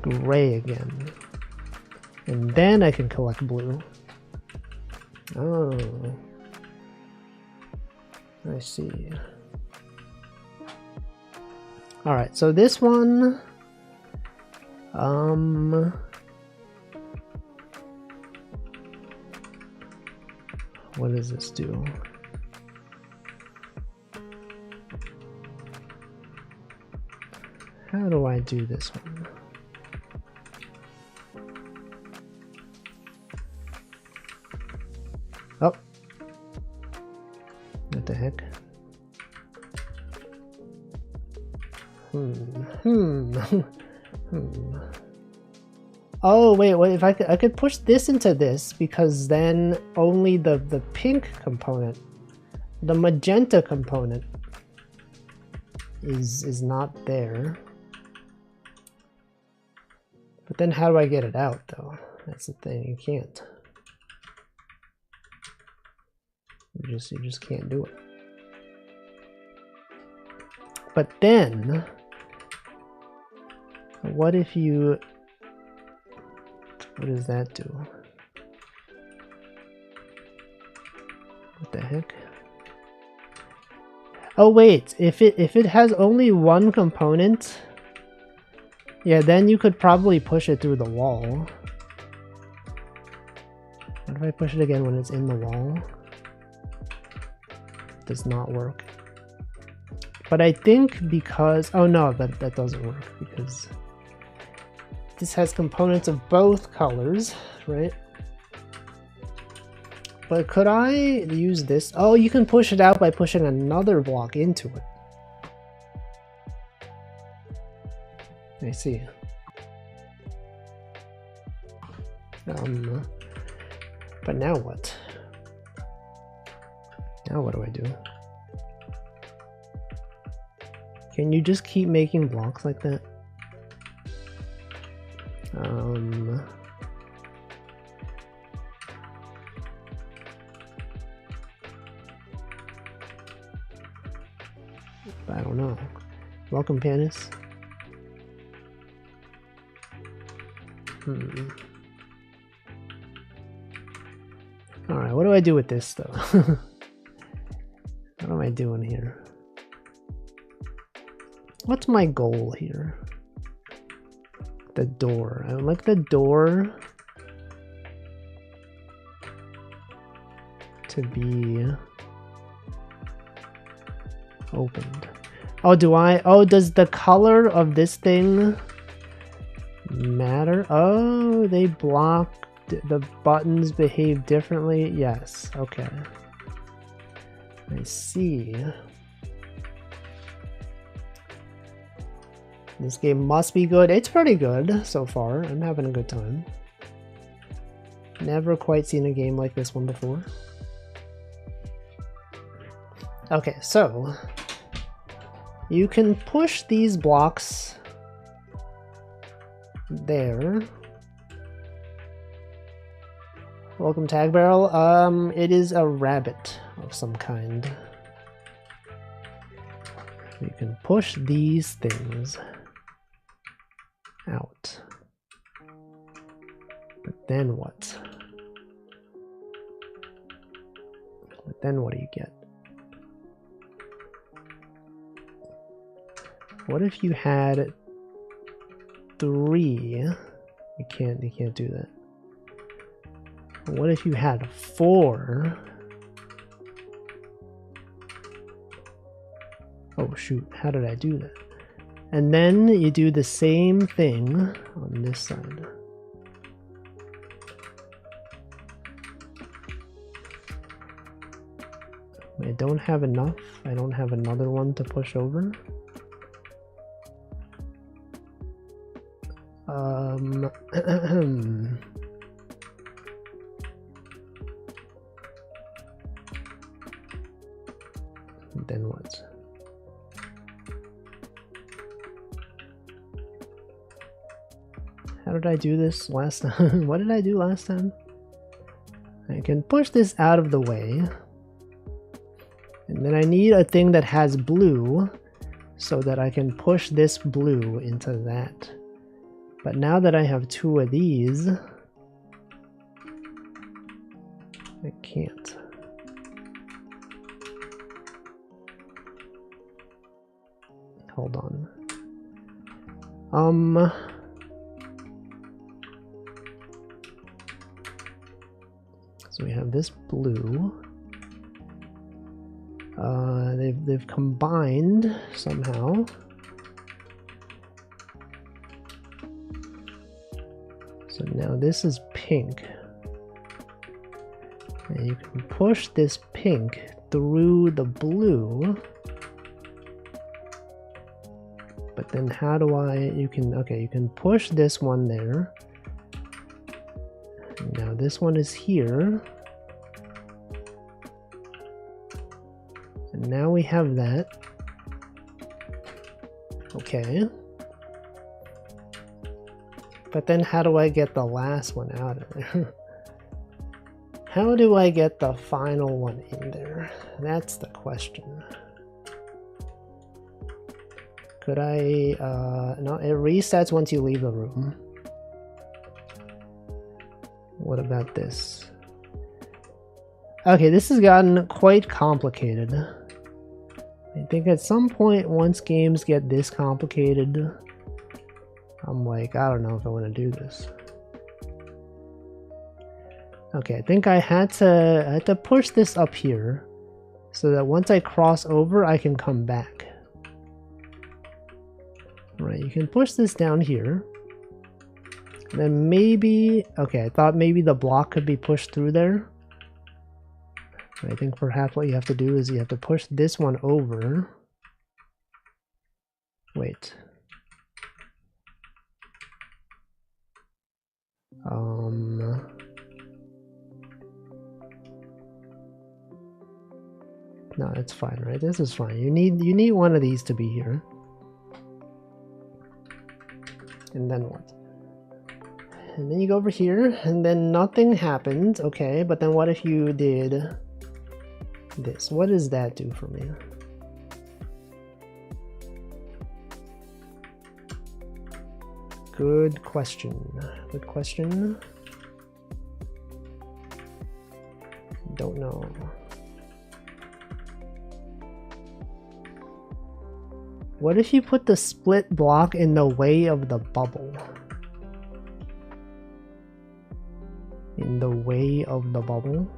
gray again. And then I can collect blue. Oh, I see. All right, so this one, what does this do? How do I do this one? Oh. What the heck? Oh wait, if I could push this into this, because then only the pink component, the magenta component is not there. But then how do I get it out though? That's the thing, you can't. You just can't do it. But then, what if you, what does that do? What the heck? Oh wait, if it has only one component, yeah, then you could probably push it through the wall. What if I push it again when it's in the wall? It does not work. But I think because, oh no, that doesn't work because this has components of both colors, right? But could I use this? Oh, you can push it out by pushing another block into it. I see. But now what? Now what do I do? Can you just keep making blocks like that? I don't know. Welcome, Panis. Alright, what do I do with this though? What am I doing here? What's my goal here? The door. I would like the door to be opened. Oh, does the color of this thing matter? Oh, they block the buttons behave differently? Yes, okay. I see. This game must be good. It's pretty good so far. I'm having a good time. Never quite seen a game like this one before. Okay, so you can push these blocks there. Welcome, Tag Barrel. It is a rabbit of some kind. You can push these things out. But then what? But then what do you get? What if you had 3? You can't do that. What if you had 4? Oh shoot, how did I do that? And then you do the same thing on this side. I don't have enough. I don't have another one to push over. Then what? How did I do this last time? What did I do last time? I can push this out of the way. And then I need a thing that has blue so that I can push this blue into that. But now that I have 2 of these, I can't. Hold on. So we have this blue. They've combined somehow. So now this is pink. And you can push this pink through the blue. But then how do you can push this one there. Now this one is here. And now we have that. Okay. But then how do I get the last one out of there? How do I get the final one in there? That's the question. Could I, no, it resets once you leave the room. What about this? Okay, this has gotten quite complicated. I think at some point, once games get this complicated, I'm like, I don't know if I want to do this. Okay, I think I had to push this up here so that once I cross over, I can come back. Right, you can push this down here. And then maybe, okay, I thought maybe the block could be pushed through there. I think perhaps what you have to do is you have to push this one over. Wait. No, it's fine, right? This is fine. You need one of these to be here. And then what? And then you go over here, and then nothing happened. Okay, but then what if you did this? What does that do for me? Good question. Good question. Don't know. What if you put the split block in the way of the bubble? In the way of the bubble?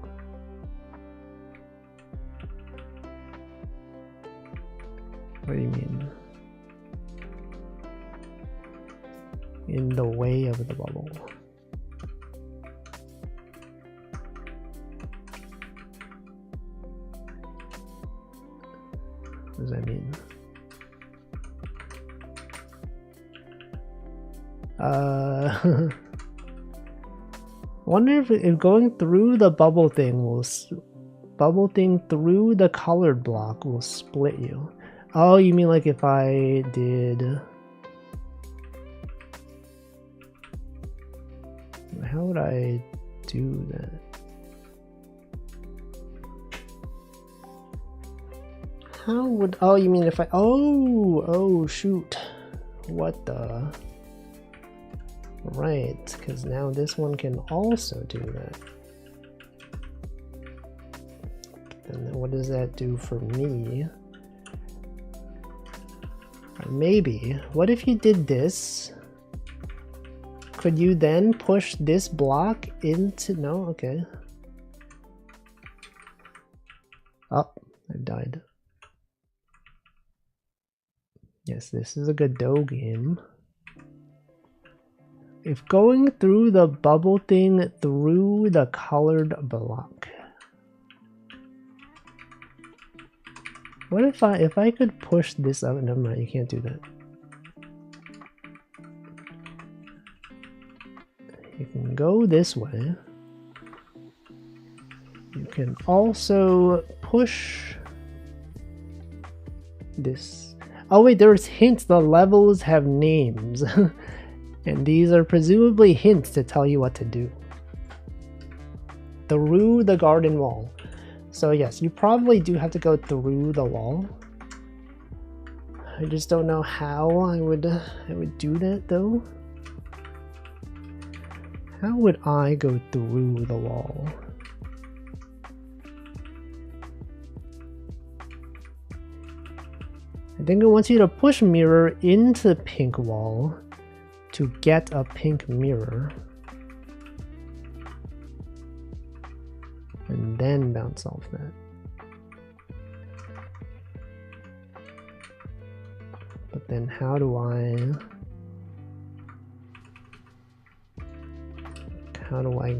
What do you mean? In the way of the bubble. does that mean? Wonder if going through the bubble thing through the colored block will split you. Oh, you mean like if I did... How would I do that? How would... Oh, you mean if I... Oh, shoot. What the... Right, because now this one can also do that. And then what does that do for me? Or maybe, what if you did this? Could you then push this block into... No? Okay. Oh, I died. Yes, this is a Godot game. If going through the bubble thing through the colored block. What if I could push this up? Never mind, you can't do that. You can go this way. You can also push this. Oh wait, there's hints. The levels have names. And these are presumably hints to tell you what to do. Through the garden wall. So yes, you probably do have to go through the wall. I just don't know how I would do that though. How would I go through the wall? I think it wants you to push mirror into the pink wall to get a pink mirror. And then bounce off that. But then how do I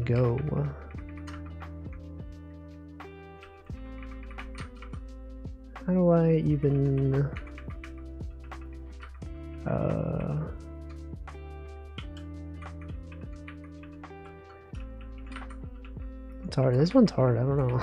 go? How do I even it's hard. This one's hard. I don't know.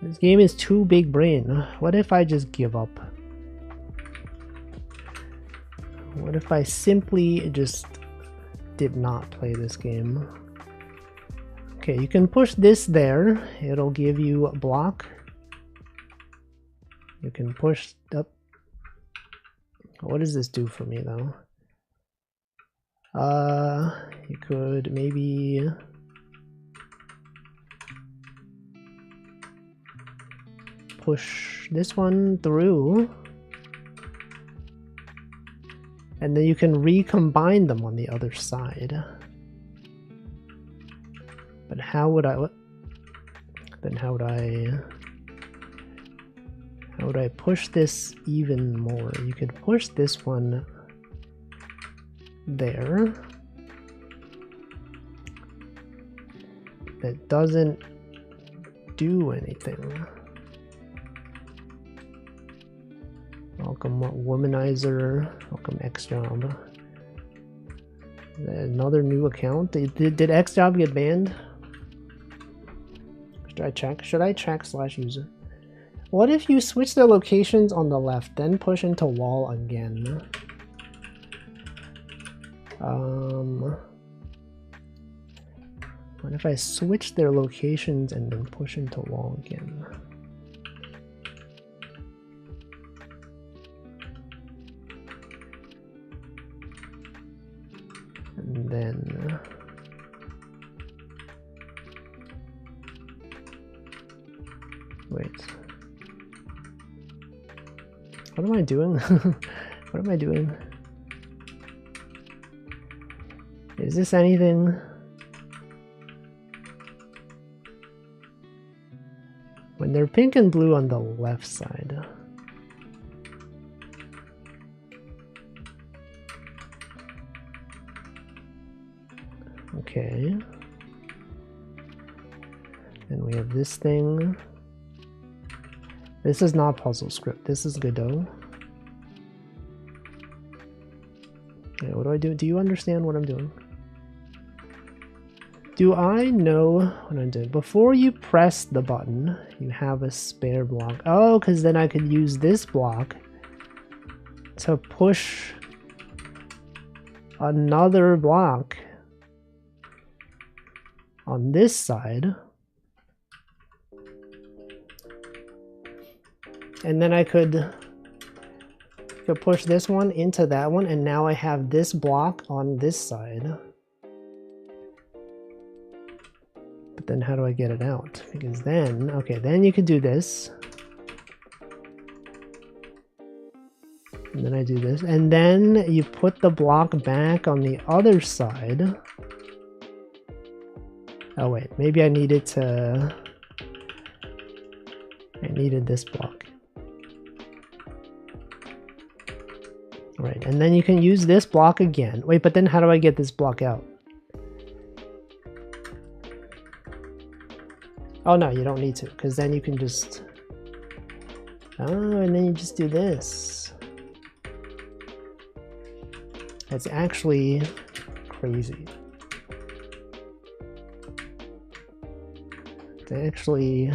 This game is too big brain. What if I just give up? What if I simply just did not play this game? Okay, you can push this there. It'll give you a block. You can push up. What does this do for me though? You could maybe push this one through. And then you can recombine them on the other side. But how would I... What? Then how would I push this even more? You could push this one there. That doesn't do anything. Welcome Womanizer. Welcome XJob. Another new account. Did XJob get banned? Should I check? Should I check /user? What if you switch their locations on the left, then push into wall again? What if I switch their locations and then push into wall again? And then wait, what am I doing? What am I doing? Is this anything? And they're pink and blue on the left side. Okay. And we have this thing. This is not puzzle script. This is Godot. Okay, what do I do? Do you understand what I'm doing? Do I know what I'm doing? Before you press the button, you have a spare block. Oh, because then I could use this block to push another block on this side. And then I could push this one into that one, and now I have this block on this side. But then how do I get it out? Because then, okay, then you could do this. And then I do this. And then you put the block back on the other side. Oh wait, maybe I needed to... I needed this block. Right, and then you can use this block again. Wait, but then how do I get this block out? Oh no, you don't need to, because then you can just... Oh, and then you just do this. That's actually crazy. It's actually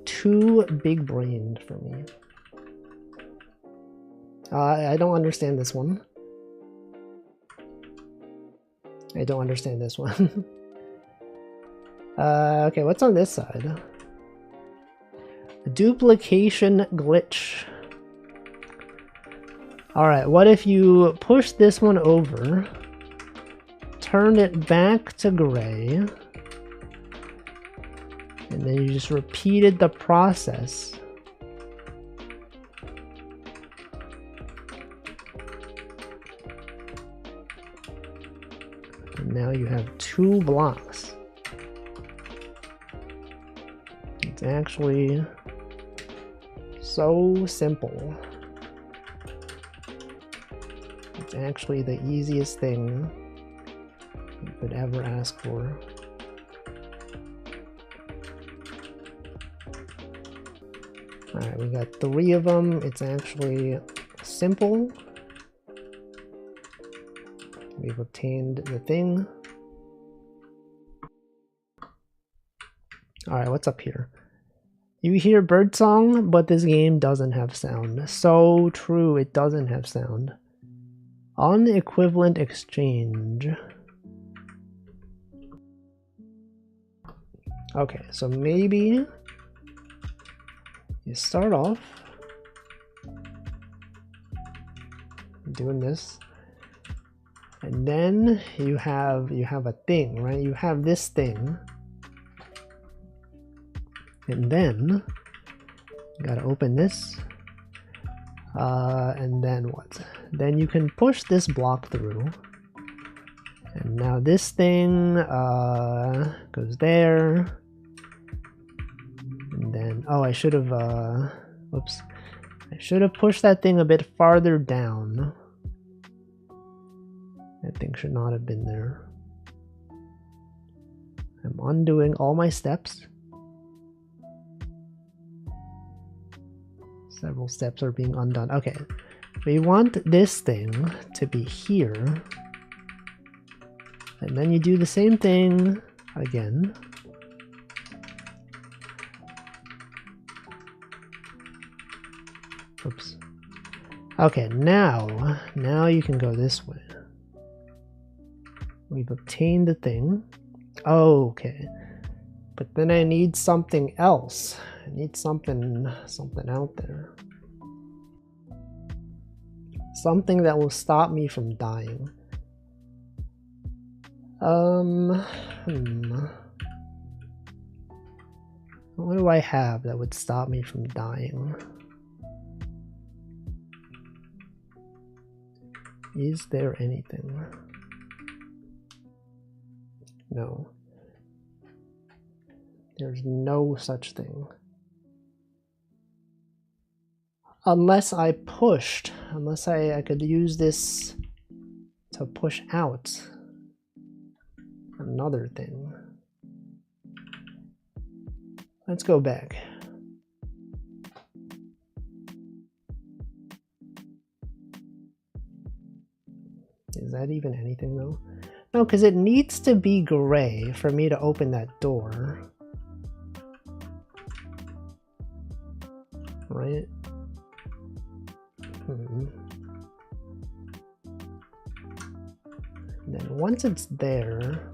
too big-brained for me. I don't understand this one. I don't understand this one. Okay, what's on this side? A duplication glitch. Alright, what if you push this one over, turn it back to gray, and then you just repeated the process. And now you have 2 blocks. It's actually so simple. It's actually the easiest thing you could ever ask for. Alright, we got 3 of them. It's actually simple. We've obtained the thing. Alright, what's up here? You hear birdsong, but this game doesn't have sound. So true, it doesn't have sound. Unequivalent exchange. Okay, so maybe you start off doing this, and then you have a thing, right? You have this thing, and then you gotta open this, and then what? Then you can push this block through, and now this thing goes there. And then, oh, I should have, whoops. I should have pushed that thing a bit farther down. That thing should not have been there. I'm undoing all my steps. Several steps are being undone. Okay, we want this thing to be here. And then you do the same thing again. Oops. Okay, now you can go this way. We've obtained the thing. Oh, okay. But then I need something else. I need something out there. Something that will stop me from dying. What do I have that would stop me from dying? Is there anything? No. There's no such thing. unless I pushed, unless I could use this to push out another thing. Let's go back. Is that even anything though? No, because it needs to be gray for me to open that door. Right? And then once it's there,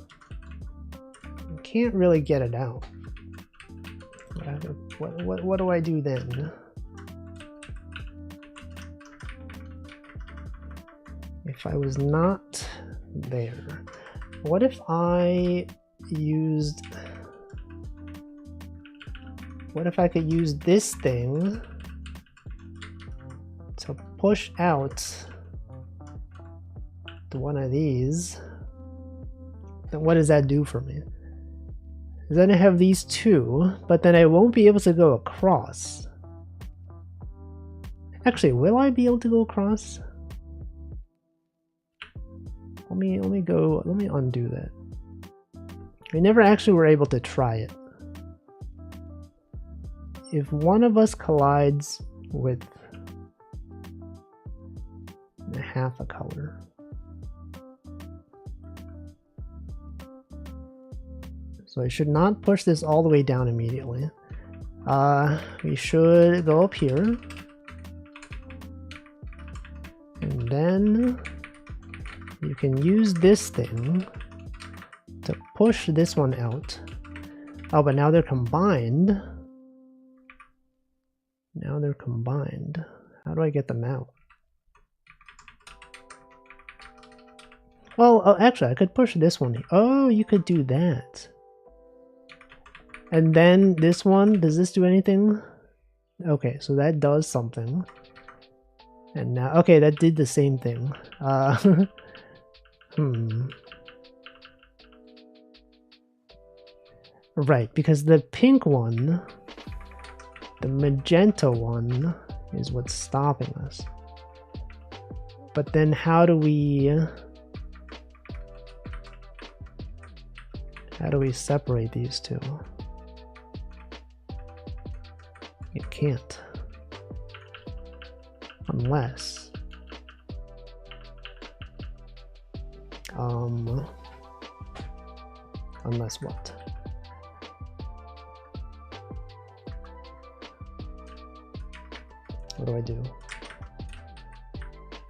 you can't really get it out. What do I do then? If I was not there, what if I used, what if I could use this thing to push out to one of these? Then what does that do for me? Then I have these two, but then I won't be able to go across. Actually, will I be able to go across? Let me undo that. We never actually were able to try it. If one of us collides with half a color, so I should not push this all the way down immediately. We should go up here. And then you can use this thing to push this one out. Oh, but now they're combined. Now they're combined. How do I get them out? Well, actually, I could push this one. Oh, you could do that. And then this one, does this do anything? Okay, so that does something. And now, okay, that did the same thing. Right, because the pink one, the magenta one, is what's stopping us. But then how do we separate these two? You can't. Unless unless what? What do I do?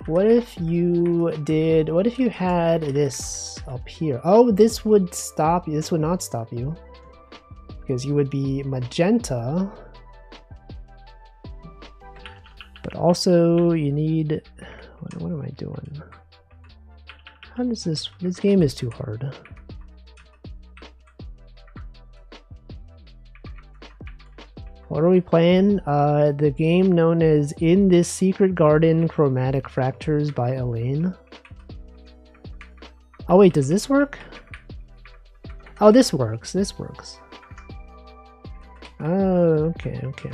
What if you did, what if you had this up here? Oh, this would stop you. This would not stop you. Because you would be magenta. But also you need, what am I doing? How does this game is too hard. What are we playing? The game known as In This Secret Garden Chromatic Fractures by Elaine. Oh wait, does this work? Oh, this works. This works. Oh, okay, okay.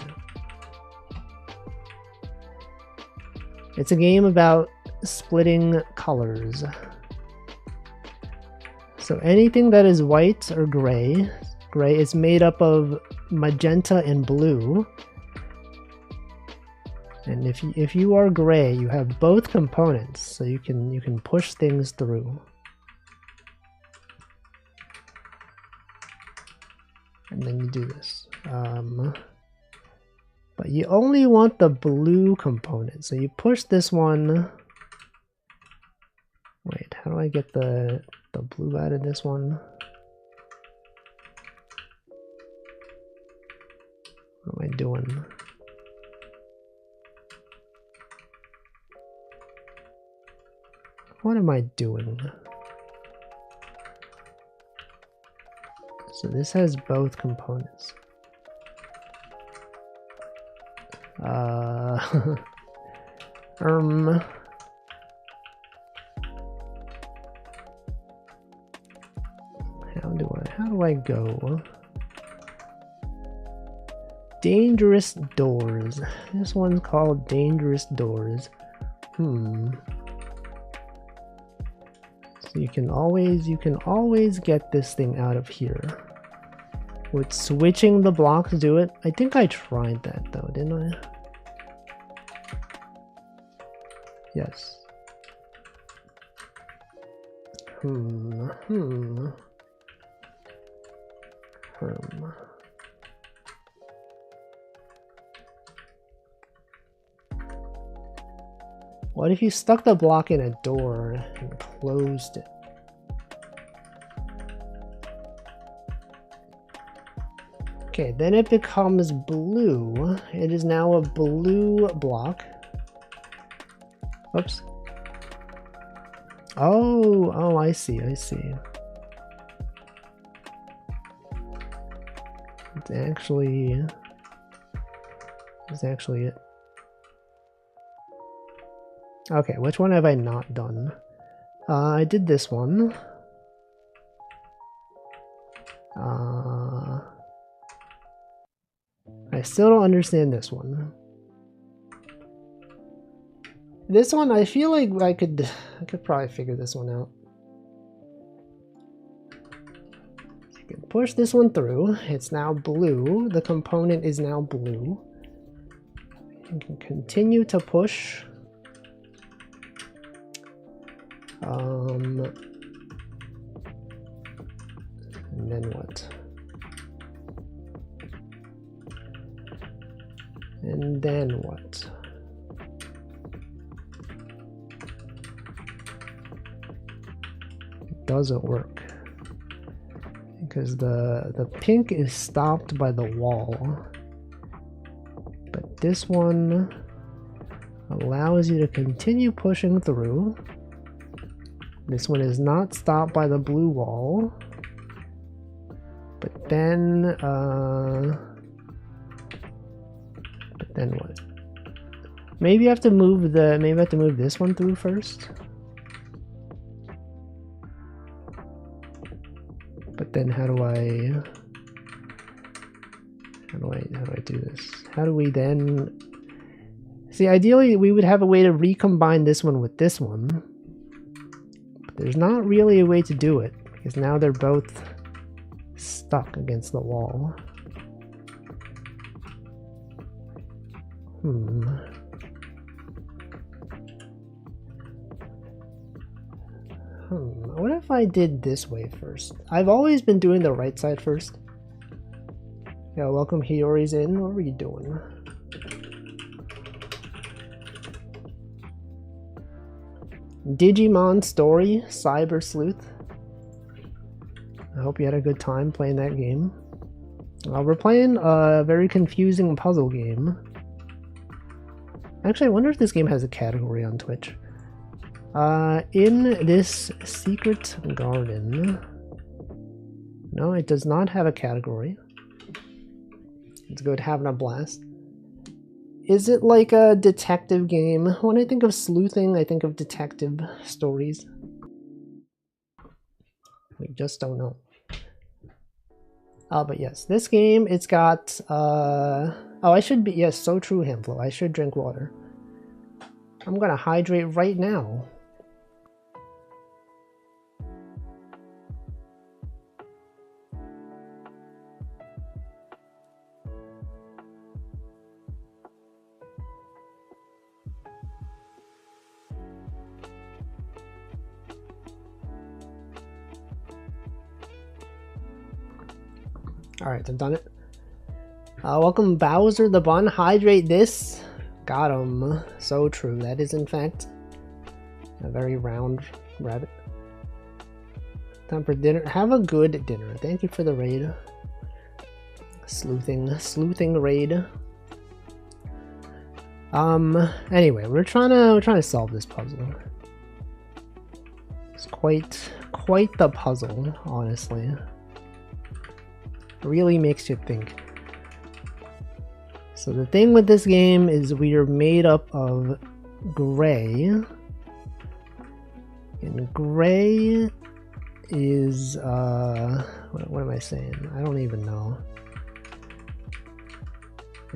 It's a game about splitting colors. So anything that is white or gray is made up of magenta and blue. And if you are gray, you have both components, so you can push things through. And then you do this. But you only want the blue component, so you push this one. Wait, how do I get the blue out of this one? What am I doing? What am I doing? So this has both components. How do I go? Dangerous doors. This one's called Dangerous Doors. So you can always get this thing out of here. Would switching the blocks do it? I think I tried that though, didn't I? Yes. What if you stuck the block in a door and closed it? Okay, then it becomes blue. It is now a blue block. Oops. Oh, I see. It's actually it. Okay, which one have I not done? I did this one. I still don't understand this one. This one, I feel like I could probably figure this one out. You can push this one through. It's now blue. The component is now blue. You can continue to push. And then what? And then what? It doesn't work because the pink is stopped by the wall, but this one allows you to continue pushing through. This one is not stopped by the blue wall, but then what? Maybe I have to move this one through first. But then how do I do this? How do we then see? Ideally we would have a way to recombine this one with this one. But there's not really a way to do it because now they're both stuck against the wall. What if I did this way first? I've always been doing the right side first. Yeah, welcome Hiyori's in. What are you doing? Digimon Story, Cyber Sleuth. I hope you had a good time playing that game. We're playing a very confusing puzzle game. Actually, I wonder if this game has a category on Twitch. In this secret garden. No, it does not have a category. It's good having a blast. Is it like a detective game? When I think of sleuthing, I think of detective stories. We just don't know. But yes, this game, it's got, oh, I should be, yes, so true, Hamflo. I should drink water. I'm gonna hydrate right now. Alright, I've done it. Welcome Bowser the Bun. Hydrate this. Got him. So true. That is in fact a very round rabbit. Time for dinner. Have a good dinner. Thank you for the raid. Sleuthing raid. Anyway, we're trying to solve this puzzle. It's quite the puzzle, honestly. Really makes you think. So the thing with this game is we are made up of gray, and gray is what am I saying? I don't even know.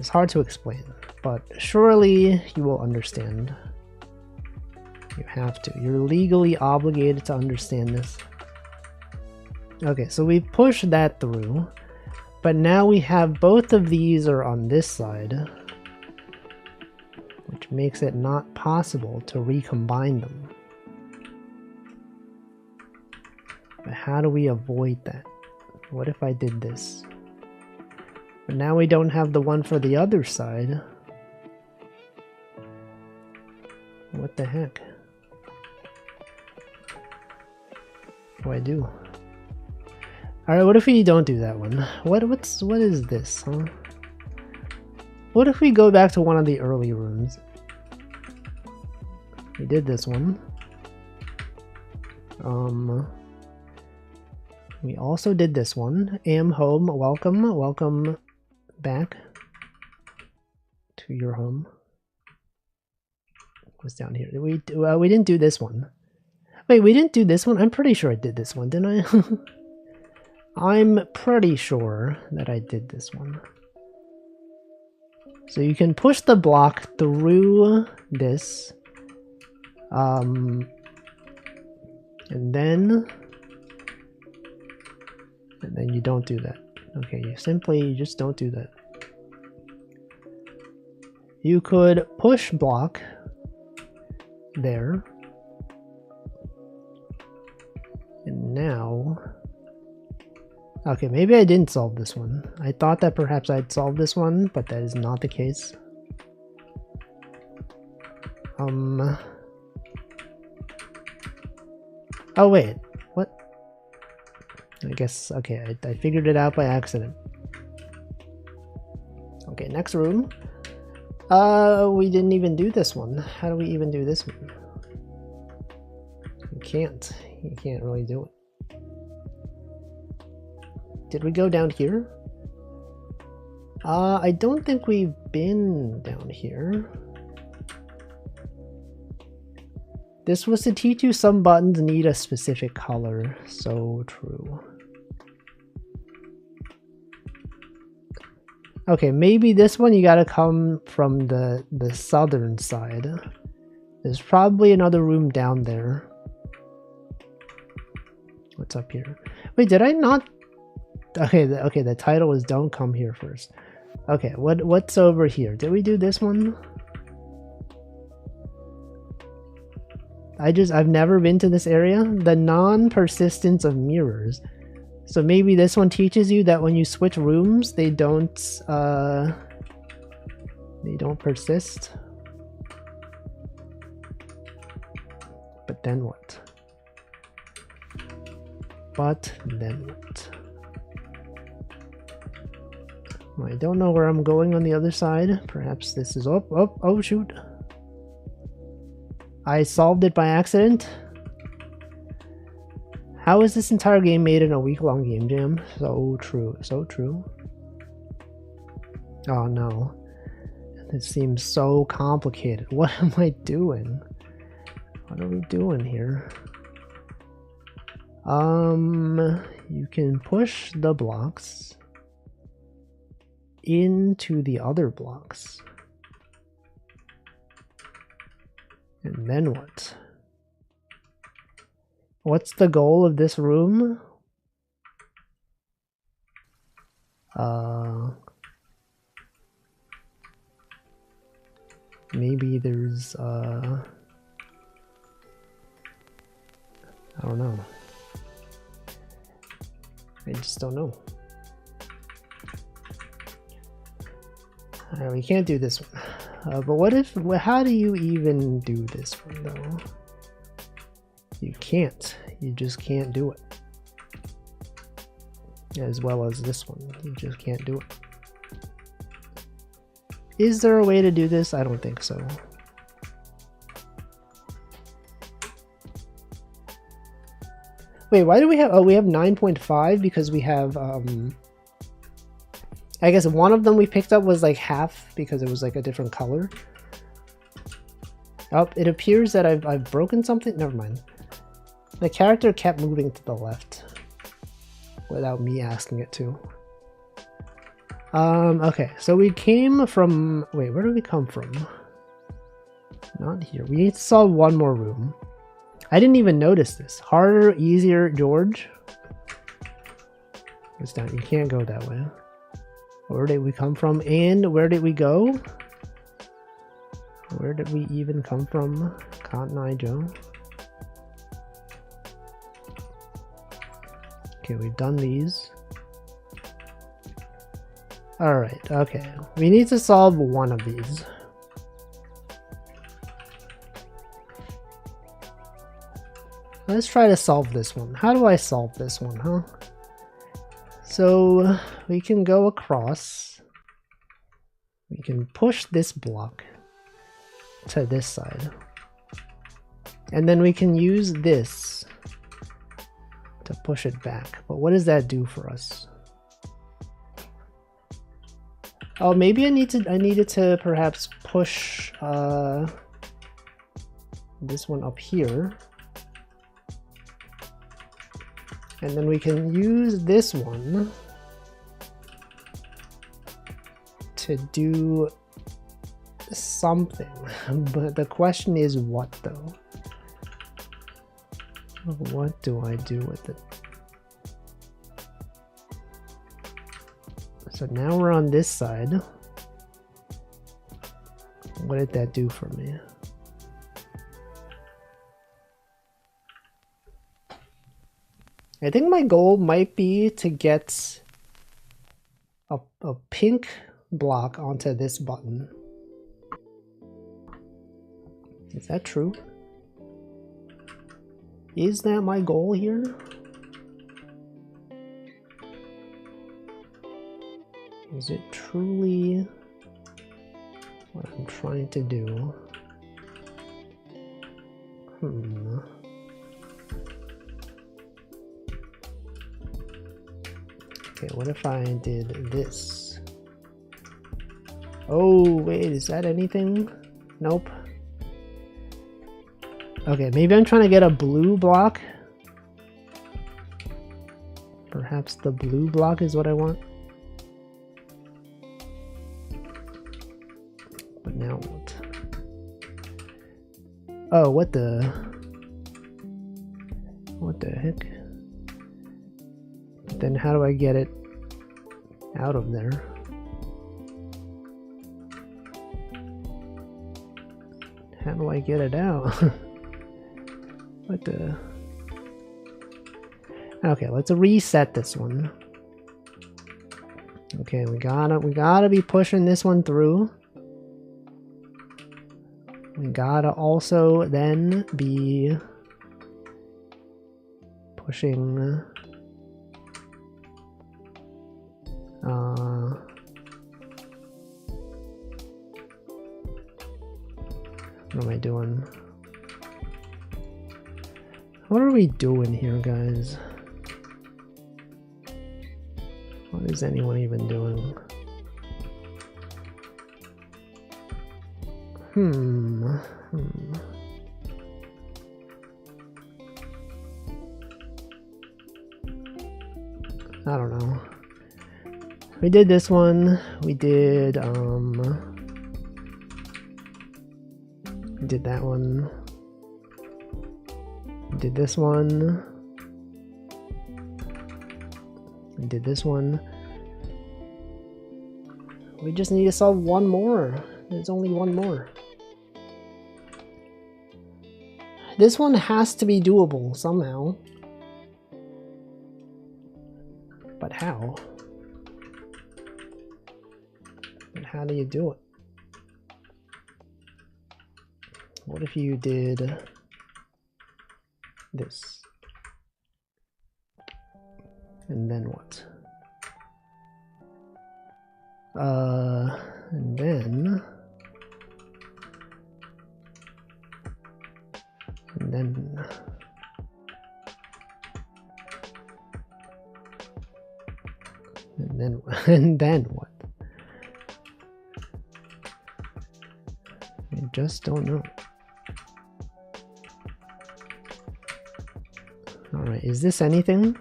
It's hard to explain, but surely you will understand. You have to. You're legally obligated to understand this. Okay, so we pushed that through, but now we have both of these are on this side, which makes it not possible to recombine them. But how do we avoid that? What if I did this? But now we don't have the one for the other side. What the heck? What do I do? Alright, what if we don't do that one? What is this, huh? What if we go back to one of the early rooms? We did this one. We also did this one. Am home. Welcome. Welcome back to your home. What's down here? We didn't do this one. Wait, we didn't do this one? I'm pretty sure I did this one, didn't I? I'm pretty sure that I did this one. So you can push the block through this. And then you don't do that. Okay, you just don't do that. You could push block there. And now... Okay, maybe I didn't solve this one. I thought that perhaps I'd solved this one, but that is not the case. Oh wait, what? I guess, okay, I figured it out by accident. Okay, next room. We didn't even do this one. How do we even do this one? You can't really do it. Did we go down here? I don't think we've been down here. This was to teach you some buttons need a specific color. So true. Okay, maybe this one you gotta come from the southern side. There's probably another room down there. What's up here? Wait, did I not... Okay, the title is "Don't Come Here First." Okay, what's over here? Did we do this one? I've never been to this area. The non-persistence of mirrors. So maybe this one teaches you that when you switch rooms, they don't persist. But then what? I don't know where I'm going on the other side. Perhaps this is... Oh shoot. I solved it by accident. How is this entire game made in a week-long game jam? So true, so true. Oh no. This seems so complicated. What am I doing? What are we doing here? You can push the blocks into the other blocks. And then what? What's the goal of this room? Maybe there's I don't know. I just don't know. We can't do this one. But what if... How do you even do this one, though? You can't. You just can't do it. As well as this one. You just can't do it. Is there a way to do this? I don't think so. Wait, why do we have... Oh, we have 9.5 because we have... I guess one of them we picked up was like half because it was like a different color. Oh, it appears that I've broken something. Never mind. The character kept moving to the left without me asking it to. Okay, so we came from... Wait, where did we come from? Not here. We need to solve one more room. I didn't even notice this. Harder, easier, George? It's down. You can't go that way. Where did we come from? And where did we go? Where did we even come from? Cotton Eye Joe. Okay, we've done these. Alright, okay. We need to solve one of these. Let's try to solve this one. How do I solve this one, huh? So we can go across. We can push this block to this side. And then we can use this to push it back. But what does that do for us? Oh, maybe I needed to perhaps push this one up here. And then we can use this one to do something. But the question is what though? What do I do with it? So now we're on this side. What did that do for me? I think my goal might be to get a pink block onto this button. Is that true? Is that my goal here? Is it truly what I'm trying to do? Okay, what if I did this? Oh, wait, is that anything? Nope. Okay, maybe I'm trying to get a blue block. Perhaps the blue block is what I want. But now what? Oh, what the heck? Then how do I get it out of there? How do I get it out? What the? Okay, let's reset this one. Okay, we gotta be pushing this one through. We gotta also then be pushing what am I doing? What are we doing here, guys? What is anyone even doing? I don't know. We did this one. We did that one. We did this one. We did this one. We just need to solve one more. There's only one more. This one has to be doable somehow. But how? And how do you do it? What if you did this? And then what? And then what? I just don't know. Alright, is this anything?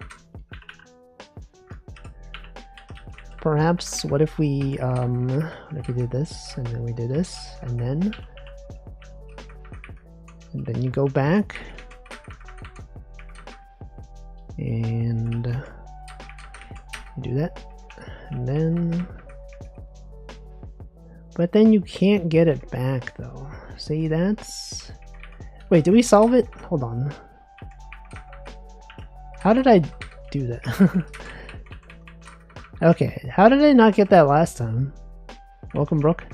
Perhaps, what if we did this, and then we did this, and then you go back, and you do that, and then, but then you can't get it back though. See, that's, wait, did we solve it? Hold on. How did I do that? Okay, how did I not get that last time? Welcome, Brooke.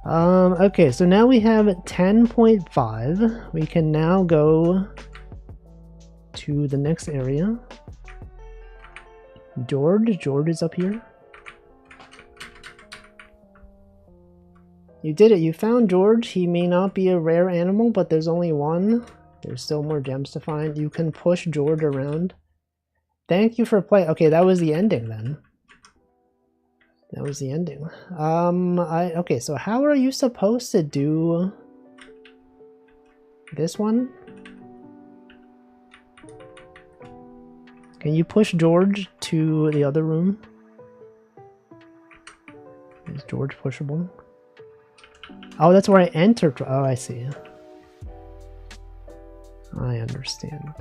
Okay, so now we have 10.5. We can now go to the next area. George is up here. You did it, you found George. He may not be a rare animal, but there's only one. There's still more gems to find. You can push George around. Thank you for playing. Okay, that was the ending then. That was the ending. Okay, so how are you supposed to do this one? Can you push George to the other room? Is George pushable? Oh, that's where I entered. Oh, I see. I understand.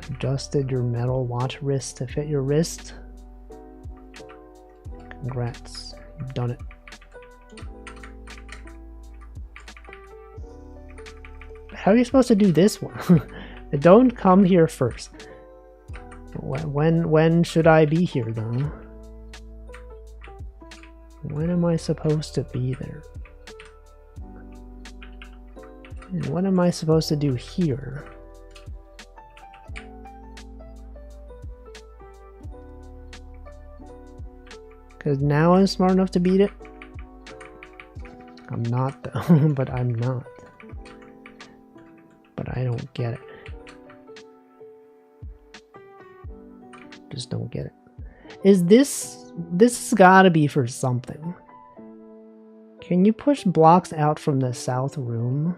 Adjusted your metal watch wrist to fit your wrist. Congrats, you've done it. How are you supposed to do this one? Don't come here first. When should I be here though? When am I supposed to be there? And what am I supposed to do here? Because now I'm smart enough to beat it. I'm not though, but I'm not. But I don't get it. Just don't get it. Is this has gotta be for something. Can you push blocks out from the south room?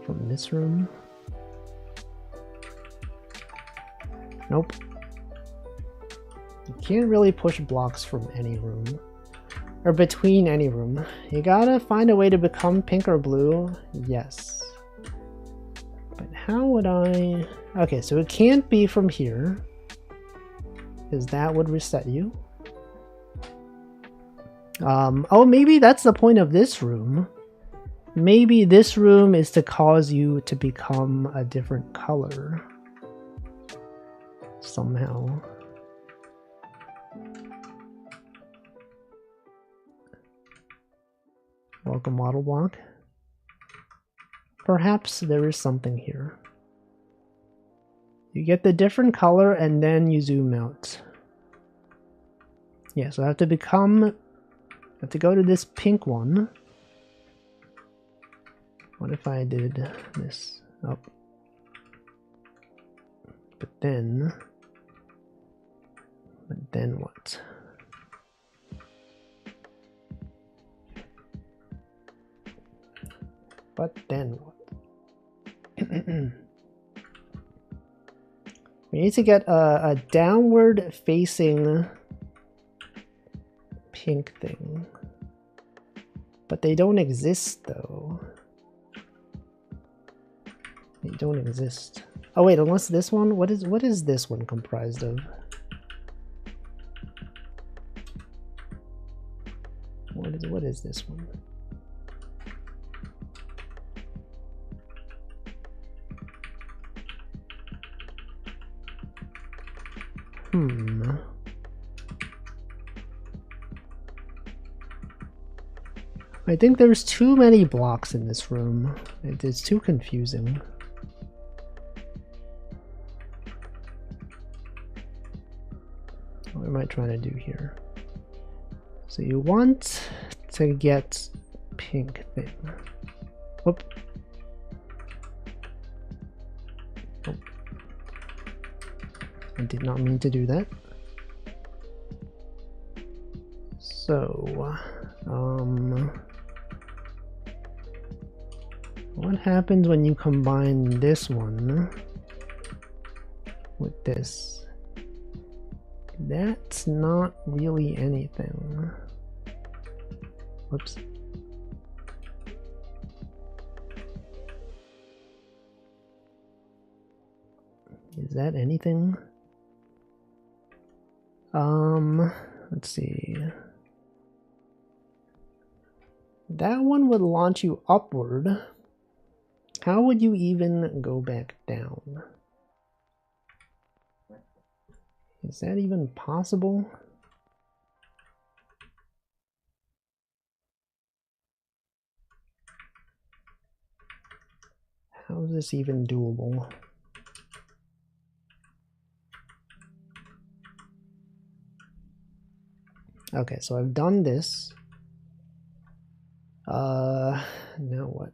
From this room? Nope. You can't really push blocks from any room. Or between any room. You gotta find a way to become pink or blue. Yes. But how would I... Okay, so it can't be from here. Because that would reset you. Oh, maybe that's the point of this room. Maybe this room is to cause you to become a different color. Somehow. Welcome, Model Block. Perhaps there is something here. You get the different color and then you zoom out. Yeah, so I have to become... I have to go to this pink one. What if I did this? Oh. But then what? But then what? We need to get a downward facing pink thing. But they don't exist though. They don't exist. Oh wait, unless this one? What is this one comprised of? What is this one? I think there's too many blocks in this room. It's too confusing. What am I trying to do here? So you want to get pink thing. Whoop. Oh. I did not mean to do that. So, what happens when you combine this one with this. That's not really anything. Whoops. Is that anything? Let's see. That one would launch you upward. How would you even go back down? Is that even possible? How is this even doable? Okay, so I've done this. Now what?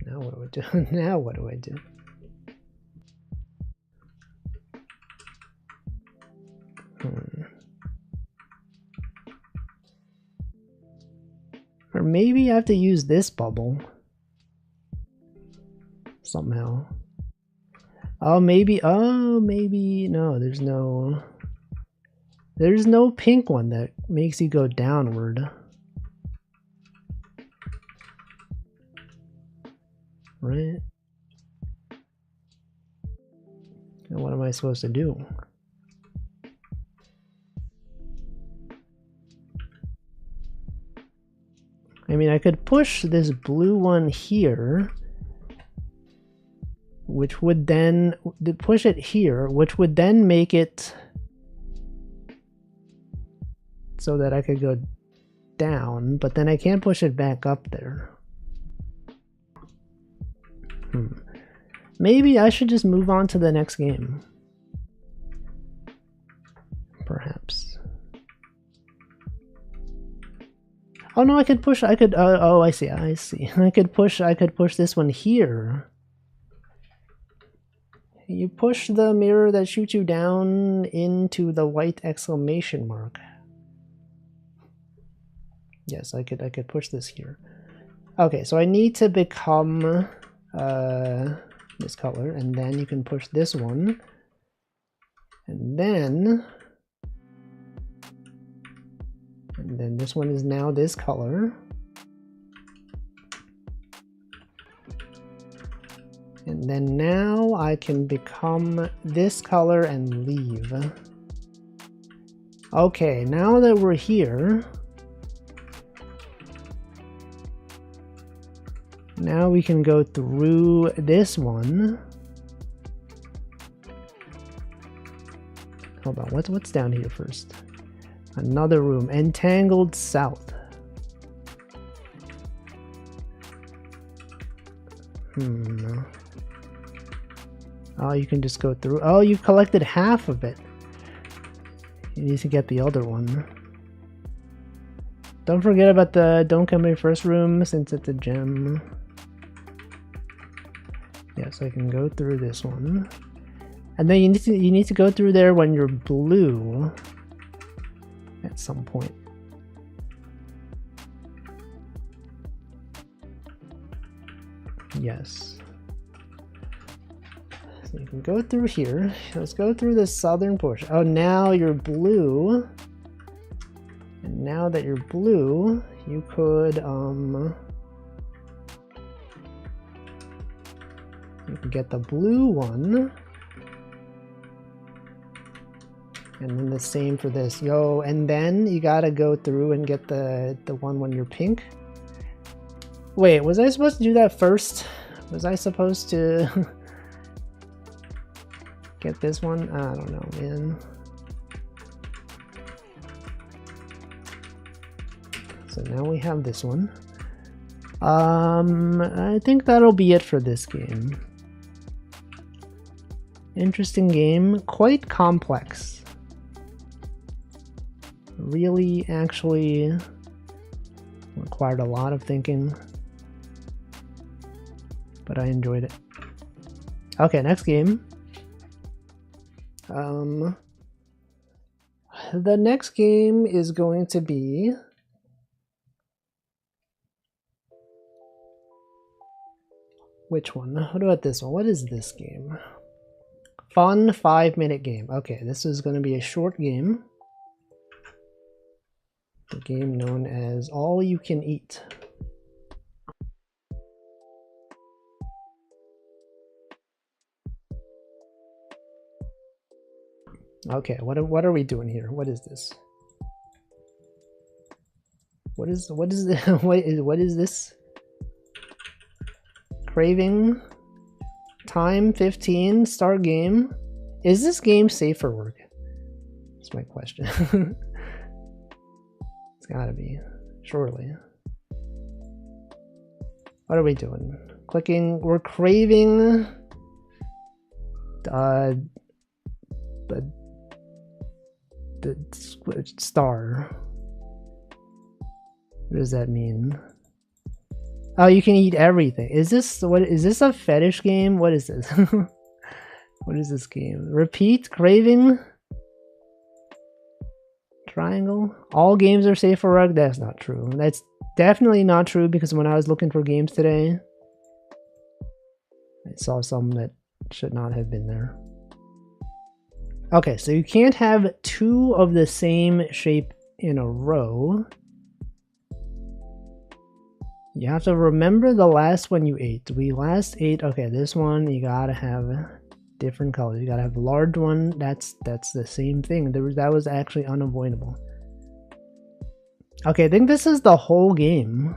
Now what do I do? Now what do I do? Or maybe I have to use this bubble somehow. Oh, maybe no, there's no pink one that makes you go downward. Right? And what am I supposed to do? I mean, I could push this blue one here, which would then push it here, which would then make it so that I could go down, but then I can't push it back up there. Maybe I should just move on to the next game. Perhaps. Oh no, I could push, I could, oh, I see. I could push this one here. You push the mirror that shoots you down into the white exclamation mark. Yes, I could push this here. Okay, so I need to become this color, and then you can push this one, and then this one is now this color, and then now I can become this color and leave. Okay, now that we're here, now we can go through this one. Hold on, what's down here first? Another room, Entangled South. Oh, you can just go through. Oh, you've collected half of it. You need to get the other one. Don't forget about the Don't Come In First room, since it's a gem. Yes, I can go through this one. And then you need to go through there when you're blue at some point. Yes. So you can go through here. Let's go through the southern portion. Oh, now you're blue. And now that you're blue, you could you can get the blue one. And then the same for this. Yo, and then you gotta go through and get the one when you're pink. Wait, was I supposed to do that first? Was I supposed to get this one? I don't know, man. So now we have this one. I think that'll be it for this game. Interesting game, quite complex. Really, actually required a lot of thinking, but I enjoyed it. Okay, next game. The next game is going to be Which one? What about this one? What is this game? Fun 5-minute game. Okay, this is going to be a short game. The game known as All You Can Eat. Okay, what are we doing here? What is this? What is what is this? Craving time 15 start game. Is this game safe for work? That's my question. It's gotta be, surely. What are we doing? Clicking. We're craving the star. What does that mean? Oh, you can eat everything. Is this a fetish game? What is this? What is this game? Repeat craving triangle. All games are safe for work. That's not true. That's definitely not true, because when I was looking for games today, I saw some that should not have been there. Okay, so you can't have 2 of the same shape in a row. You have to remember the last one you ate. We last ate, okay, this one, you gotta have different colors. You gotta have a large one. That's the same thing. That was actually unavoidable. Okay, I think this is the whole game.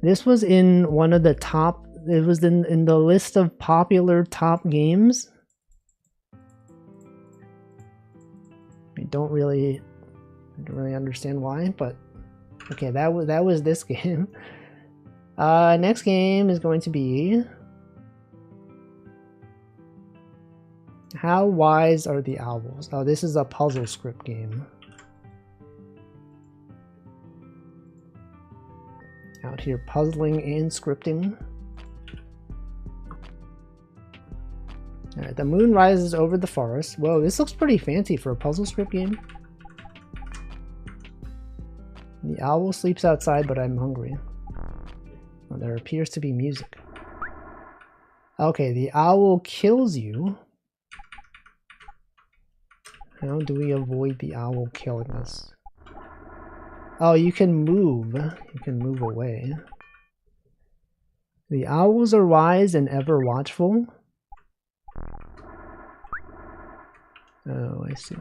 This was in one of the top, it was in the list of popular top games. I don't really understand why, but okay, that was this game. Next game is going to be How Wise Are the Owls? Oh, this is a puzzle script game. Out here puzzling and scripting. Alright, the moon rises over the forest. Whoa, this looks pretty fancy for a puzzle script game. The owl sleeps outside, but I'm hungry. Oh, there appears to be music. Okay, the owl kills you. How do we avoid the owl killing us? Oh, you can move. You can move away. The owls are wise and ever watchful. Oh, I see.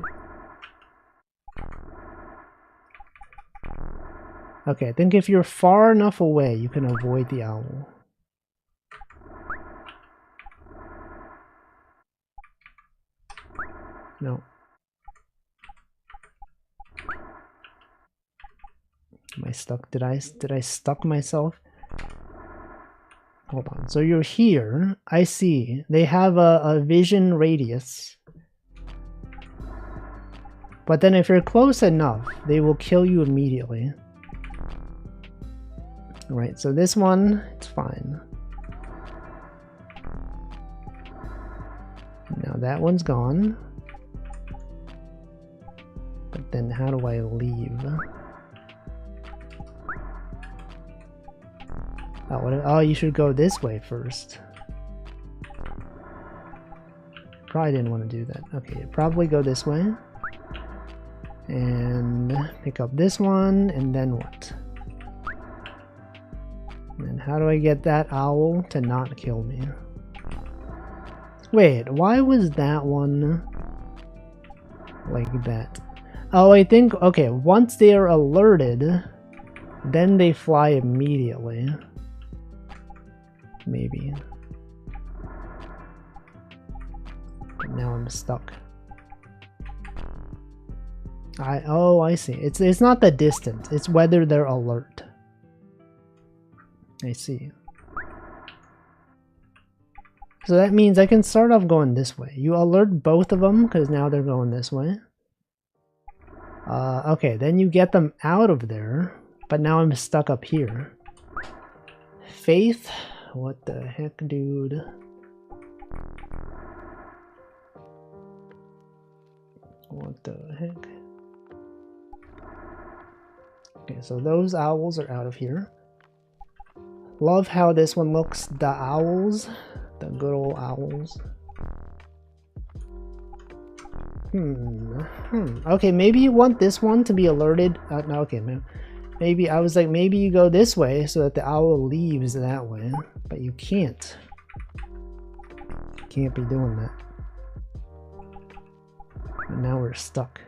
Okay, I think if you're far enough away, you can avoid the owl. No. Am I stuck? Did I stuck myself? Hold on. So you're here. I see. They have a vision radius. But then if you're close enough, they will kill you immediately. Alright, so this one, it's fine. Now that one's gone. But then how do I leave? Oh, you should go this way first. Probably didn't want to do that. Okay, probably go this way. And pick up this one, and then what? And how do I get that owl to not kill me? Wait, why was that one like that? Oh, I think, okay, once they are alerted, then they fly immediately. Maybe. But now I'm stuck. Oh, I see. It's not the distance, it's whether they're alert. I see. So that means I can start off going this way. You alert both of them because now they're going this way. Okay, then you get them out of there, but now I'm stuck up here. Faith? What the heck, dude? What the heck? Okay, so those owls are out of here. Love how this one looks. The owls. The good old owls. Okay, maybe you want this one to be alerted. No, okay, man. Maybe I was like, maybe you go this way so that the owl leaves that way, but you can't. You can't be doing that. And now we're stuck.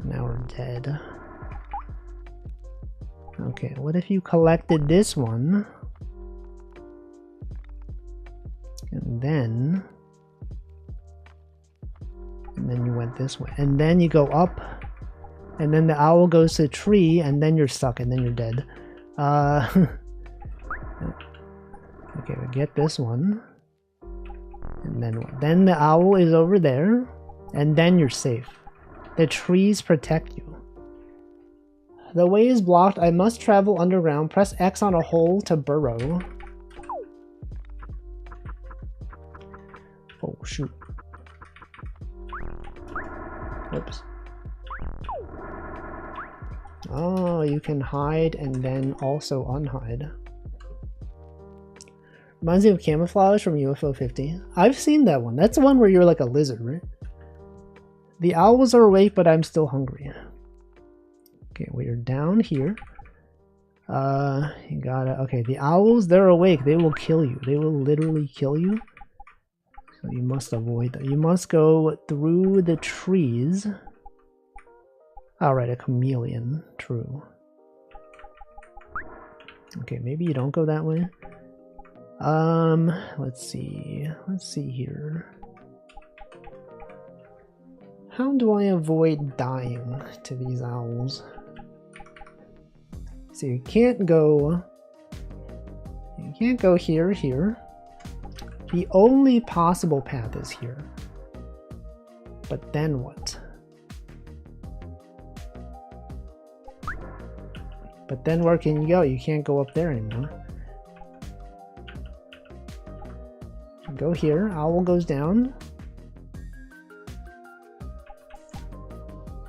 Now we're dead. Okay, what if you collected this one? And then you went this way. And then you go up. And then the owl goes to the tree, and then you're stuck, and then you're dead. Okay, we get this one. And then what? Then the owl is over there, and then you're safe. The trees protect you. The way is blocked. I must travel underground. Press X on a hole to burrow. Oh, shoot. Oops. Oh, you can hide and then also unhide. Reminds me of Camouflage from UFO 50. I've seen that one. That's the one where you're like a lizard, right? The owls are awake, but I'm still hungry. Okay, we're down here. You gotta... Okay, the owls, they're awake. They will kill you. They will literally kill you. So you must avoid them. You must go through the trees. Alright, a chameleon. True. Okay, maybe you don't go that way. Let's see. Let's see here. How do I avoid dying to these owls? So you can't go here, here. The only possible path is here. But then what? But then where can you go? You can't go up there anymore. Go here, owl goes down.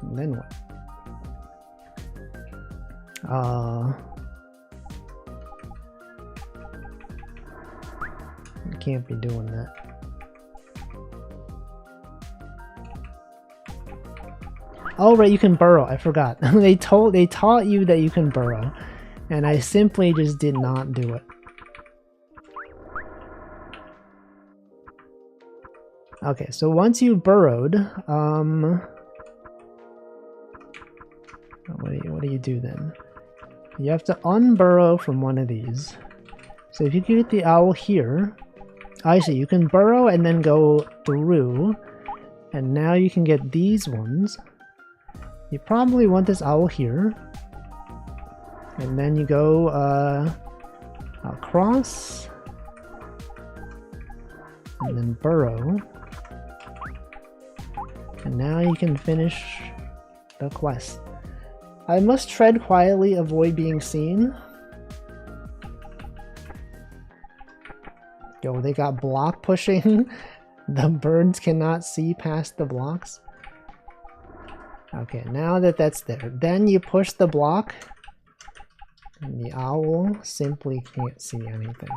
And then what? You can't be doing that. Oh right, you can burrow. I forgot. They taught you that you can burrow, and I simply just did not do it. Okay, so once you've burrowed, what do you do then? You have to unburrow from one of these. So if you can get the owl here, I see, you can burrow and then go through, and now you can get these ones. You probably want this owl here, and then you go across, and then burrow, and now you can finish the quest. I must tread quietly, avoid being seen. Yo, they got block pushing. The birds cannot see past the blocks. Okay, now that that's there, then you push the block, and the owl simply can't see anything.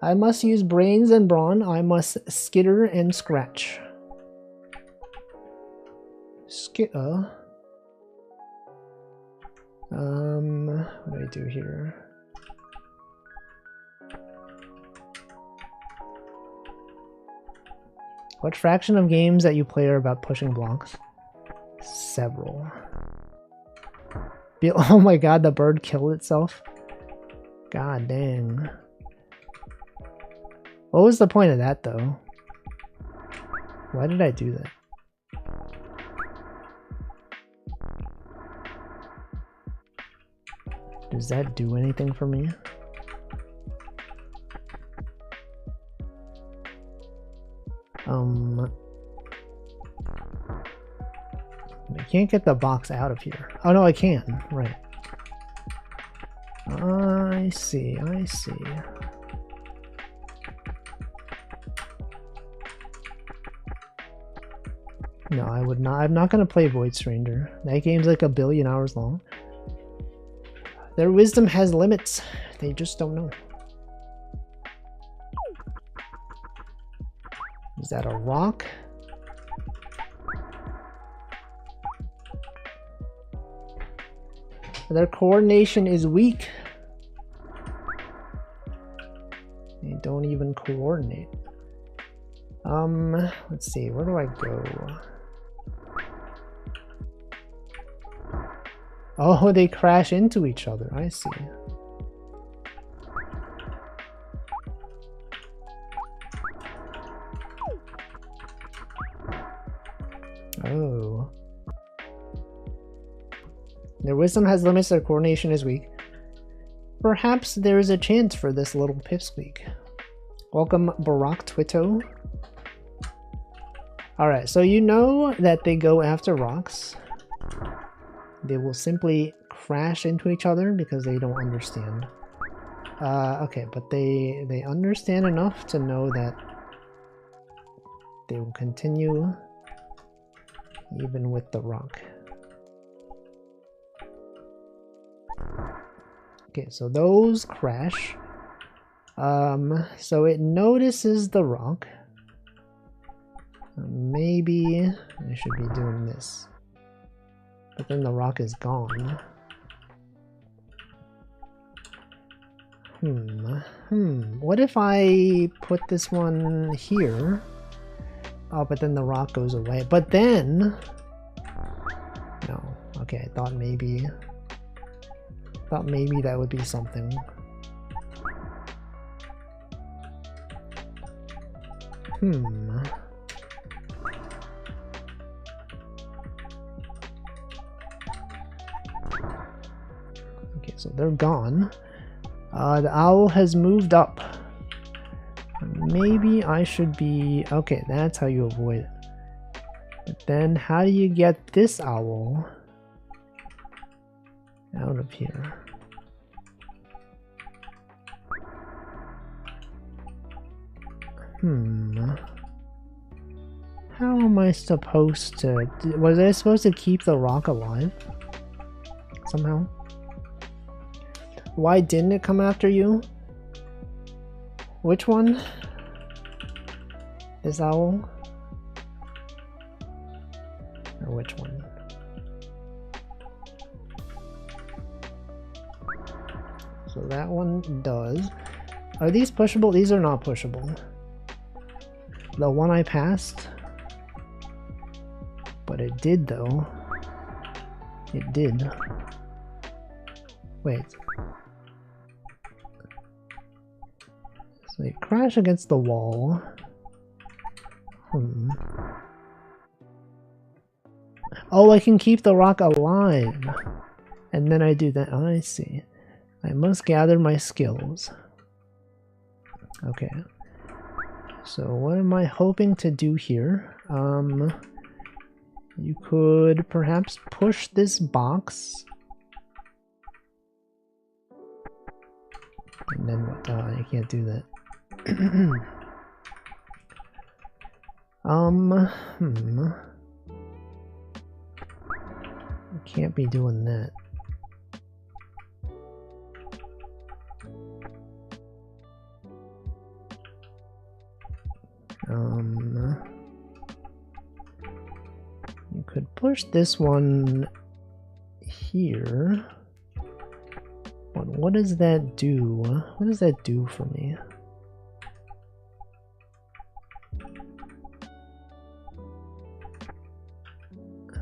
I must use brains and brawn. I must skitter and scratch. Skitter. What do I do here? What fraction of games that you play are about pushing blocks? Several. Oh my god, the bird killed itself? God dang. What was the point of that though? Why did I do that? Does that do anything for me? I can't get the box out of here. Oh no, I can. Right. I see, I see. No, I would not. I'm not gonna play Void Stranger. That game's like 1 billion hours long. Their wisdom has limits. They just don't know. Is that a rock? Their coordination is weak. They don't even coordinate. Let's see, where do I go? Oh, they crash into each other. I see. Oh. Their wisdom has limits, their coordination is weak. Perhaps there is a chance for this little pipsqueak. Welcome, Barack Twitto. Alright, so you know that they go after rocks. They will simply crash into each other because they don't understand. Okay, but they understand enough to know that they will continue even with the rock. Okay, so those crash. So it notices the rock. Maybe I should be doing this. But then the rock is gone. What if I put this one here? Oh, but then the rock goes away. But then... No. Okay, I thought maybe that would be something. Okay, so they're gone. The owl has moved up. Maybe I should be... Okay, that's how you avoid it. But then how do you get this owl out of here? How am I supposed to... Was I supposed to keep the rock alive? Somehow? Why didn't it come after you? Which one? This owl? Or which one? So that one does. Are these pushable? These are not pushable. The one I passed? But it did though. It did. Wait. So they crash against the wall. Oh, I can keep the rock alive. And then I do that. Oh, I see. I must gather my skills. Okay. So what am I hoping to do here? You could perhaps push this box. And then what? I can't do that. I can't be doing that. You could push this one here. But what does that do? What does that do for me?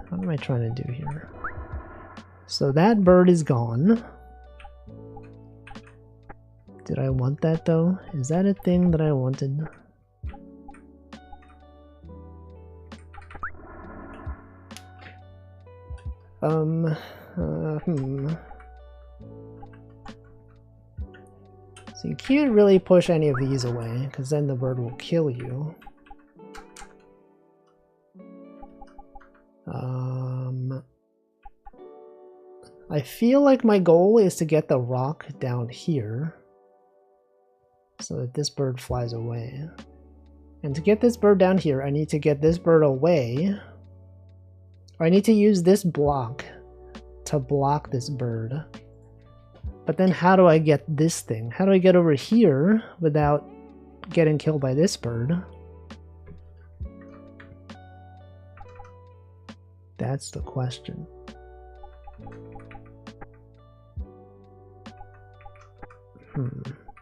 What am I trying to do here? So that bird is gone. Did I want that though? Is that a thing that I wanted? So you can't really push any of these away, because then the bird will kill you. I feel like my goal is to get the rock down here, so that this bird flies away. And to get this bird down here, I need to get this bird away. I need to use this block to block this bird. But then how do I get this thing? How do I get over here without getting killed by this bird? That's the question.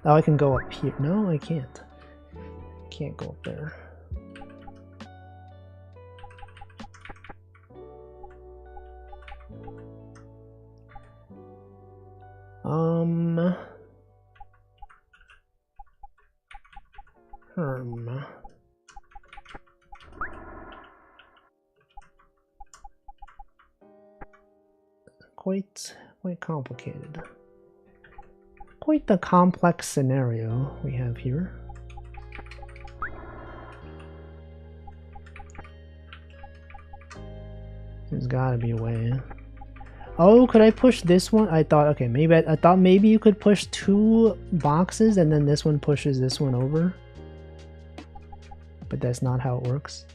Oh, I can go up here. No, I can't. Can't go up there. Quite complicated. Quite the complex scenario we have here. There's gotta be a way. Oh, could I push this one? I thought, okay, maybe I thought maybe you could push 2 boxes and then this one pushes this one over. But that's not how it works.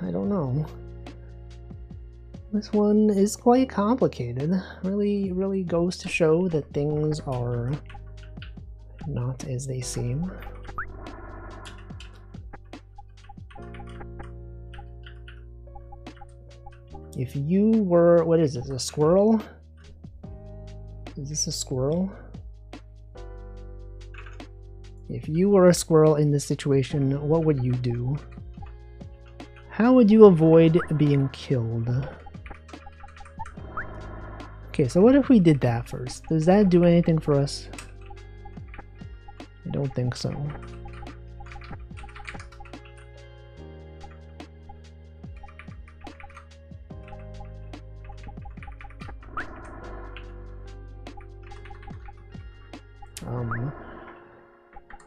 I don't know. This one is quite complicated. Really goes to show that things are not as they seem. If you were, what is this, a squirrel? Is this a squirrel? If you were a squirrel in this situation, what would you do? How would you avoid being killed? Okay, so what if we did that first? Does that do anything for us? I don't think so.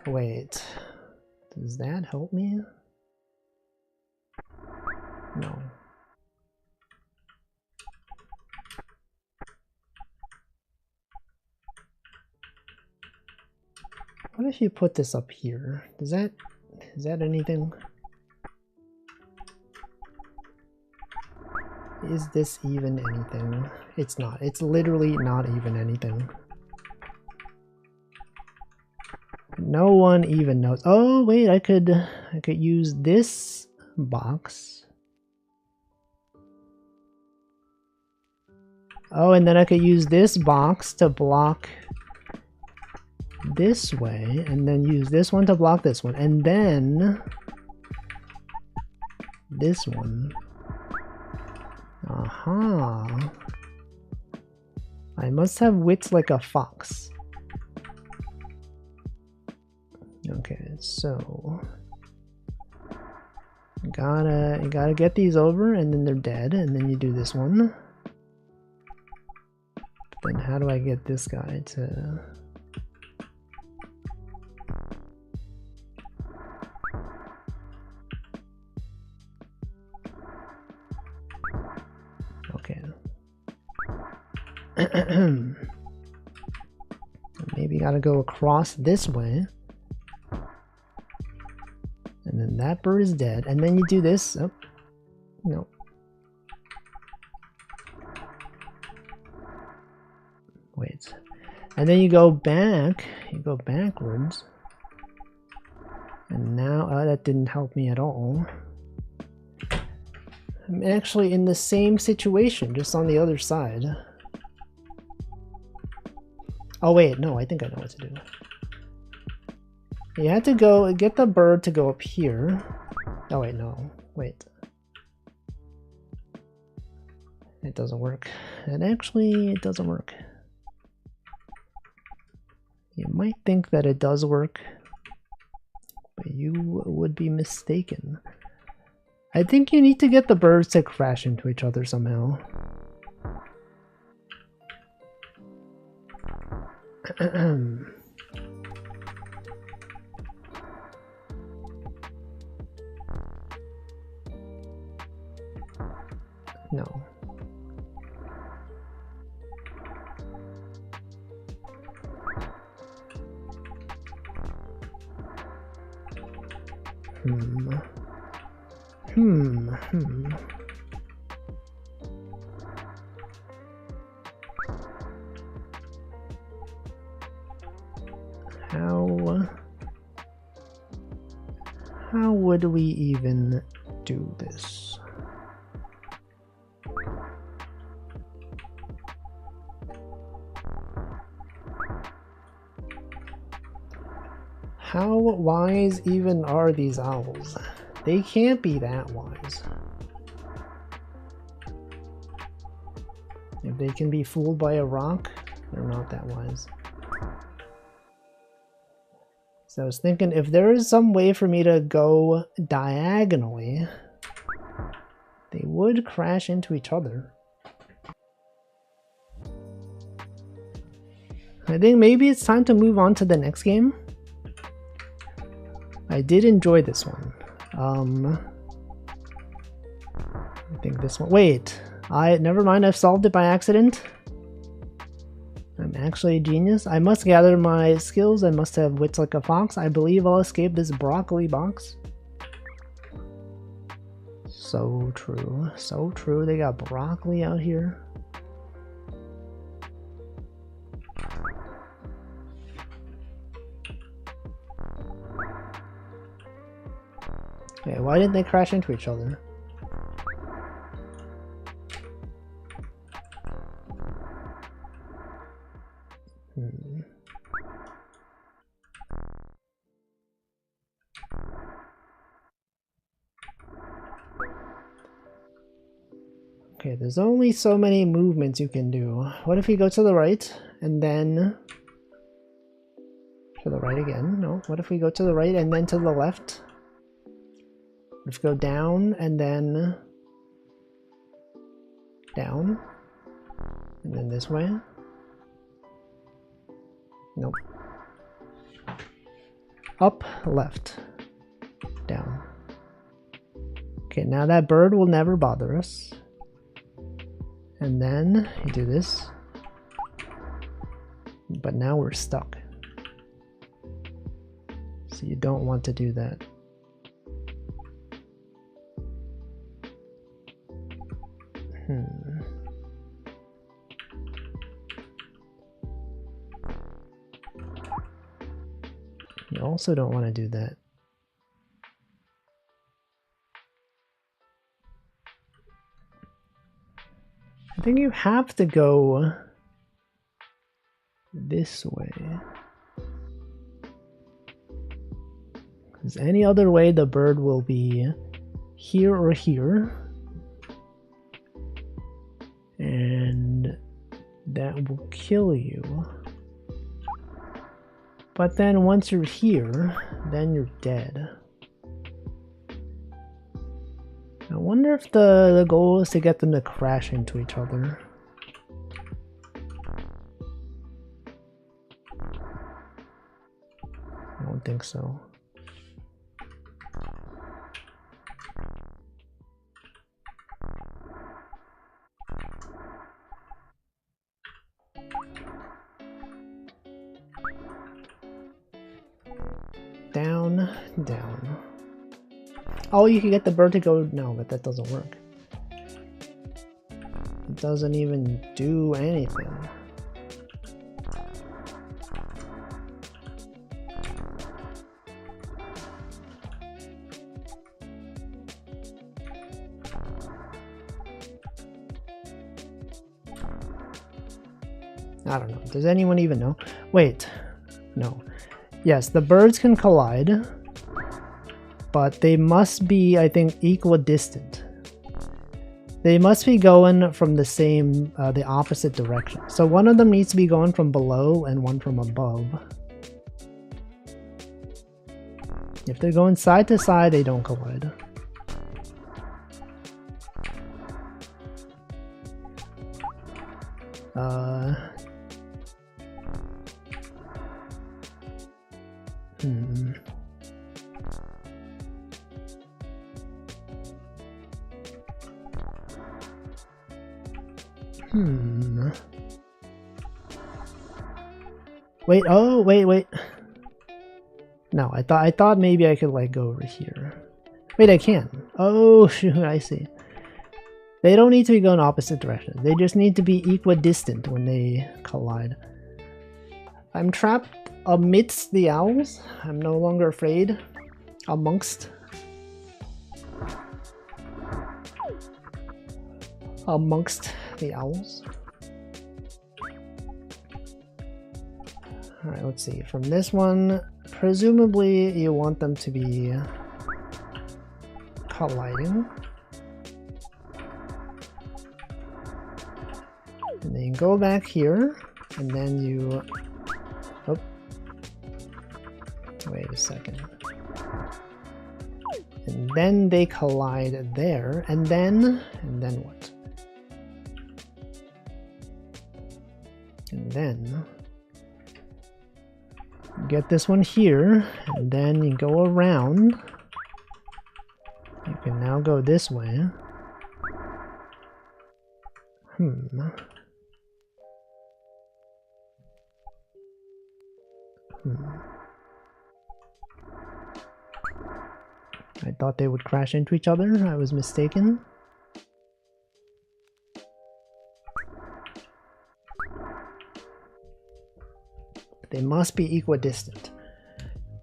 Wait. Does that help me? No. What if you put this up here? Is that anything? Is this even anything? It's not. It's literally not even anything. No one even knows. Oh wait, I could use this box. Oh, and then I could use this box to block this way, and then use this one to block this one, and then this one. Aha. I must have wits like a fox. Okay, so you gotta get these over, and then they're dead, and then you do this one. But then how do I get this guy to... Okay. Maybe gotta go across this way. And then that bird is dead. And then you do this. Oh, no. Wait. And then you go back. You go backwards. And now, that didn't help me at all. I'm actually in the same situation, just on the other side. Oh wait, no, I think I know what to do. You had to go get the bird to go up here. Oh wait, no, wait. It doesn't work. And actually, it doesn't work. You might think that it does work, but you would be mistaken. I think you need to get the birds to crash into each other somehow. No. How would we even do this? How wise even are these owls? They can't be that wise. If they can be fooled by a rock, they're not that wise. So I was thinking if there is some way for me to go diagonally, they would crash into each other. I think maybe it's time to move on to the next game. I did enjoy this one. I think this one. Wait, never mind. I've solved it by accident. I'm actually a genius. I must gather my skills. I must have wits like a fox. I believe I'll escape this broccoli box. So true. So true. They got broccoli out here. Okay, why didn't they crash into each other? Okay, there's only so many movements you can do. What if we go to the right and then to the right again? No, what if we go to the right and then to the left? Let's go down and then down and then this way. Nope. Up, left, down. Okay, now that bird will never bother us. And then you do this. But now we're stuck. So you don't want to do that. You also don't want to do that. I think you have to go this way. Because any other way the bird will be here or here. And that will kill you. But then once you're here, then you're dead. I wonder if the goal is to get them to crash into each other. I don't think so. Down, down. Oh, you can get the bird to go. No, but that doesn't work. It doesn't even do anything. I don't know. Does anyone even know? Wait. No. Yes, the birds can collide, but they must be, I think, equidistant. They must be going from the same, the opposite direction. So one of them needs to be going from below and one from above. If they're going side to side, they don't collide. Wait, oh, wait. No, I thought maybe I could like go over here. Wait, I can. Oh, shoot, I see. They don't need to be going opposite directions. They just need to be equidistant when they collide. I'm trapped amidst the owls. I'm no longer afraid. Amongst the owls. Alright, let's see. From this one, presumably you want them to be colliding. And then you go back here, and then you... Oh. Wait a second. And then they collide there, and then what? And then get this one here, and then you go around. You can now go this way. I thought they would crash into each other. I was mistaken. They must be equidistant.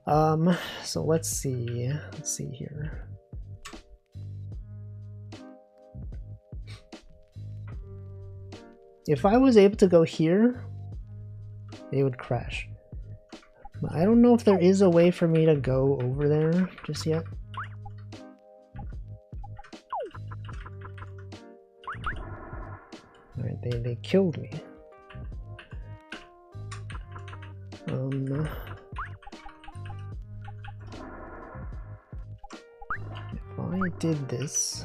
So let's see. Let's see here. If I was able to go here, they would crash. But I don't know if there is a way for me to go over there just yet. Alright, they killed me. If I did this...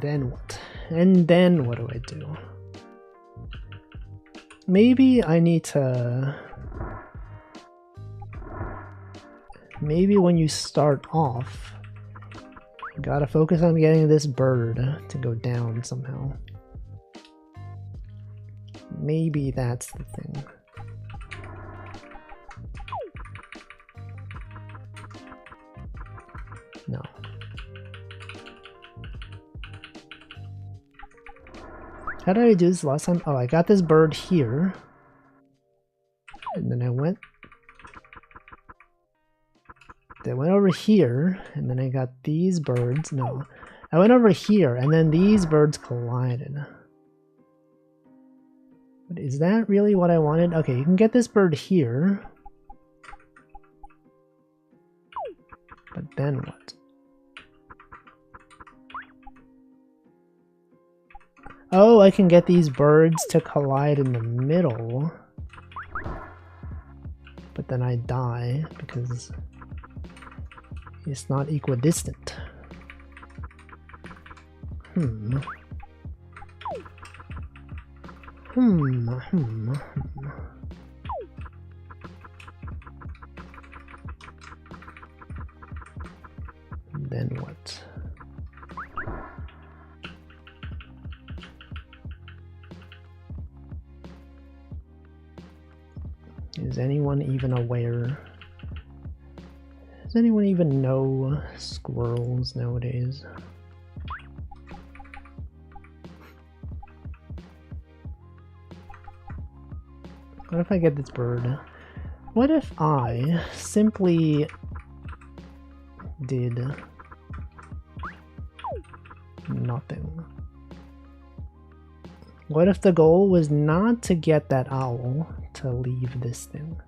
Then what? And then what do I do? Maybe I need to... Maybe when you start off, you gotta focus on getting this bird to go down somehow. Maybe that's the thing. No. How did I do this last time? Oh, I got this bird here. And then I went over here, and then I got these birds. No, I went over here, and then these birds collided. But is that really what I wanted? Okay, you can get this bird here. But then what? Oh, I can get these birds to collide in the middle. But then I die because it's not equidistant. Then what? Is anyone even aware? Does anyone even know squirrels nowadays? What if I get this bird? What if I simply did nothing? What if the goal was not to get that owl to leave this thing?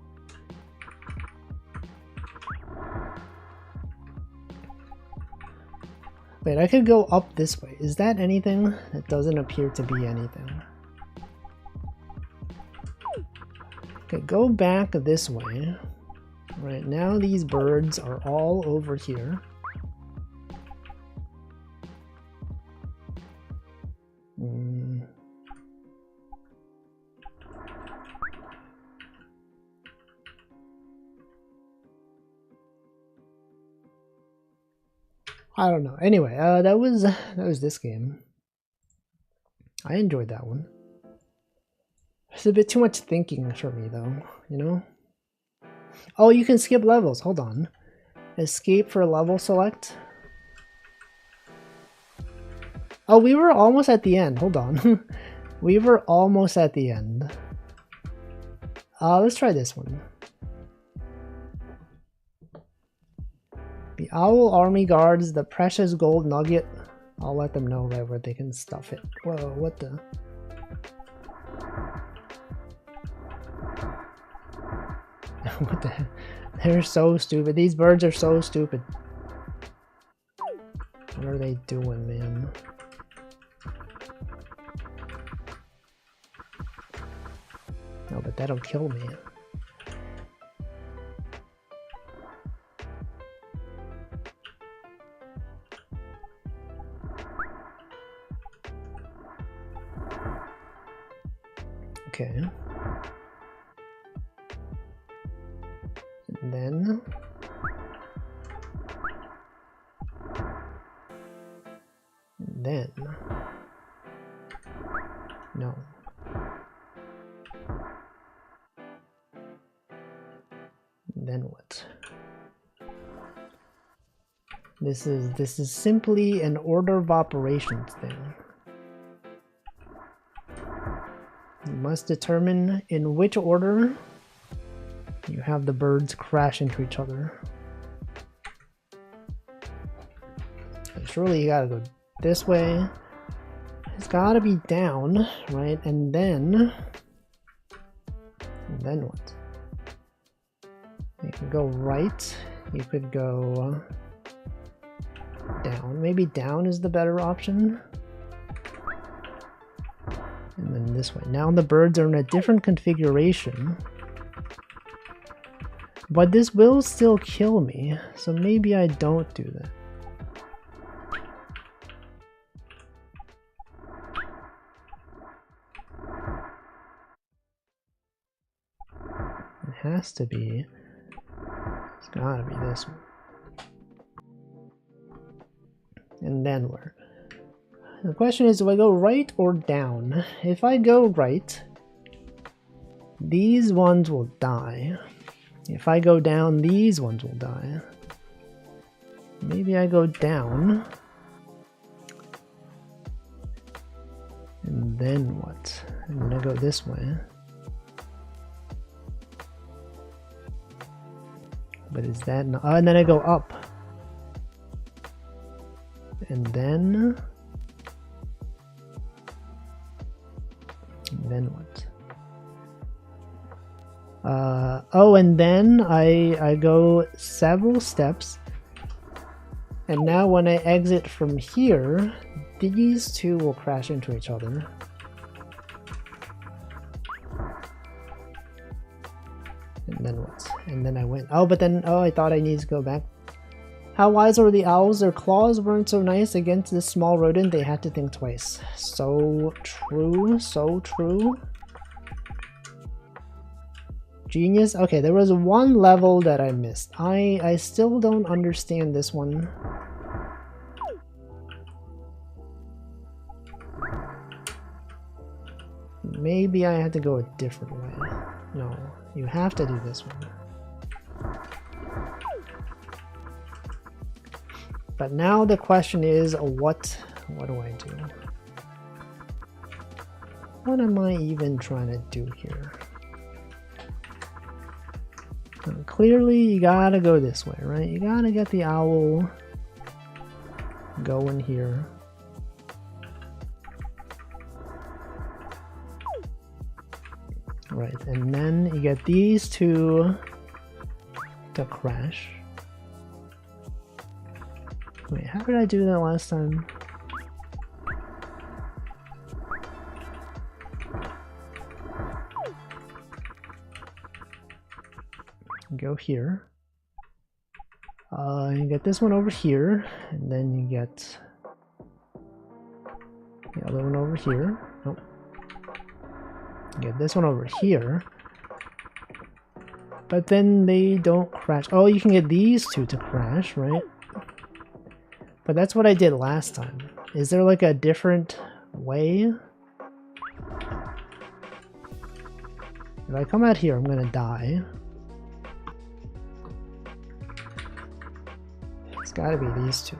Wait, I could go up this way. Is that anything? That doesn't appear to be anything. Okay, go back this way. Right, now these birds are all over here. I don't know. Anyway, that was this game. I enjoyed that one. It's a bit too much thinking for me though, you know? Oh, you can skip levels. Hold on. Escape for level select. Oh, we were almost at the end. Hold on. We were almost at the end. Let's try this one. The Owl Army guards the precious gold nugget. I'll let them know right where they can stuff it. Whoa, what the? What the heck? They're so stupid. These birds are so stupid. What are they doing, man? No, but that'll kill me. Okay. And then... No. Then what? This is simply an order of operations thing. You must determine in which order you have the birds crash into each other. And surely you gotta go this way. It's gotta be down, right? And then what? You can go right. You could go down. Maybe down is the better option. And then this way. Now the birds are in a different configuration. But this will still kill me. So maybe I don't do that. It has to be. It's gotta be this one. And then where? The question is, do I go right or down? If I go right, these ones will die. If I go down, these ones will die. Maybe I go down. And then what? I'm gonna go this way. But is that not? Oh, and then I go up. And then what? Oh, and then I go several steps. And now when I exit from here, these two will crash into each other. And then what? And then I went. Oh, but then, oh, I thought I needed to go back. How wise were the owls? Their claws weren't so nice against this small rodent. They had to think twice. So true, so true. Genius. Okay, there was one level that I missed. I still don't understand this one. Maybe I had to go a different way. No, you have to do this one. But now the question is, what do I do? What am I even trying to do here? Clearly, you gotta go this way, right? You gotta get the owl going here. Right, and then you get these two to crash. Wait, how did I do that last time? Go here. You get this one over here, and then you get the other one over here. Nope. You get this one over here. But then they don't crash. Oh, you can get these two to crash, right? But that's what I did last time. Is there like a different way? If I come out here, I'm gonna die. It's gotta be these two.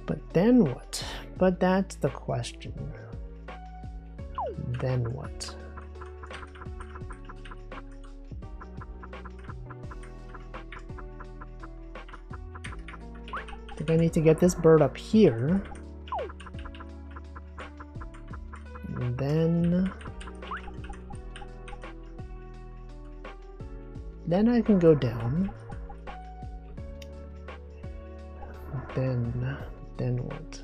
But then what? But that's the question. Then what? I think I need to get this bird up here. And then I can go down. Then what?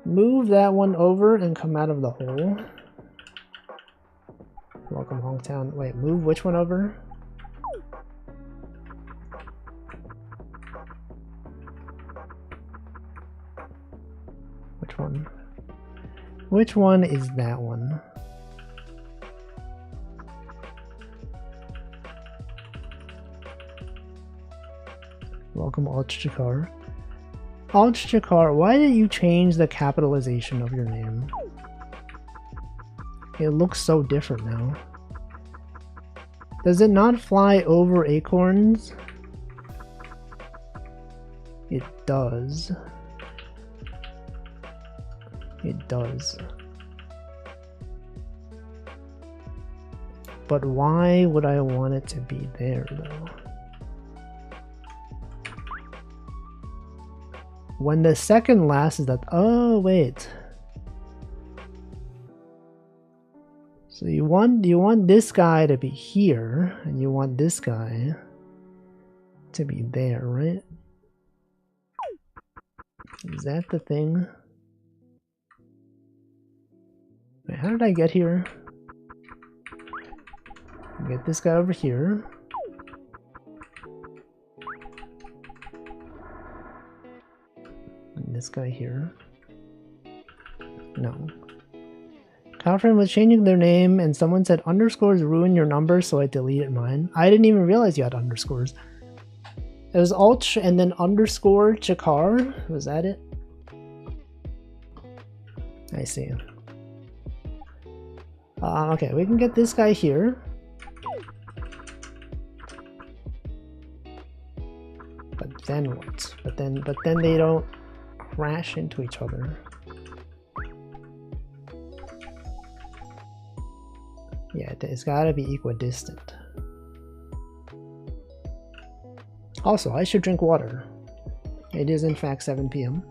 Move that one over and come out of the hole. Welcome Hongtown. Wait, move which one over? Which one? Which one is that one? Welcome Alchjakar. Alchjakar, why did you change the capitalization of your name? It looks so different now. Does it not fly over acorns? It does. It does. But why would I want it to be there though? When the second last is that, oh wait. So you want this guy to be here, and you want this guy to be there, right? Is that the thing? Wait, how did I get here? Get this guy over here. And this guy here. No. Calfriend was changing their name and someone said underscores ruin your number, so I deleted mine. I didn't even realize you had underscores. It was Alch and then underscore Chakar. Was that it? I see. Okay, we can get this guy here. But then what? But then they don't crash into each other. Yeah, it's gotta be equidistant. Also, I should drink water. It is in fact 7 p.m.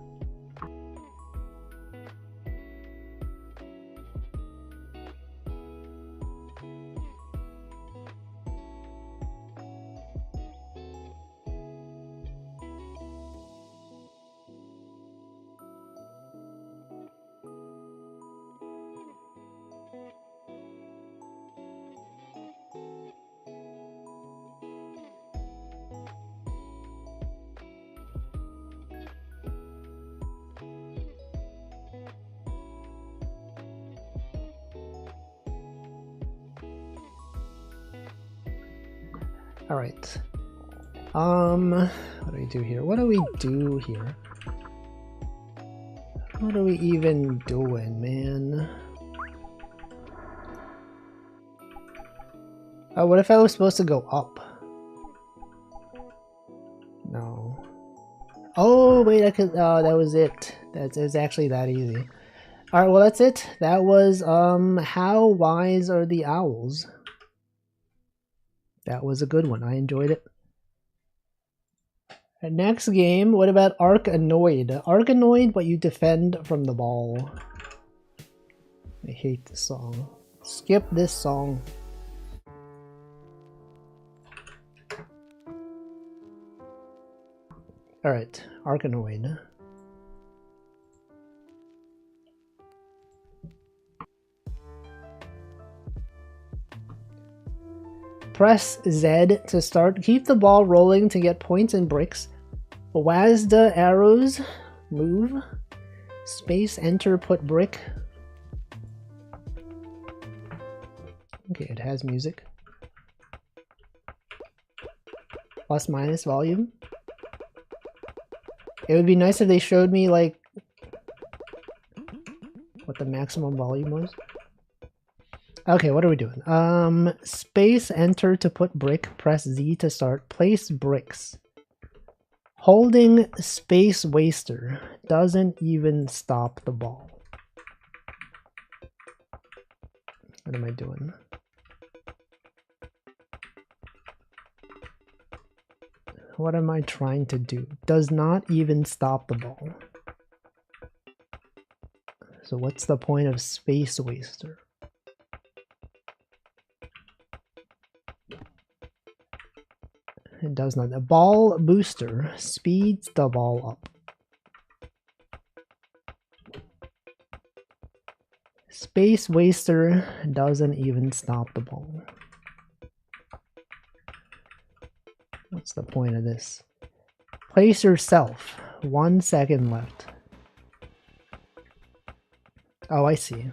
Alright. What do we do here? What do we do here? What are we even doing, man? Oh, what if I was supposed to go up? No. Oh, wait, I could, that was it. It's actually that easy. Alright, well that's it. That was, how wise are the owls? That was a good one. I enjoyed it. Next game, what about Arkanoid? Arkanoid, but you defend from the ball. I hate this song. Skip this song. Alright, Arkanoid. Press Z to start. Keep the ball rolling to get points and bricks. WASD arrows. Move. Space enter put brick. Okay, it has music. Plus minus volume. It would be nice if they showed me like what the maximum volume was. Okay, what are we doing? Space enter to put brick, press Z to start. Place bricks. Holding space waster doesn't even stop the ball. What am I doing? What am I trying to do? Does not even stop the ball. So what's the point of space waster? It does not. A ball booster speeds the ball up. Space waster doesn't even stop the ball. What's the point of this? Place yourself. 1 second left. Oh, I see.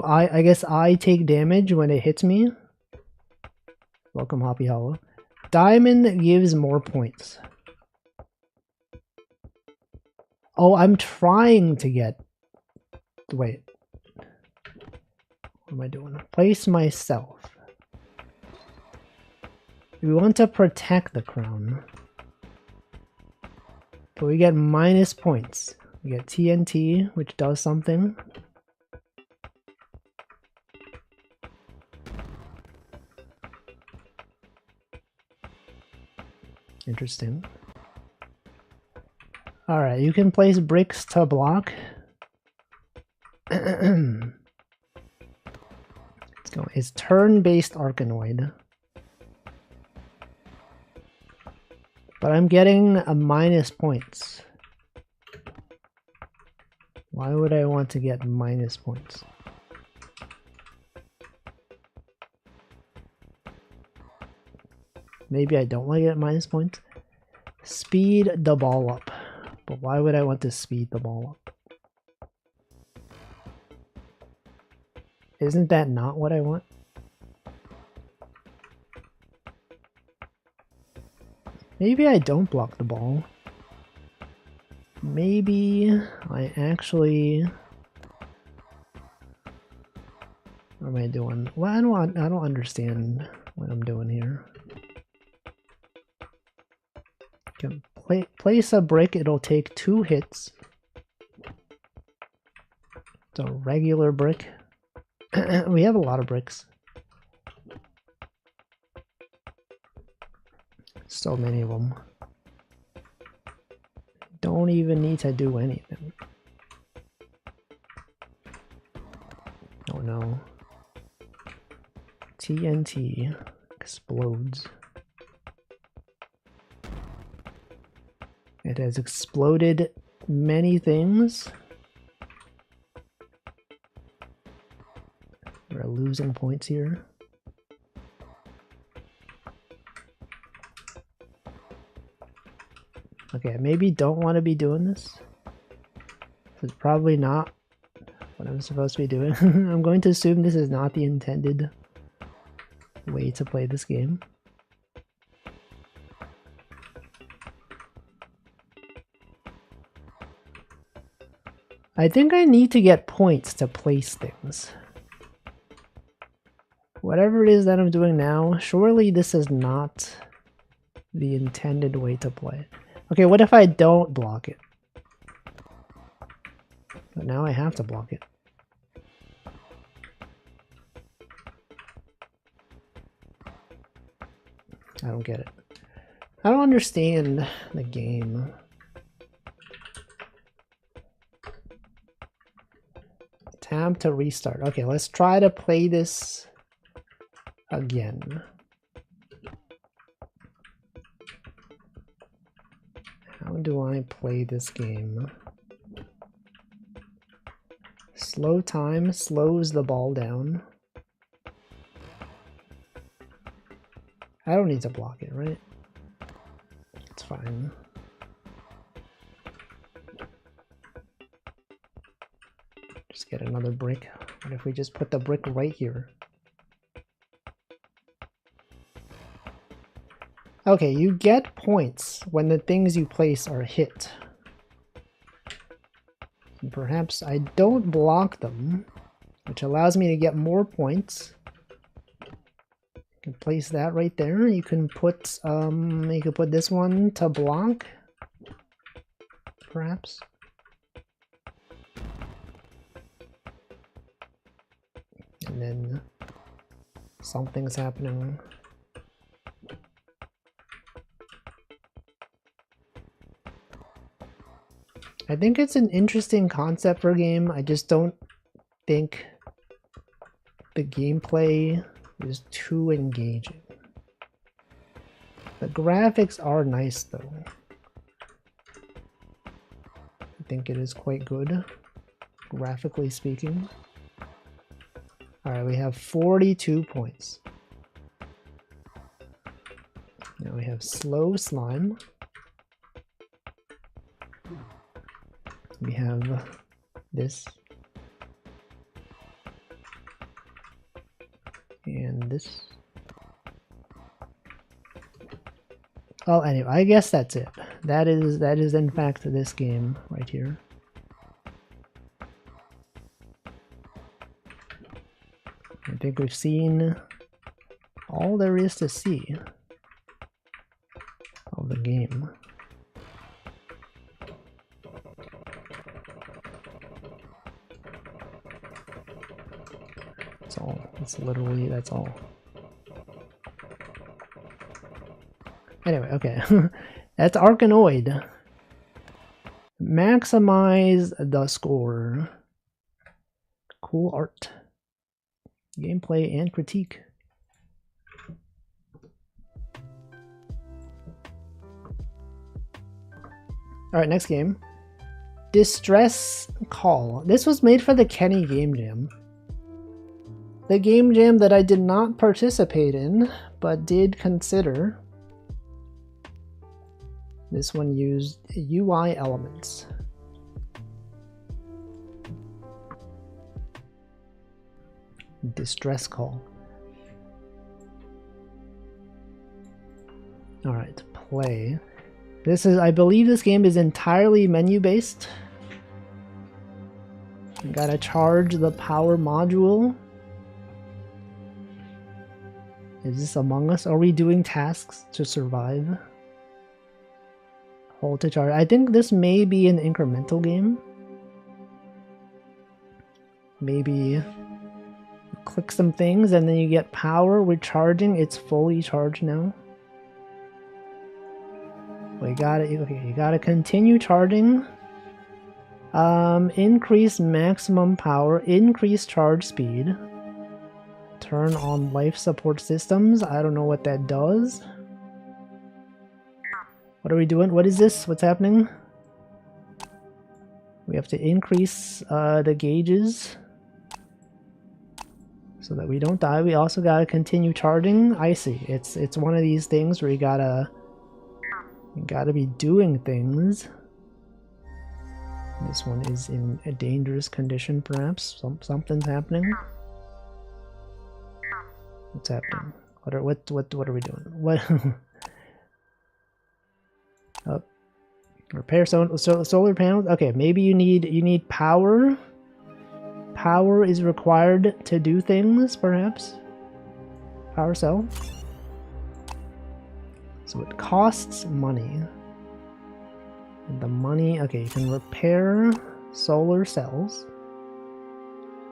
I guess I take damage when it hits me? Welcome, Hoppy Hollow. Diamond gives more points. Oh, I'm trying to get... Wait. What am I doing? Place myself. We want to protect the crown. But we get minus points. We get TNT, which does something. Interesting. Alright, you can place bricks to block. Let's go. It's turn-based Arkanoid. But I'm getting a minus points. Why would I want to get minus points? Maybe I don't want to get minus points. Speed the ball up. But why would I want to speed the ball up? Isn't that not what I want? Maybe I don't block the ball. Maybe I actually... What am I doing? Well, I don't understand what I'm doing here. Can place a brick, it'll take 2 hits. It's a regular brick. We have a lot of bricks. So many of them. Don't even need to do anything. Oh no. TNT explodes. It has exploded many things. We're losing points here. Okay, maybe don't want to be doing this. This is probably not what I'm supposed to be doing. I'm going to assume this is not the intended way to play this game. I think I need to get points to place things. Whatever it is that I'm doing now, surely this is not the intended way to play. Okay, what if I don't block it? But now I have to block it. I don't get it. I don't understand the game. Tab to restart. Okay, let's try to play this again. How do I play this game? Slow time slows the ball down. I don't need to block it, right? It's fine. Just get another brick. What if we just put the brick right here? Okay, you get points when the things you place are hit. And perhaps I don't block them, which allows me to get more points. You can place that right there. You can put this one to block, perhaps. And then something's happening. I think it's an interesting concept for a game. I just don't think the gameplay is too engaging. The graphics are nice though. I think it is quite good, graphically speaking. Alright, we have 42 points. Now we have slow slime. We have this. And this. Oh, anyway, I guess that's it. That is in fact this game right here. I think we've seen all there is to see of the game. That's all. That's literally, that's all. Anyway, okay. That's Arkanoid. Maximize the score. Cool art. Gameplay and critique. Alright, next game. Distress Call. This was made for the Kenny Game Jam. The Game Jam that I did not participate in, but did consider. This one used UI elements. Distress Call. Alright, play. This is, I believe this game is entirely menu based. You gotta charge the power module. Is this Among Us? Are we doing tasks to survive? Hold to charge. I think this may be an incremental game. Maybe click some things and then you get power. We're charging. It's fully charged now. We got it. Okay, you gotta continue charging. Increase maximum power. Increase charge speed. Turn on life support systems. I don't know what that does. What are we doing? What is this? What's happening? We have to increase the gauges so that we don't die. We also gotta continue charging. I see. It's one of these things where you gotta be doing things. This one is in a dangerous condition, perhaps. Something's happening. What's happening? What are we doing? What? Oh, repair solar panels. Okay, maybe you need power. Power is required to do things, perhaps. Power cell. So it costs money. And the money. Okay, you can repair solar cells.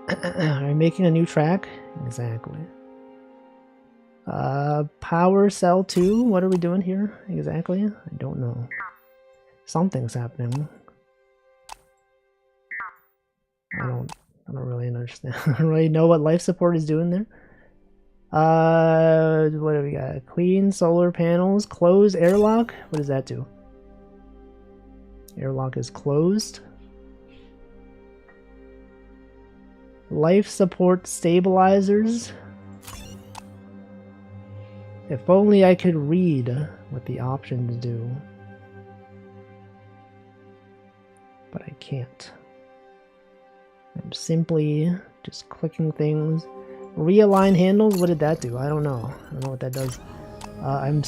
Are you making a new track? Exactly. Power cell 2. What are we doing here exactly? I don't know. Something's happening. I don't really understand. I don't really know what life support is doing there. What do we got? Clean solar panels. Close airlock. What does that do? Airlock is closed. Life support stabilizers. If only I could read what the options do. But I can't. I'm simply just clicking things. Realign handles, what did that do? I don't know. I don't know what that does. I'm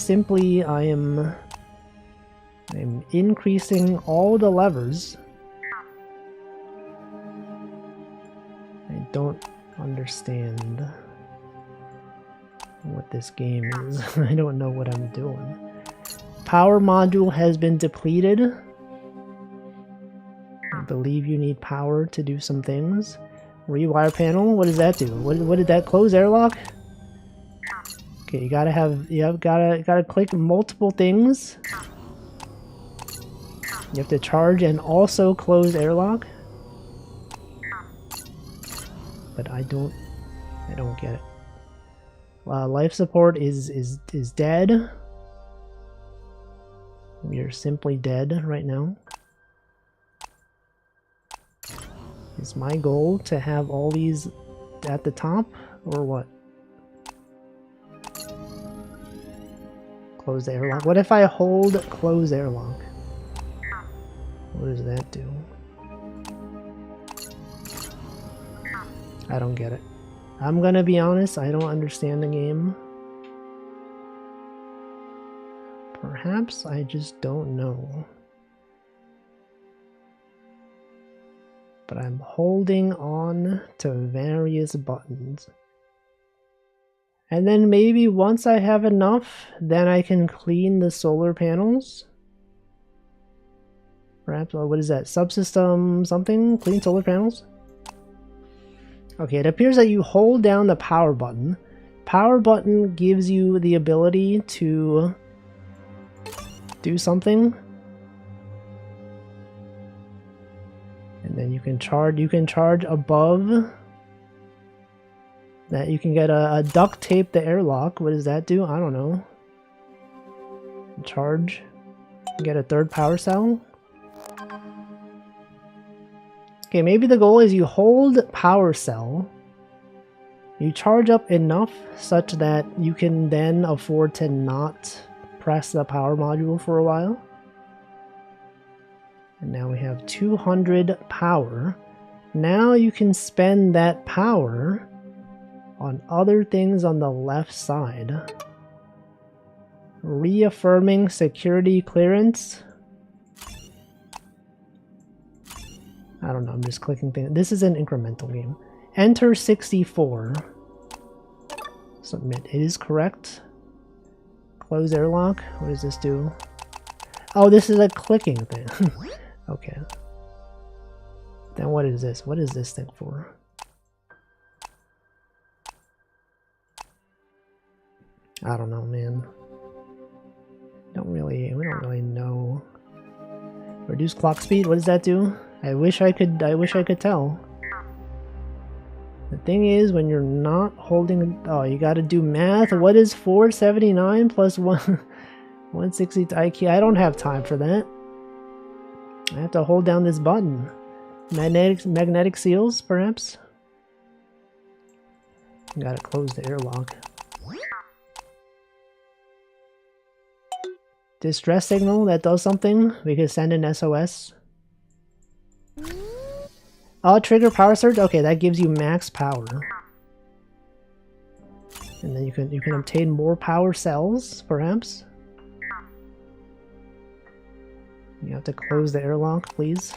increasing all the levers. I don't understand what this game is. I don't know what I'm doing. Power module has been depleted. I believe you need power to do some things. Rewire panel, what does that do? What did that close airlock? Okay, you gotta click multiple things. You have to charge and also close airlock. But I don't get it. Life support is dead. We are simply dead right now. Is my goal to have all these at the top, or what? Close the airlock. What if I hold close airlock? What does that do? I don't get it. I'm gonna be honest, I don't understand the game. Perhaps I just don't know. But I'm holding on to various buttons. And then maybe once I have enough, then I can clean the solar panels. Perhaps, what is that? Subsystem something? Clean solar panels? Okay, it appears that you hold down the power button. Power button gives you the ability to do something. And then you can charge above. That you can get a duct tape the airlock. What does that do? I don't know. Charge. Get a third power cell. Okay, maybe the goal is you hold power cell. You charge up enough such that you can then afford to not press the power module for a while. And now we have 200 power. Now you can spend that power on other things on the left side. Reaffirming security clearance. I don't know, I'm just clicking things. This is an incremental game. Enter 64. Submit. It is correct. Close airlock. What does this do? Oh, this is a clicking thing. Okay. Then what is this? What is this thing for? I don't know, man. We don't really know. Reduce clock speed. What does that do? I wish I could tell. The thing is, when you're not holding, oh, you got to do math. What is 479 plus 160 IQ? I don't have time for that. I have to hold down this button. Magnetic seals, perhaps. Got to close the airlock. Distress signal, that does something. We can send an SOS. Oh, trigger power surge? Okay, that gives you max power. And then you can obtain more power cells, perhaps. You have to close the airlock, please.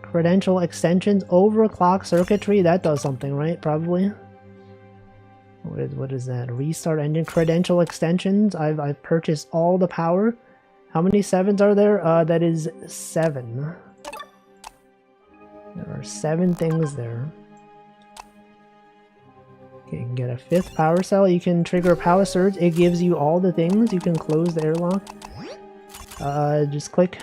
Credential extensions, overclock circuitry, that does something, right? Probably. What is that? Restart engine credential extensions. I've purchased all the power. How many 7s are there? That is 7. There are 7 things there. Okay, you can get a 5th power cell. You can trigger a power surge. It gives you all the things. You can close the airlock. Just click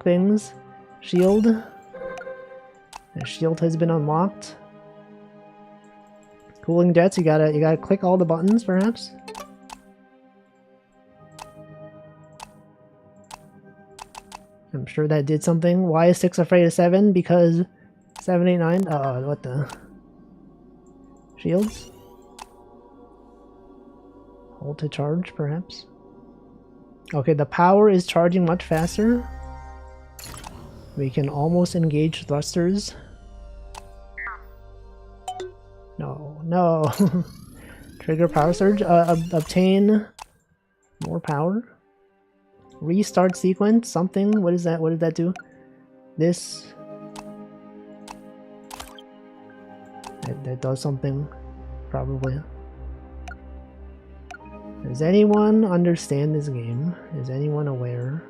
things. Shield. The shield has been unlocked. Cooling jets. You gotta click all the buttons, perhaps. I'm sure that did something. Why is 6 afraid of 7? Because 7, 8, 9. What the? Shields? Hold to charge, perhaps. Okay, the power is charging much faster. We can almost engage thrusters. No, no. Trigger power surge. Obtain more power. Restart sequence. Something. What is that? What did that do? This. That does something. Probably. Does anyone understand this game? Is anyone aware?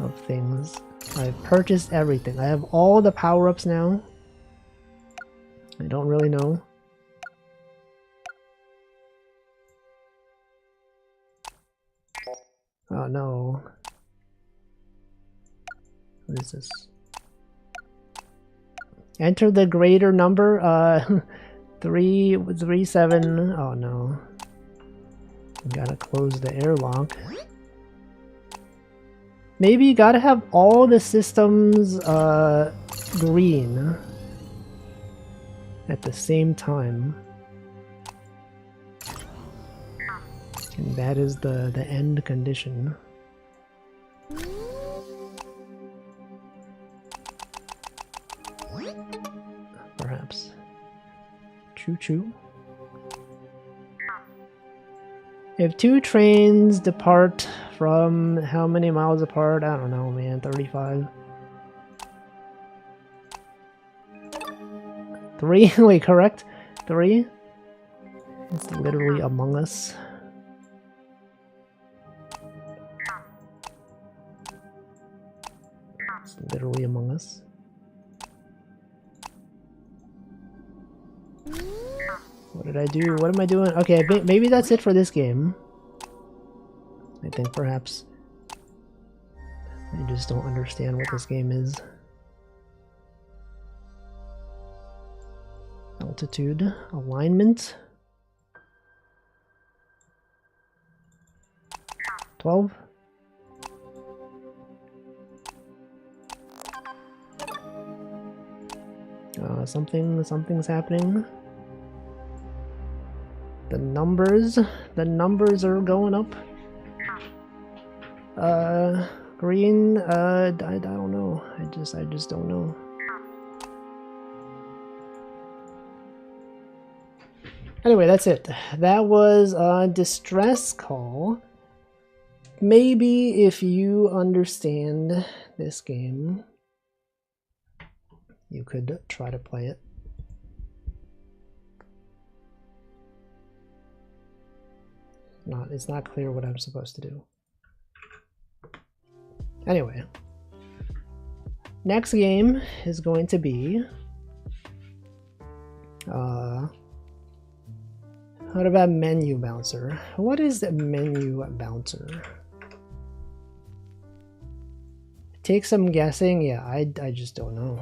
Of things. I've purchased everything. I have all the power-ups now. I don't really know. Oh no. What is this? Enter the greater number. 337. Oh no. Gotta close the airlock. Maybe you gotta have all the systems green at the same time. And that is the end condition. Perhaps. Choo-choo. If two trains depart from how many miles apart? I don't know, man. 35. 3? Wait, correct? 3? It's literally Among Us. It's literally Among Us. What did I do? What am I doing? Okay, maybe that's it for this game. I think perhaps I just don't understand what this game is. Altitude, alignment. 12. Something's happening. The numbers are going up. Green, I don't know. I just don't know. Anyway, that's it. That was a distress call. Maybe if you understand this game, you could try to play it. It's not clear what I'm supposed to do. Anyway, next game is going to be what about Menu Bouncer? What is the Menu Bouncer? Take some guessing. Yeah, I just don't know.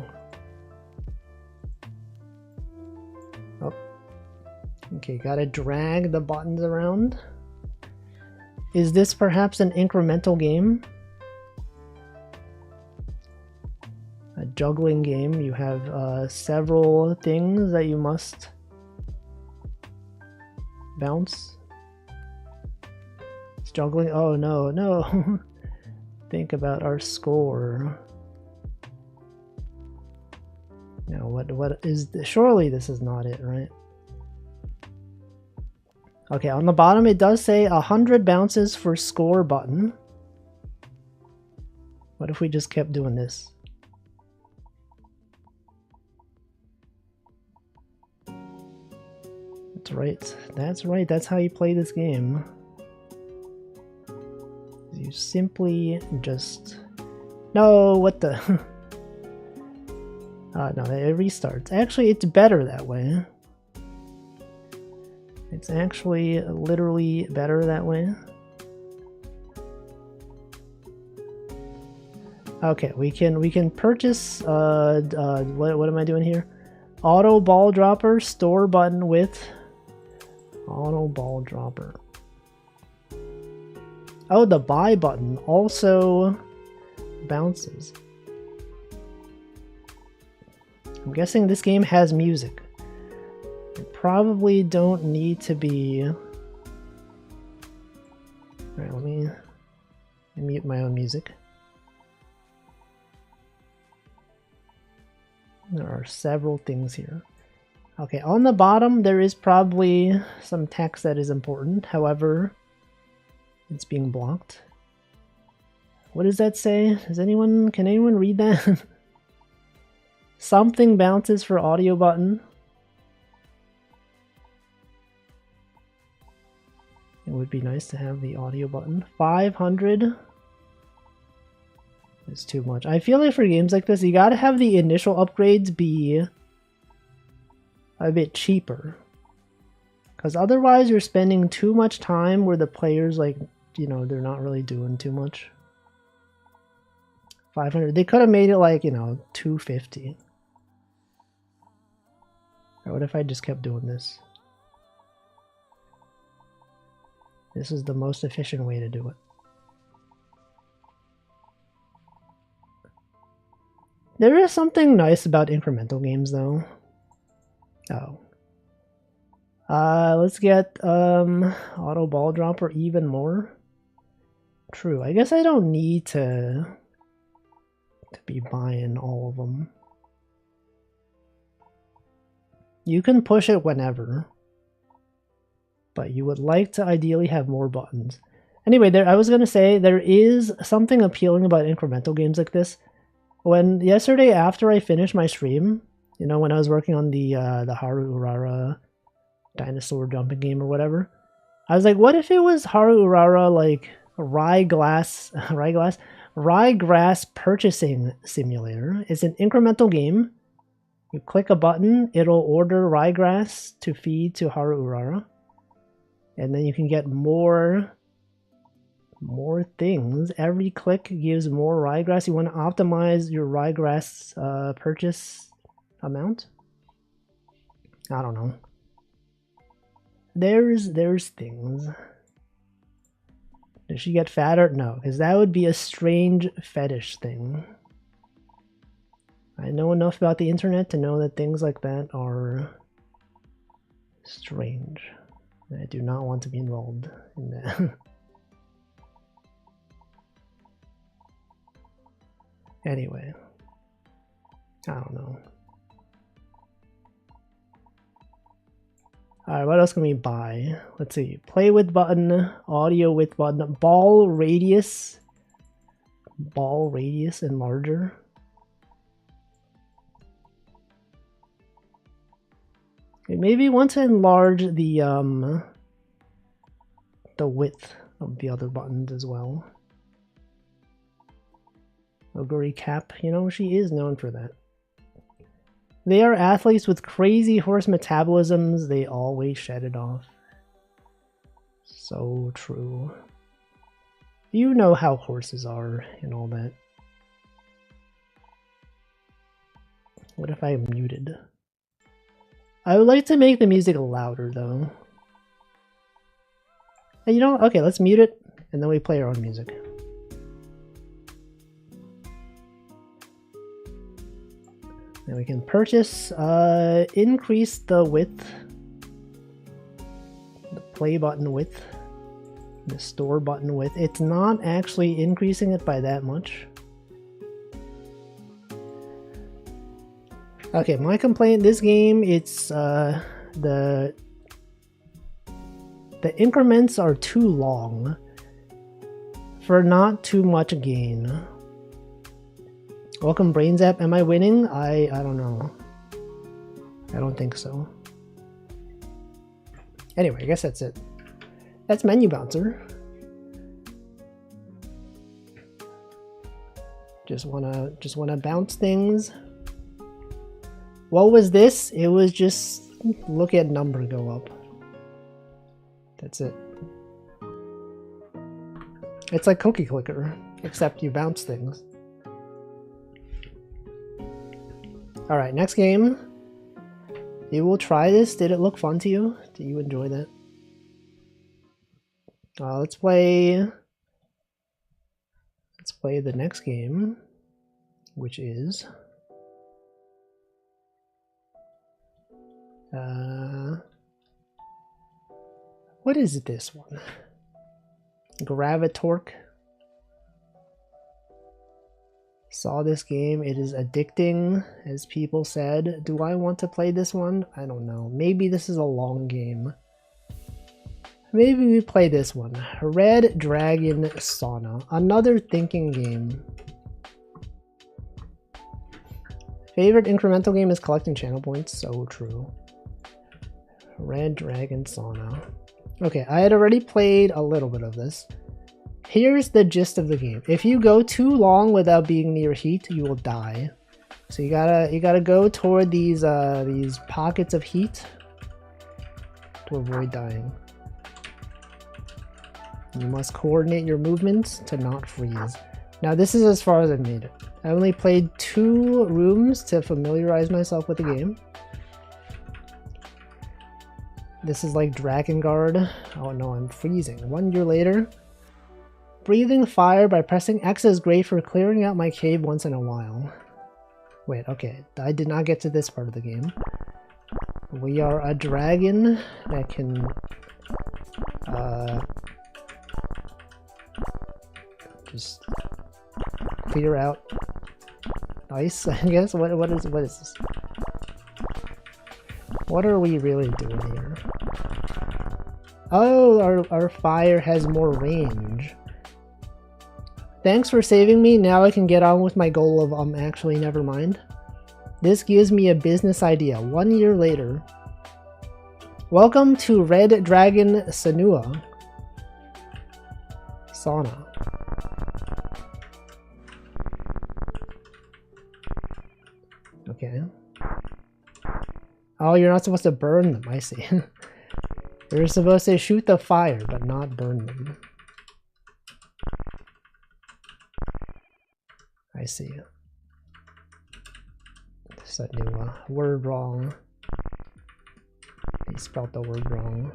Oh, okay, gotta drag the buttons around. Is this perhaps an incremental game? A juggling game. You have several things that you must bounce. It's juggling. Oh no, no. Think about our score. Now what is this? Surely this is not it, right? Okay, on the bottom it does say 100 bounces for score button. What if we just kept doing this? That's right. That's right. That's how you play this game. You simply just... No, what the... no, it restarts. Actually, it's better that way. It's actually literally better that way. Okay, we can purchase what am I doing here? Auto ball dropper, store button with auto ball dropper. Oh, the buy button also bounces. I'm guessing this game has music. You probably don't need to be... Alright, my own music. There are several things here. Okay, on the bottom there is probably some text that is important. However, it's being blocked. What does that say? Can anyone read that? Something bounces for audio button. It would be nice to have the audio button. 500 is too much. I feel like for games like this, you gotta have the initial upgrades be a bit cheaper. Because otherwise you're spending too much time where the players, like, you know, they're not really doing too much. 500. They could have made it like, you know, 250. Or what if I just kept doing this? This is the most efficient way to do it. There is something nice about incremental games though. Oh. Let's get auto ball dropper even more. True. I guess I don't need to be buying all of them. You can push it whenever, but you would like to ideally have more buttons. Anyway, I was gonna say there is something appealing about incremental games like this. When yesterday after I finished my stream, you know, when I was working on the Haru Urara dinosaur jumping game or whatever, I was like, what if it was Haru Urara like Ryegrass purchasing simulator? It's an incremental game. You click a button, it'll order ryegrass to feed to Haru Urara. And then you can get more things. Every click gives more ryegrass. You want to optimize your ryegrass purchase amount? I don't know. There's things. Does she get fatter? No, because that would be a strange fetish thing. I know enough about the internet to know that things like that are strange. I do not want to be involved in that. Anyway, I don't know. Alright, what else can we buy? Let's see. Play with button, audio with button, ball radius enlarger. Okay, maybe want to enlarge the width of the other buttons as well. Oguri Cap, you know, she is known for that. They are athletes with crazy horse metabolisms. They always shed it off. So true. You know how horses are and all that. What if I muted? I would like to make the music louder though. And you know, okay, let's mute it and then we play our own music. Then we can purchase, increase the width, the play button width, the store button width. It's not actually increasing it by that much. Okay, my complaint, this game, it's, the increments are too long for not too much gain. Welcome BrainZap, am I winning? I don't know. I don't think so. Anyway, I guess that's it. That's Menu Bouncer. Just wanna bounce things. What was this? It was just look at number go up. That's it. It's like Cookie Clicker, except you bounce things. Alright, next game. You will try this. Did it look fun to you? Do you enjoy that? Let's play the next game, which is what is this one? Gravitorque. Saw this game. It is addicting, as people said. Do I want to play this one? I don't know. Maybe this is a long game. Maybe we play this one. Red Dragon Sauna. Another thinking game. Favorite incremental game is collecting channel points. So true. Red Dragon Sauna. Okay, I had already played a little bit of this. Here's the gist of the game. If you go too long without being near heat, you will die. So you gotta go toward these pockets of heat to avoid dying. You must coordinate your movements to not freeze. Now this is as far as I've made it. I only played 2 rooms to familiarize myself with the game. This is like Dragon Guard. Oh no, I'm freezing. 1 year later. Breathing fire by pressing X is great for clearing out my cave once in a while. Wait, okay. I did not get to this part of the game. We are a dragon that can just clear out ice, I guess. What is this? What are we really doing here? Oh, our fire has more range. Thanks for saving me. Now I can get on with my goal of actually never mind. This gives me a business idea. 1 year later. Welcome to Red Dragon Sauna. Okay. Oh, you're not supposed to burn them, I see. You're supposed to shoot the fire, but not burn them. I see. There's a new word wrong. They spelled the word wrong.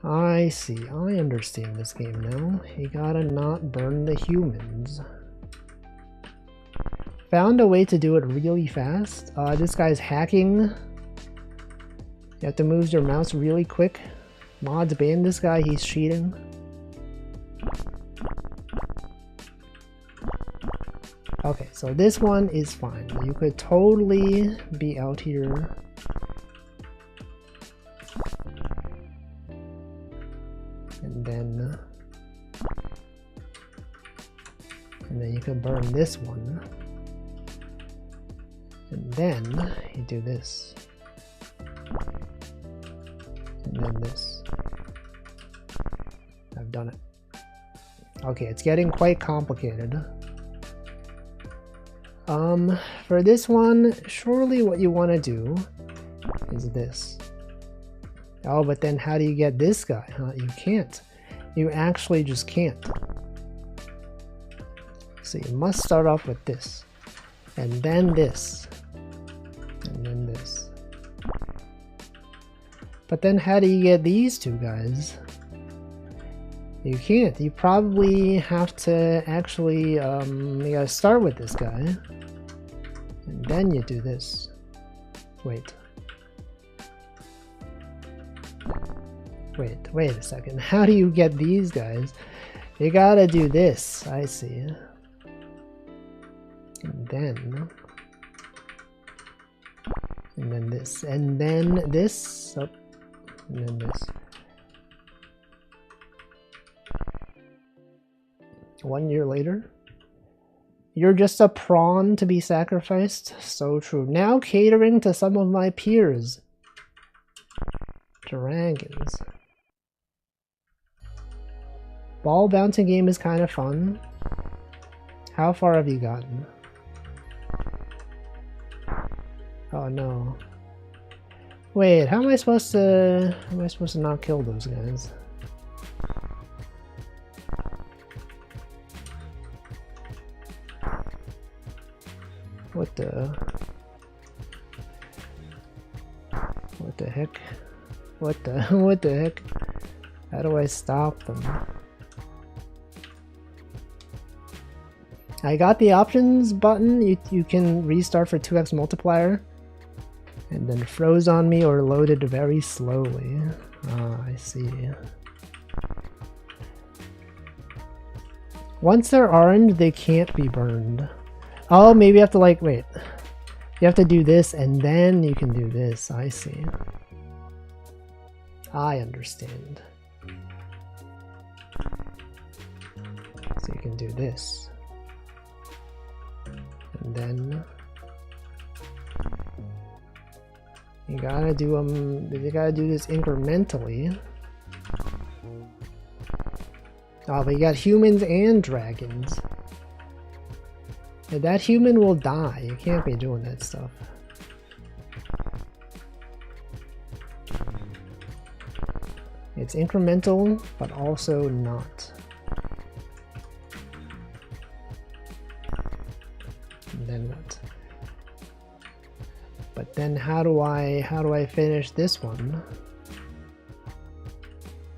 I see. I understand this game now. You gotta not burn the humans. Found a way to do it really fast. This guy's hacking. You have to move your mouse really quick. Mods ban this guy, he's cheating. Okay, so this one is fine. You could totally be out here. And then you can burn this one. And then you do this. And then this. I've done it. Okay, it's getting quite complicated. For this one, surely what you want to do is this. Oh, but then how do you get this guy? Huh? You can't. You actually just can't. So you must start off with this. And then this. And then this. But then how do you get these two guys? You can't. You probably have to actually, you gotta start with this guy. And then you do this. Wait. Wait a second. How do you get these guys? You gotta do this. I see. And then this. And then this. Oh, and then this. 1 year later. You're just a prawn to be sacrificed? So true. Now catering to some of my peers. Dragons. Ball bouncing game is kind of fun. How far have you gotten? Oh no. Wait, how am I supposed to not kill those guys? What the heck? What the heck? How do I stop them? I got the options button. You can restart for 2x multiplier. And then froze on me or loaded very slowly. Ah, I see. Once they're orange, they can't be burned. Oh, maybe you have to like, wait. You have to do this and then you can do this. I see. I understand. So you can do this. And then you gotta do this incrementally. Oh, but you got humans and dragons. And that human will die. You can't be doing that stuff. It's incremental, but also not. And then what? But then how do I finish this one?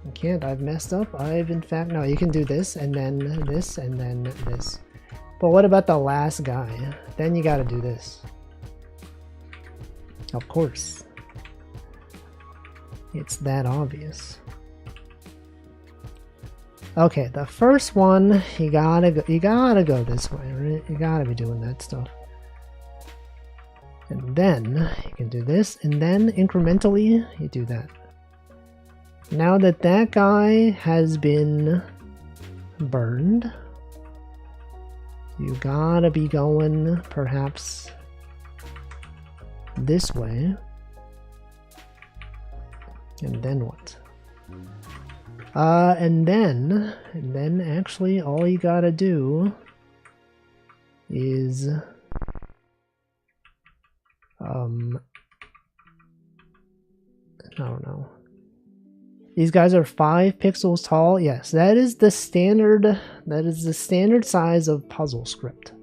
I can't. I've messed up. In fact, no, you can do this and then this and then this. But what about the last guy? Then you gotta do this. Of course. It's that obvious. Okay, the first one, you gotta go this way, right? You gotta be doing that stuff. And then you can do this, and then incrementally you do that. Now that that guy has been burned, you gotta be going perhaps this way. And then what? And then actually all you gotta do is I don't know. These guys are 5 pixels tall. Yes, that is the standard size of puzzle script.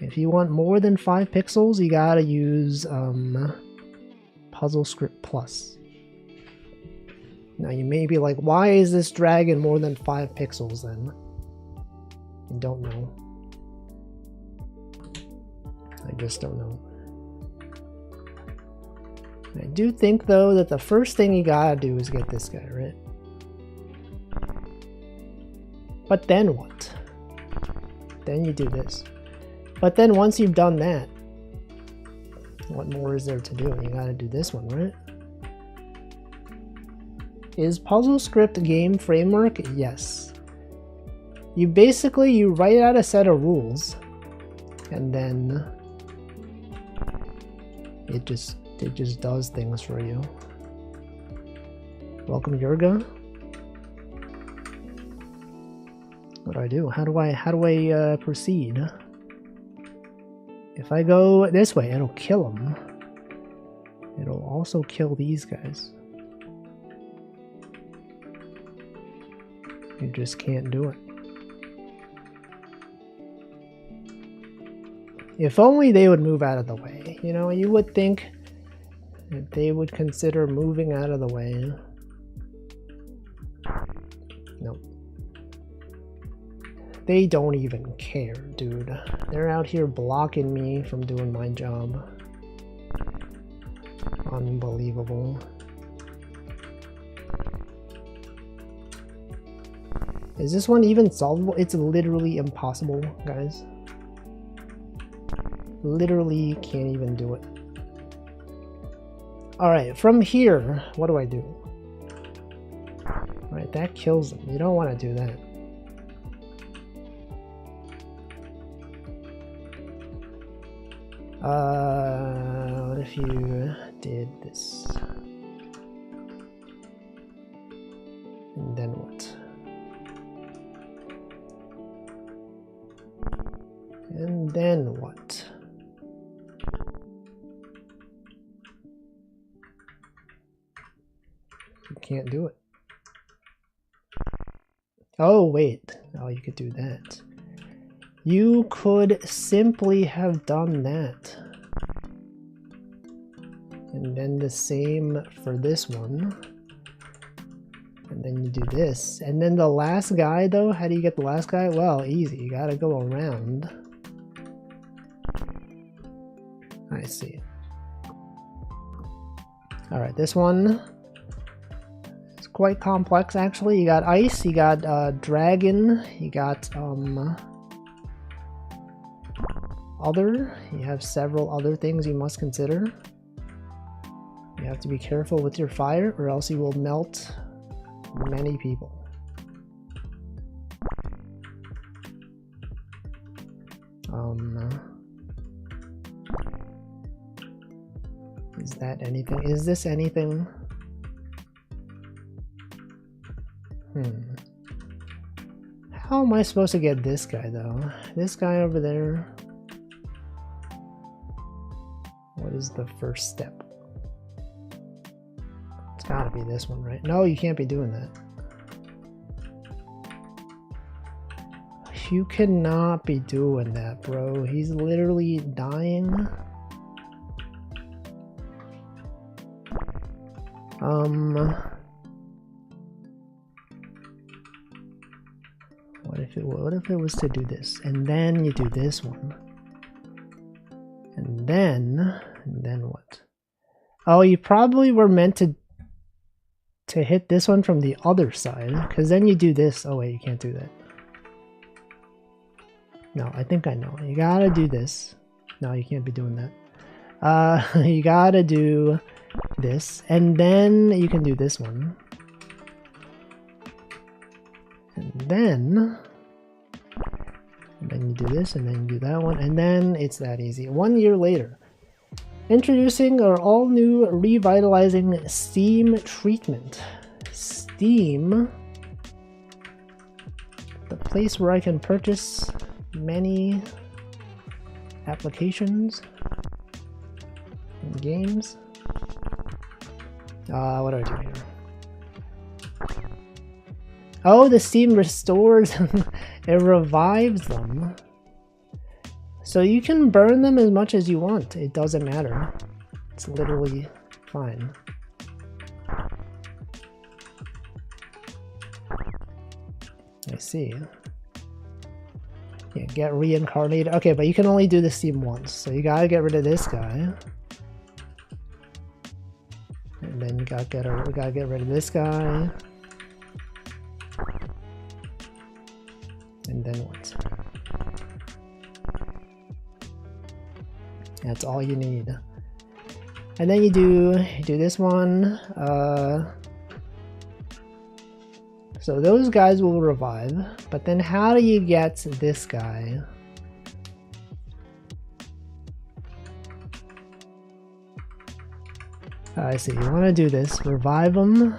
If you want more than 5 pixels, you gotta use Puzzle Script Plus. Now you may be like, why is this dragon more than 5 pixels then? I don't know. I just don't know. I do think though that the first thing you gotta do is get this guy, right? But then what? Then you do this. But then once you've done that, what more is there to do? You gotta do this one, right? Is Puzzle Script game framework? Yes. You write out a set of rules and then it just does things for you. Welcome, Yurga. What do I do? How do I proceed? If I go this way, it'll kill them. It'll also kill these guys. You just can't do it. If only they would move out of the way. You know, you would think that they would consider moving out of the way. Nope. They don't even care, dude. They're out here blocking me from doing my job. Unbelievable. Is this one even solvable? It's literally impossible, guys. Literally can't even do it. Alright, from here, what do I do? Alright, that kills them. You don't want to do that. What if you did this? And then what? And then what? You can't do it. Oh, wait. Oh, you could do that. You could simply have done that. And then the same for this one. And then you do this. And then the last guy, though, how do you get the last guy? Well, easy. You gotta go around. I see. Alright, this one is quite complex actually. You got ice, you got dragon, you got other. You have several other things you must consider. You have to be careful with your fire or else you will melt many people. Is that anything? Is this anything? How am I supposed to get this guy though? This guy over there. What is the first step? It's gotta be this one, right? No, you can't be doing that. You cannot be doing that, bro. He's literally dying. What if it was to do this, and then you do this one, and then what? Oh, you probably were meant to hit this one from the other side, because then you do this. Oh wait, you can't do that. No, I think I know. You gotta do this. No, you can't be doing that. You gotta do this, and then you can do this one. And then you do this, and then you do that one, and then it's that easy. 1 year later. Introducing our all-new revitalizing Steam treatment. Steam, the place where I can purchase many applications and games. What do I do here? Oh, the Steam restores it revives them. So you can burn them as much as you want. It doesn't matter. It's literally fine. I see. Yeah, get reincarnated. Okay, but you can only do the Steam once. So you gotta get rid of this guy. And then you gotta get rid of this guy. And then what? That's all you need. And then you do this one. So those guys will revive, but then how do you get this guy? I see, you want to do this, revive them,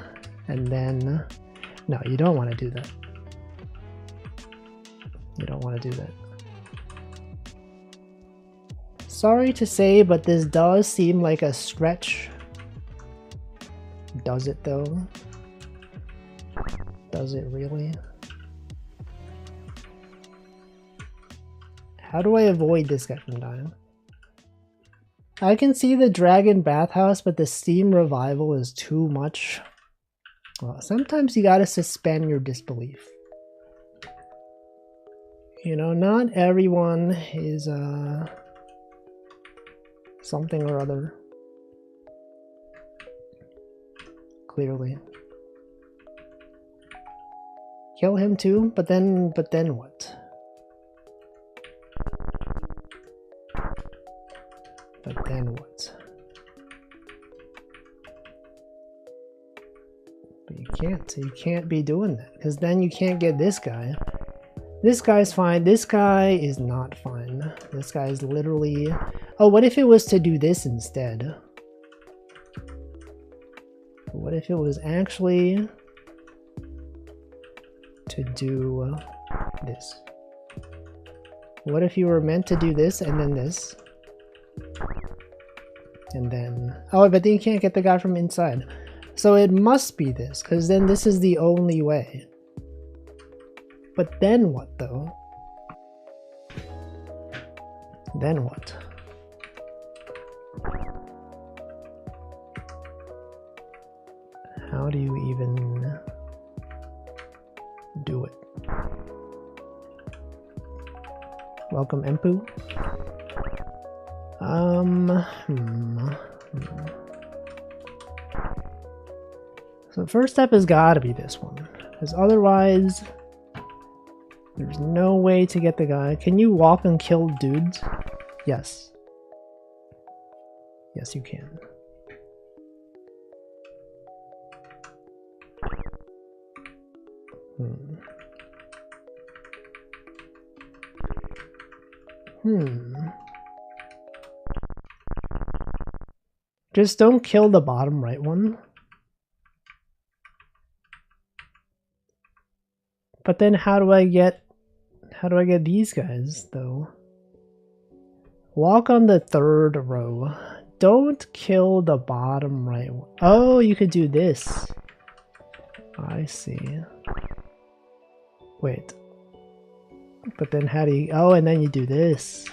and then... No, you don't want to do that. You don't want to do that. Sorry to say, but this does seem like a stretch. Does it though? Does it really? How do I avoid this guy from dying? I can see the dragon bathhouse, but the Steam revival is too much. Well, sometimes you gotta suspend your disbelief. You know, not everyone is something or other. Clearly. Kill him too, but then what? But then what? But you can't be doing that, because then you can't get this guy. This guy's fine, this guy is not fine. This guy is literally... Oh, what if it was to do this instead? What if it was actually to do this? What if you were meant to do this and then this? And then... Oh, but then you can't get the guy from inside. So it must be this, because then this is the only way. But then what, though? Then what? How do you even do it? Welcome, Empu. So the first step has got to be this one, because otherwise there's no way to get the guy. Can you walk and kill dudes? Yes. Yes, you can. Just don't kill the bottom right one. But then how do I get these guys though? Walk on the third row. Don't kill the bottom right one. Oh, you could do this. I see. Wait. But then how do you... Oh, and then you do this.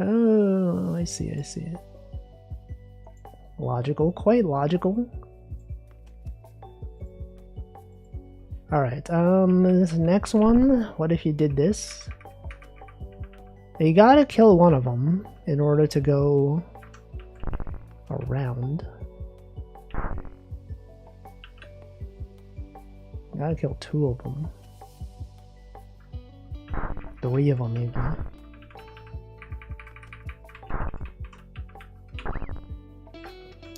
Oh, I see, I see. Logical, quite logical. Alright, this next one, what if you did this? You gotta kill one of them in order to go around. You gotta kill two of them. Three of them, maybe.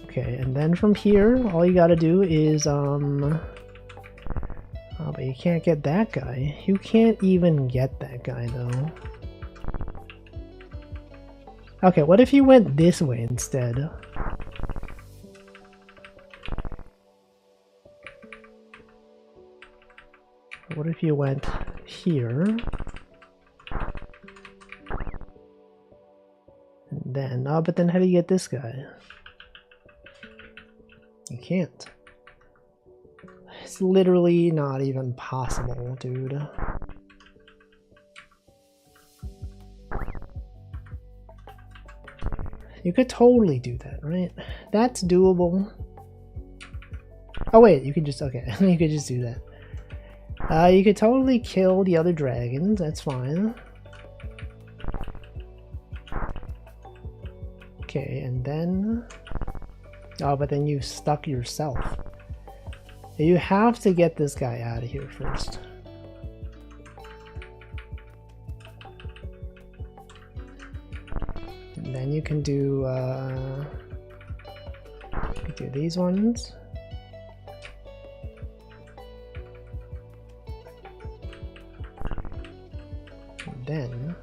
Okay, and then from here, all you gotta do is, oh, but you can't get that guy. You can't even get that guy, though. Okay, what if you went this way instead? What if you went here? And then, oh, but then how do you get this guy? You can't. It's literally not even possible, dude. You could totally do that, right? That's doable. Oh wait, you could just, okay, you could just do that. You could totally kill the other dragons, that's fine. Okay, and then... Oh, but then you stuck yourself. You have to get this guy out of here first. And then you can do, these ones. And then...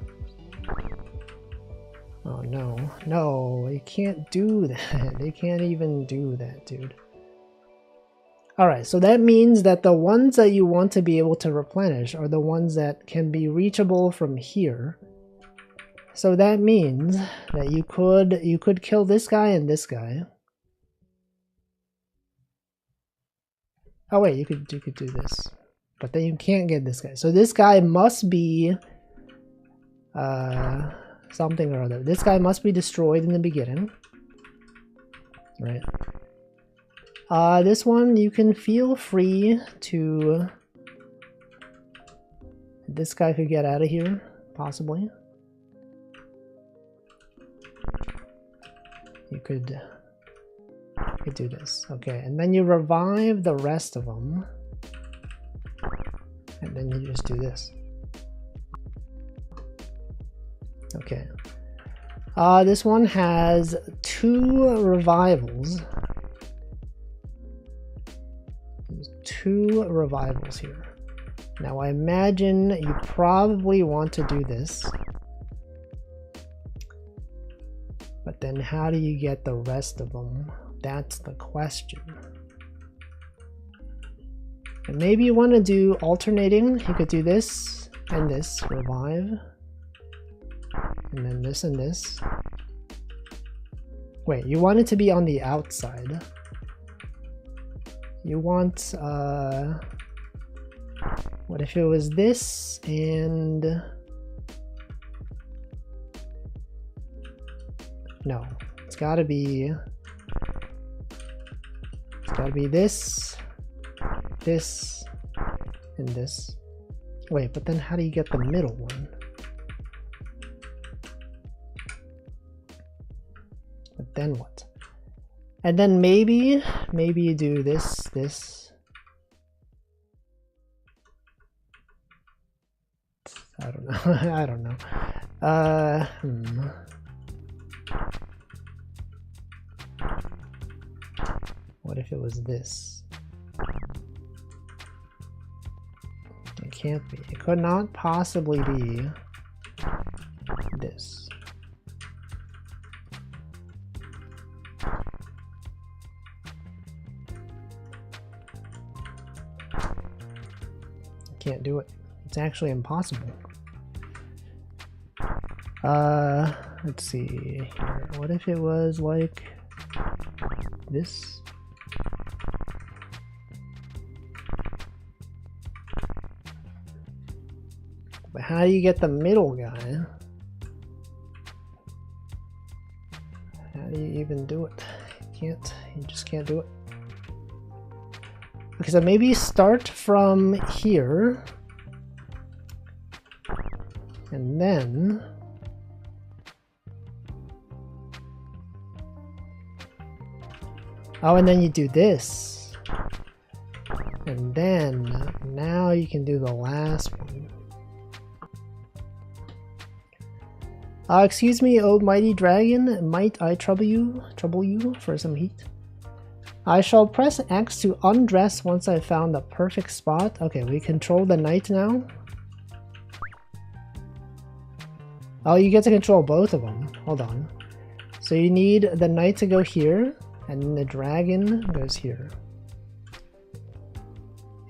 Oh no, no, they can't do that. They can't even do that, dude. Alright, so that means that the ones that you want to be able to replenish are the ones that can be reachable from here. So that means that you could kill this guy and this guy. Oh wait, you could do this. But then you can't get this guy. So this guy must be something or other. This guy must be destroyed in the beginning. Right. This one, you can feel free to... This guy could get out of here, possibly. You could do this. Okay, and then you revive the rest of them. And then you just do this. Okay. This one has 2 revivals. There's 2 revivals here. Now I imagine you probably want to do this. But then how do you get the rest of them? That's the question. And maybe you want to do alternating. You could do this and this, revive. And then this and this. Wait, you want it to be on the outside. You want, what if it was this and... No, it's gotta be this, this, and this. Wait, but then how do you get the middle one? But then what? And then maybe you do this. I don't know. I don't know. What if it was this? It can't be. It could not possibly be this. Can't do it. It's actually impossible. Let's see here. What if it was like this? But how do you get the middle guy? How do you even do it? You just can't do it. Okay, so maybe start from here. And then oh, and then you do this. And then now you can do the last one. Excuse me, oh mighty dragon, might I trouble you for some heat? I shall press X to undress once I found the perfect spot. Okay, we control the knight now. Oh, you get to control both of them. Hold on. So you need the knight to go here, and then the dragon goes here.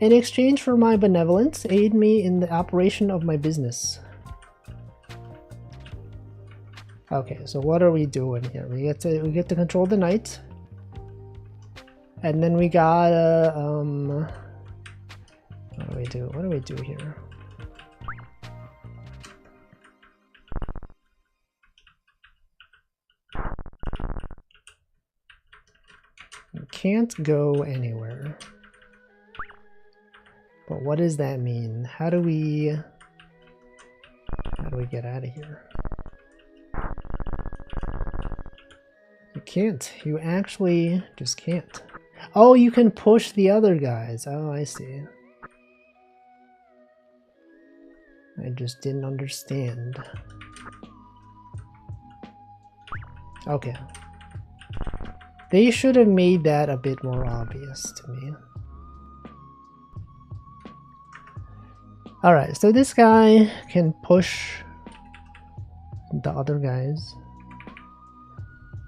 In exchange for my benevolence, aid me in the operation of my business. Okay, so what are we doing here? We get to control the knight. And then we gotta what do we do? What do we do here? You can't go anywhere. But what does that mean? How do we get out of here? You can't. You actually just can't. Oh, you can push the other guys. Oh, I see. I just didn't understand. Okay. They should have made that a bit more obvious to me. Alright, so this guy can push the other guys.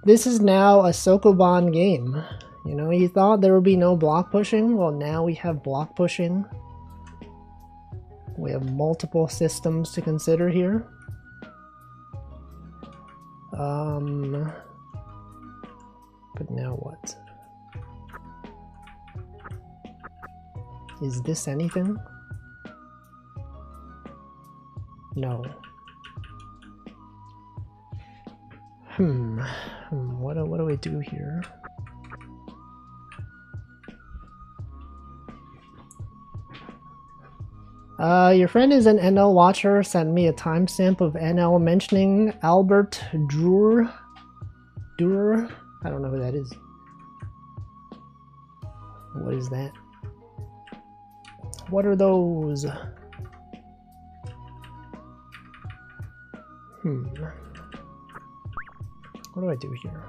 This is now a Sokoban game. You know, you thought there would be no block pushing? Well, now we have block pushing. We have multiple systems to consider here. But now what? Is this anything? No. What do we do here? Your friend is an NL watcher, sent me a timestamp of NL mentioning Albert Dürer. I don't know who that is. What is that? What are those? What do I do here?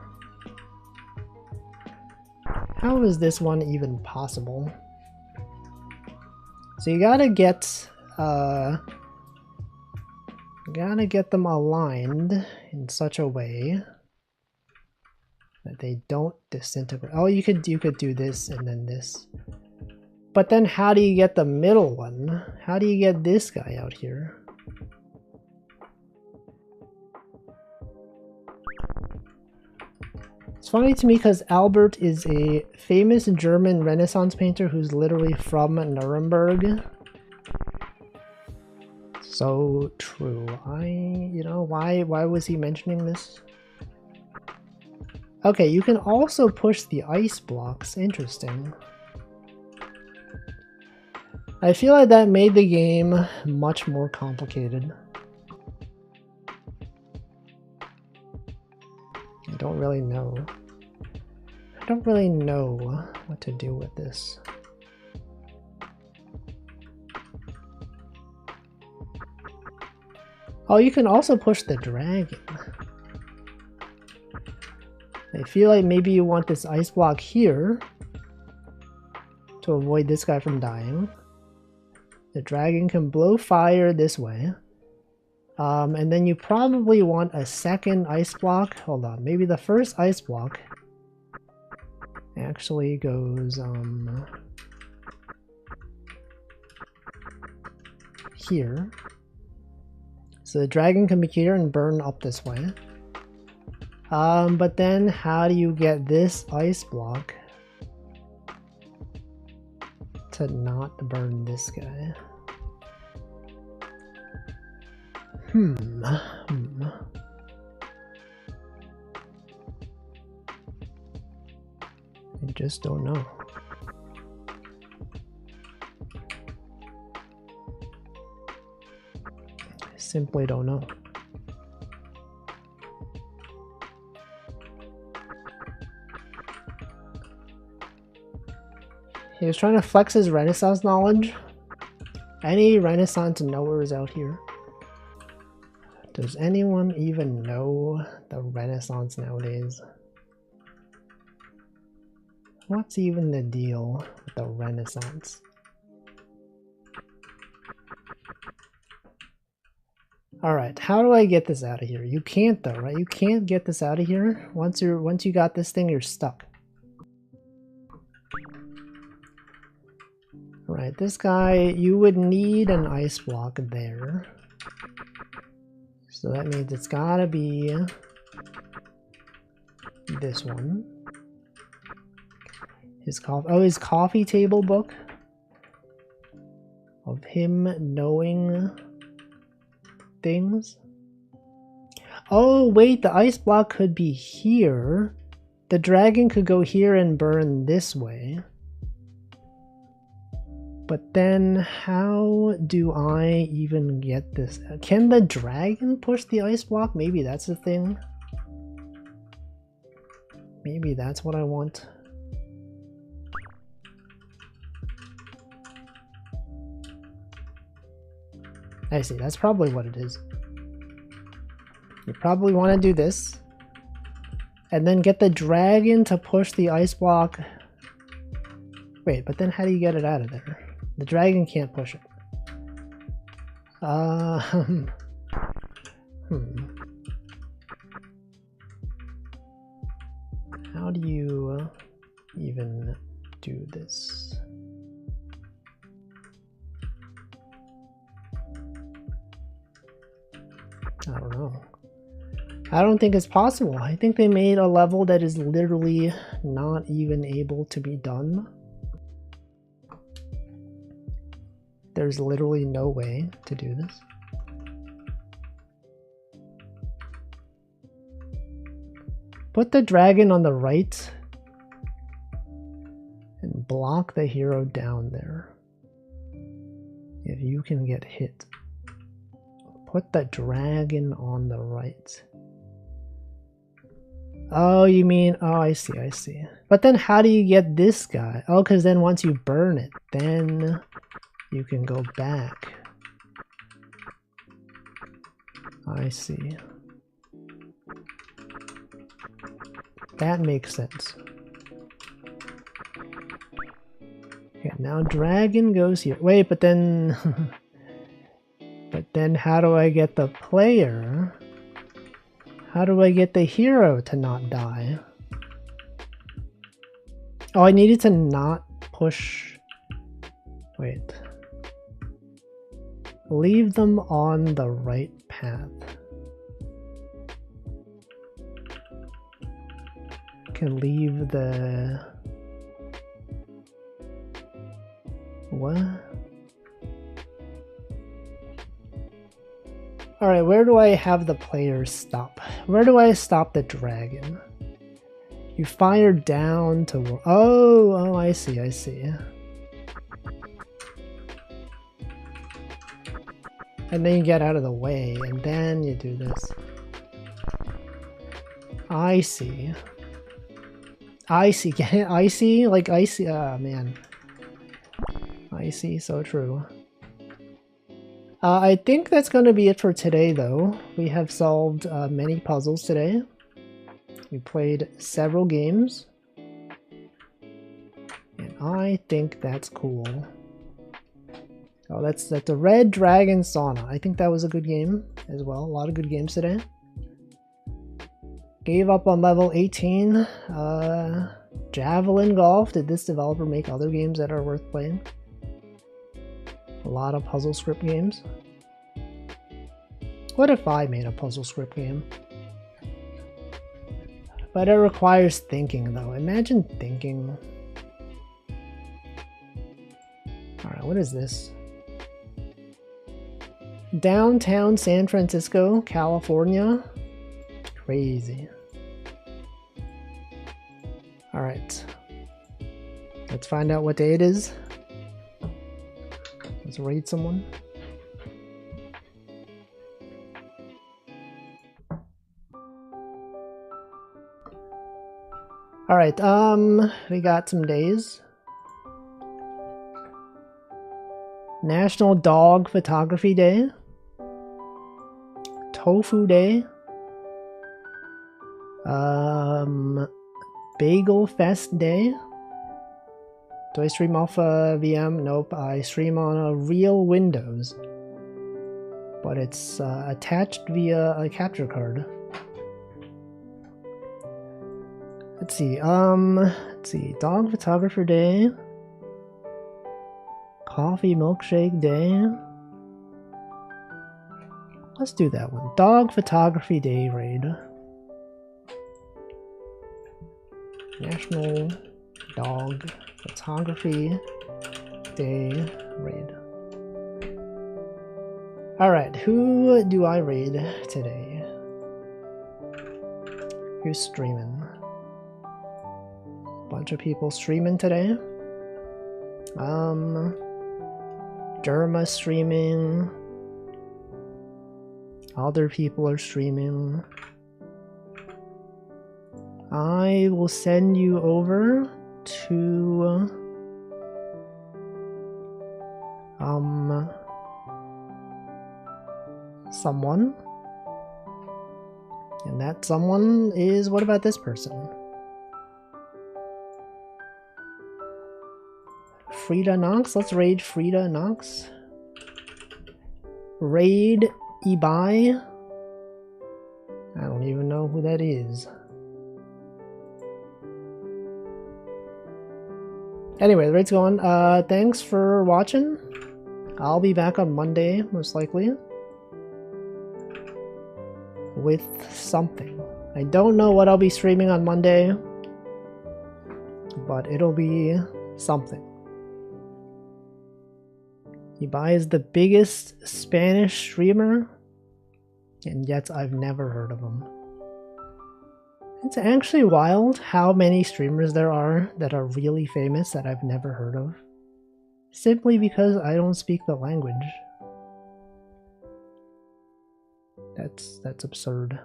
How is this one even possible? So you gotta get them aligned in such a way that they don't disintegrate. Oh, you could do this and then this. But then how do you get the middle one? How do you get this guy out here? It's funny to me because Albert is a famous German Renaissance painter who's literally from Nuremberg. So true. You know, why was he mentioning this? Okay, you can also push the ice blocks. Interesting. I feel like that made the game much more complicated. I don't really know. don't really know what to do with this. Oh, you can also push the dragon. I feel like maybe you want this ice block here to avoid this guy from dying. The dragon can blow fire this way. And then you probably want a second ice block. Hold on, maybe the first ice block actually goes here. So the dragon can be here and burn up this way. But then how do you get this ice block to not burn this guy? I just don't know. I simply don't know. He was trying to flex his Renaissance knowledge. Any Renaissance knowers out here? Does anyone even know the Renaissance nowadays? What's even the deal with the Renaissance? Alright, how do I get this out of here? You can't though, right? You can't get this out of here. Once you got this thing, you're stuck. Right, this guy, you would need an ice block there. So that means it's gotta be this one. His coffee table book of him knowing things. Oh wait, the ice block could be here. The dragon could go here and burn this way. But then how do I even get this? Can the dragon push the ice block? Maybe that's the thing. Maybe that's what I want. I see, that's probably what it is. You probably want to do this. And then get the dragon to push the ice block. Wait, but then how do you get it out of there? The dragon can't push it. How do you even do this? I don't know. I don't think it's possible. I think they made a level that is literally not even able to be done. There's literally no way to do this. Put the dragon on the right and block the hero down there. If you can get hit. Put the dragon on the right. Oh, you mean, oh, I see, I see. But then how do you get this guy? Oh, because then once you burn it, then you can go back. I see. That makes sense. Okay, now dragon goes here. Wait, but then... but then how do I get the player? How do I get the hero to not die? Oh, I needed to not push... Wait. Leave them on the right path. Can leave the... What? Alright, where do I have the player stop? Where do I stop the dragon? You fire down to... Oh, I see, I see. And then you get out of the way, and then you do this. I see. Icy, icy, like icy. Ah, man. Icy, so true. I think that's going to be it for today, though. We have solved many puzzles today. We played several games. And I think that's cool. Oh, that's a Red Dragon Sauna. I think that was a good game as well. A lot of good games today. Gave up on level 18. Javelin Golf. Did this developer make other games that are worth playing? A lot of puzzle script games. What if I made a puzzle script game? But it requires thinking, though. Imagine thinking. Alright, what is this? Downtown San Francisco, California. Crazy. Alright. Let's find out what day it is. Let's raid someone. Alright, we got some days. National Dog Photography Day. Tofu Day. Bagel Fest Day. Do I stream off a VM? Nope, I stream on a real Windows. But it's attached via a capture card. Let's see, Dog Photographer Day. Coffee Milkshake Day. Let's do that one. Dog Photography Day raid. National Dog Photography Day raid. Alright, who do I raid today? Who's streaming? Bunch of people streaming today. Derma streaming. Other people are streaming. I will send you over to someone. And that someone is, what about this person? Frida Knox? Let's raid Frida Knox. Raid Ibai? I don't even know who that is. Anyway, the raid's going. Thanks for watching. I'll be back on Monday, most likely. With something. I don't know what I'll be streaming on Monday. But it'll be something. Ibai is the biggest Spanish streamer, and yet I've never heard of him. It's actually wild how many streamers there are that are really famous that I've never heard of. Simply because I don't speak the language. That's absurd.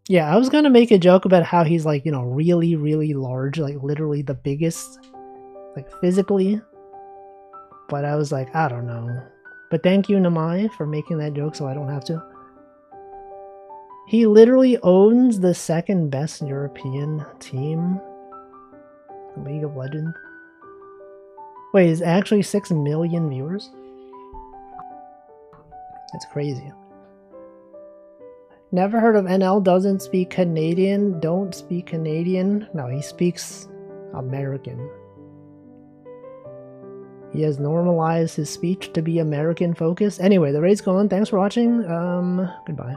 Yeah, I was gonna make a joke about how he's like, you know, really, really large, like literally the biggest, like physically. But I was like, I don't know. But thank you, Namai, for making that joke so I don't have to. He literally owns the second best European team. League of Legends. Wait, is actually 6 million viewers? That's crazy. Never heard of NL, doesn't speak Canadian, don't speak Canadian. No, he speaks American. He has normalized his speech to be American focused. Anyway, the raid's going. Thanks for watching. Goodbye.